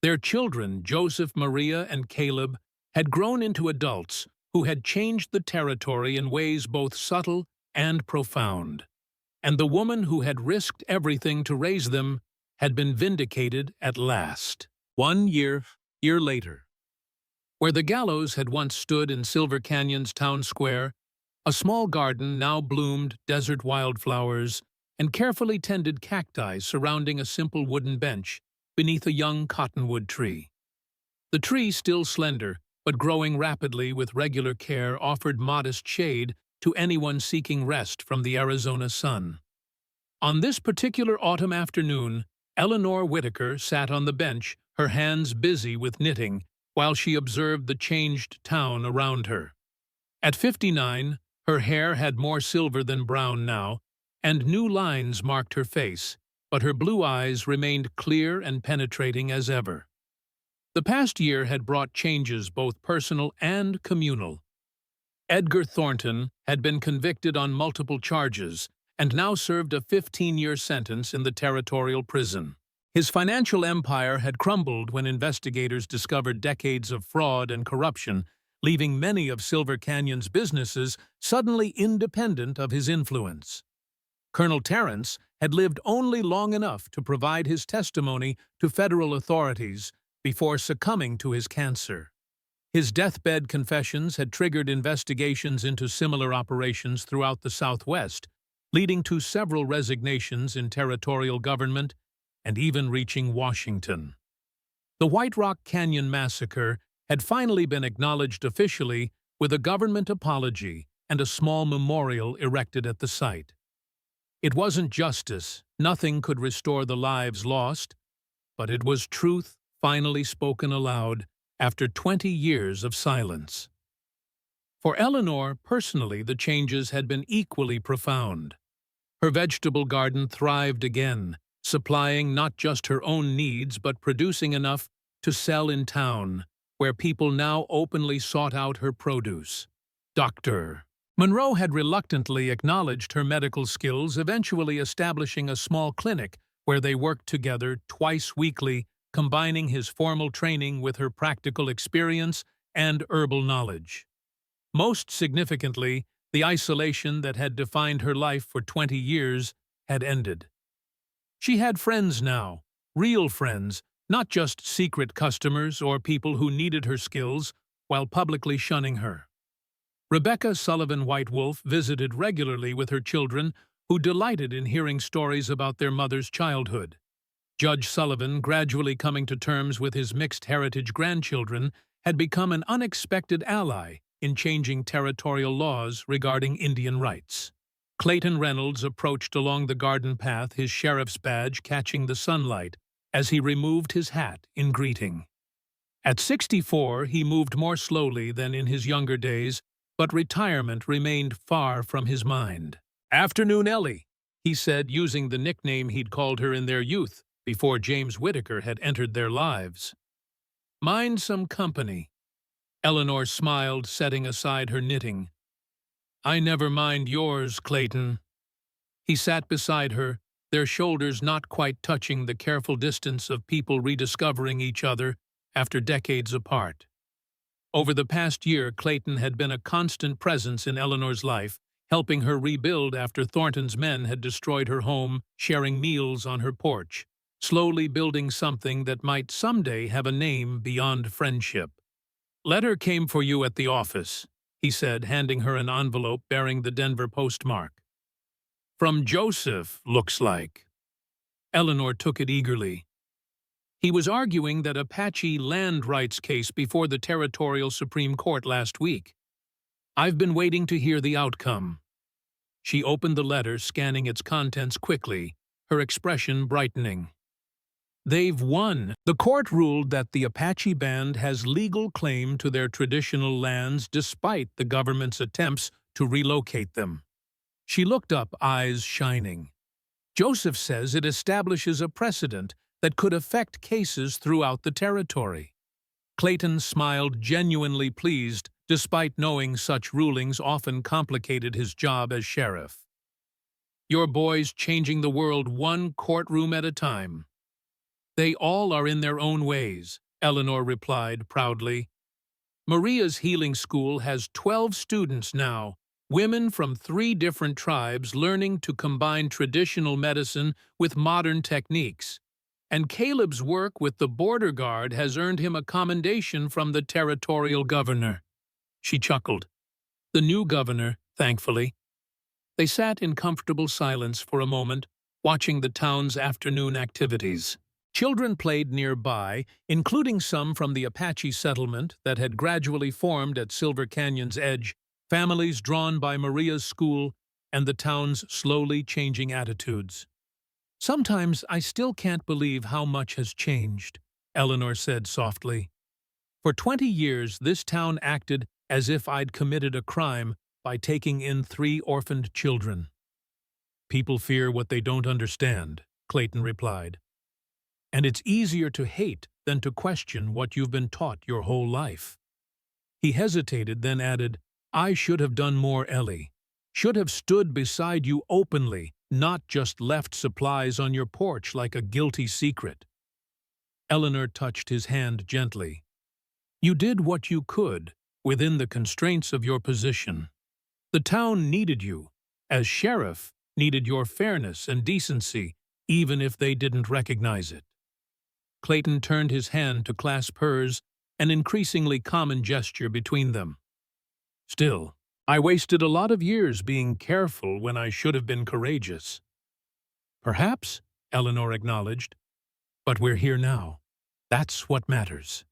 Their children, Joseph, Maria, and Caleb, had grown into adults who had changed the territory in ways both subtle and profound. And the woman who had risked everything to raise them had been vindicated at last. 1 year later. Where the gallows had once stood in Silver Canyon's town square, a small garden now bloomed desert wildflowers and carefully tended cacti surrounding a simple wooden bench beneath a young cottonwood tree. The tree, still slender, but growing rapidly with regular care, offered modest shade to anyone seeking rest from the Arizona sun. On this particular autumn afternoon, Eleanor Whitaker sat on the bench, her hands busy with knitting, while she observed the changed town around her. At 59, her hair had more silver than brown now, and new lines marked her face, but her blue eyes remained clear and penetrating as ever. The past year had brought changes both personal and communal. Edgar Thornton had been convicted on multiple charges and now served a 15-year sentence in the territorial prison. His financial empire had crumbled when investigators discovered decades of fraud and corruption, leaving many of Silver Canyon's businesses suddenly independent of his influence. Colonel Terrence had lived only long enough to provide his testimony to federal authorities before succumbing to his cancer. His deathbed confessions had triggered investigations into similar operations throughout the Southwest, leading to several resignations in territorial government and even reaching Washington. The White Rock Canyon Massacre had finally been acknowledged officially with a government apology and a small memorial erected at the site. It wasn't justice, nothing could restore the lives lost, but it was truth finally spoken aloud after 20 years of silence. For Eleanor, personally, the changes had been equally profound. Her vegetable garden thrived again, supplying not just her own needs but producing enough to sell in town, where people now openly sought out her produce. Dr. Monroe had reluctantly acknowledged her medical skills, eventually establishing a small clinic where they worked together twice weekly, combining his formal training with her practical experience and herbal knowledge. Most significantly, the isolation that had defined her life for 20 years had ended. She had friends now, real friends, not just secret customers or people who needed her skills while publicly shunning her. Rebecca Sullivan White Wolf visited regularly with her children, who delighted in hearing stories about their mother's childhood. Judge Sullivan, gradually coming to terms with his mixed heritage grandchildren, had become an unexpected ally in changing territorial laws regarding Indian rights. Clayton Reynolds approached along the garden path, his sheriff's badge catching the sunlight, as he removed his hat in greeting. At 64, he moved more slowly than in his younger days, but retirement remained far from his mind. "Afternoon, Ellie," he said, using the nickname he'd called her in their youth, before James Whitaker had entered their lives. Mind some company. Eleanor smiled, setting aside her knitting. I never mind yours, Clayton. He sat beside her, their shoulders not quite touching the careful distance of people rediscovering each other after decades apart. Over the past year, Clayton had been a constant presence in Eleanor's life, helping her rebuild after Thornton's men had destroyed her home, sharing meals on her porch, slowly building something that might someday have a name beyond friendship. Letter came for you at the office, he said, handing her an envelope bearing the Denver postmark. From Joseph, looks like. Eleanor took it eagerly. He was arguing that Apache land rights case before the Territorial Supreme Court last week. I've been waiting to hear the outcome. She opened the letter, scanning its contents quickly, her expression brightening. They've won. The court ruled that the Apache band has legal claim to their traditional lands despite the government's attempts to relocate them. She looked up, eyes shining. Joseph says it establishes a precedent that could affect cases throughout the territory. Clayton smiled, genuinely pleased, despite knowing such rulings often complicated his job as sheriff. Your boy's changing the world one courtroom at a time. They all are in their own ways, Eleanor replied proudly. Maria's healing school has 12 students now, women from 3 different tribes learning to combine traditional medicine with modern techniques. And Caleb's work with the border guard has earned him a commendation from the territorial governor. She chuckled. The new governor, thankfully. They sat in comfortable silence for a moment, watching the town's afternoon activities. Children played nearby, including some from the Apache settlement that had gradually formed at Silver Canyon's edge, families drawn by Maria's school and the town's slowly changing attitudes. Sometimes I still can't believe how much has changed, Eleanor said softly. For 20 years, this town acted as if I'd committed a crime by taking in 3 orphaned children. People fear what they don't understand, Clayton replied. And it's easier to hate than to question what you've been taught your whole life. He hesitated, then added, I should have done more, Ellie. Should have stood beside you openly, not just left supplies on your porch like a guilty secret. Eleanor touched his hand gently. You did what you could, within the constraints of your position. The town needed you, as sheriff needed your fairness and decency, even if they didn't recognize it. Clayton turned his hand to clasp hers, an increasingly common gesture between them. Still, I wasted a lot of years being careful when I should have been courageous. Perhaps, Eleanor acknowledged, but we're here now. That's what matters.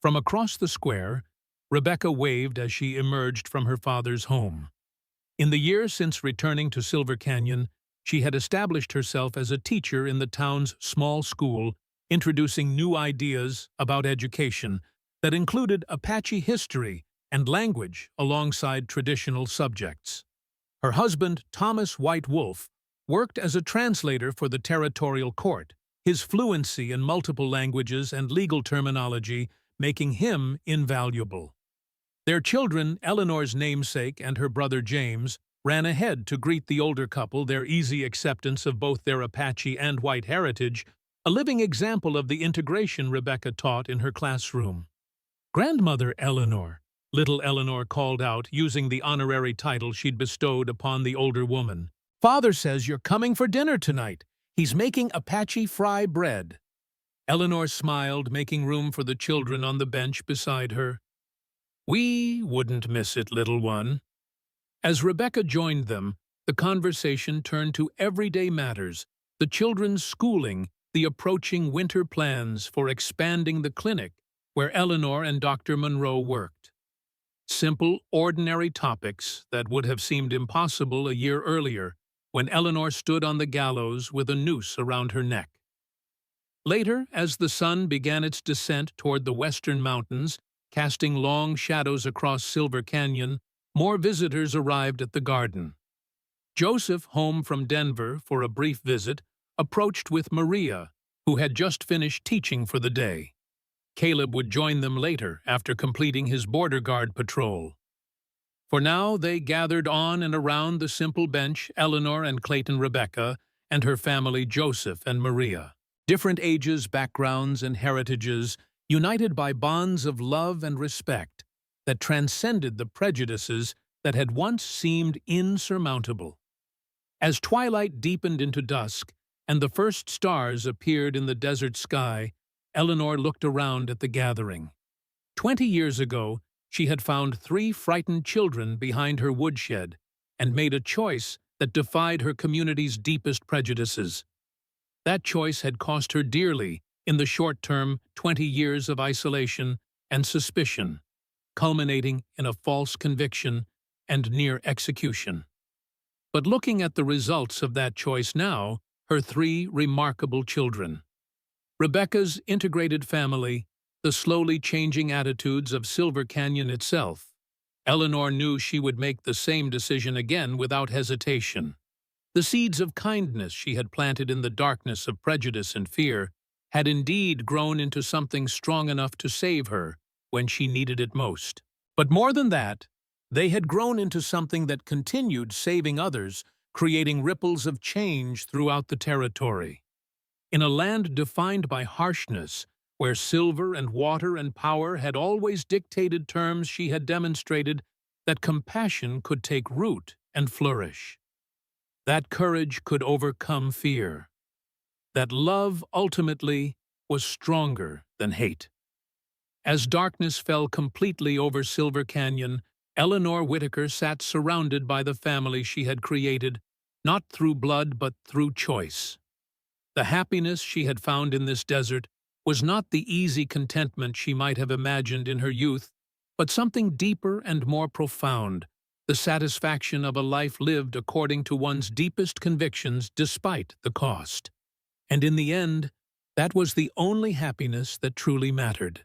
From across the square, Rebecca waved as she emerged from her father's home. In the years since returning to Silver Canyon, she had established herself as a teacher in the town's small school, introducing new ideas about education that included Apache history and language alongside traditional subjects. Her husband, Thomas White Wolf, worked as a translator for the territorial court, his fluency in multiple languages and legal terminology making him invaluable. Their children, Eleanor's namesake and her brother James, ran ahead to greet the older couple, their easy acceptance of both their Apache and white heritage, a living example of the integration Rebecca taught in her classroom. Grandmother Eleanor, little Eleanor called out, using the honorary title she'd bestowed upon the older woman. Father says you're coming for dinner tonight. He's making Apache fry bread. Eleanor smiled, making room for the children on the bench beside her. We wouldn't miss it, little one. As Rebecca joined them, the conversation turned to everyday matters, the children's schooling, the approaching winter plans for expanding the clinic where Eleanor and Dr. Monroe worked. Simple, ordinary topics that would have seemed impossible a year earlier when Eleanor stood on the gallows with a noose around her neck. Later, as the sun began its descent toward the western mountains, casting long shadows across Silver Canyon, more visitors arrived at the garden. Joseph, home from Denver for a brief visit, approached with Maria, who had just finished teaching for the day. Caleb would join them later after completing his border guard patrol. For now, they gathered on and around the simple bench, Eleanor and Clayton Rebecca, and her family Joseph and Maria. Different ages, backgrounds, and heritages, united by bonds of love and respect that transcended the prejudices that had once seemed insurmountable. As twilight deepened into dusk and the first stars appeared in the desert sky, Eleanor looked around at the gathering. 20 years ago, she had found 3 frightened children behind her woodshed and made a choice that defied her community's deepest prejudices. That choice had cost her dearly in the short term 20 years of isolation and suspicion, culminating in a false conviction and near execution. But looking at the results of that choice now, her 3 remarkable children. Rebecca's integrated family, the slowly changing attitudes of Silver Canyon itself. Eleanor knew she would make the same decision again without hesitation. The seeds of kindness she had planted in the darkness of prejudice and fear had indeed grown into something strong enough to save her when she needed it most. But more than that, they had grown into something that continued saving others, creating ripples of change throughout the territory. In a land defined by harshness, where silver and water and power had always dictated terms, she had demonstrated that compassion could take root and flourish. That courage could overcome fear. That love ultimately was stronger than hate. As darkness fell completely over Silver Canyon, Eleanor Whitaker sat surrounded by the family she had created, not through blood but through choice. The happiness she had found in this desert was not the easy contentment she might have imagined in her youth, but something deeper and more profound, the satisfaction of a life lived according to one's deepest convictions despite the cost. And in the end, that was the only happiness that truly mattered.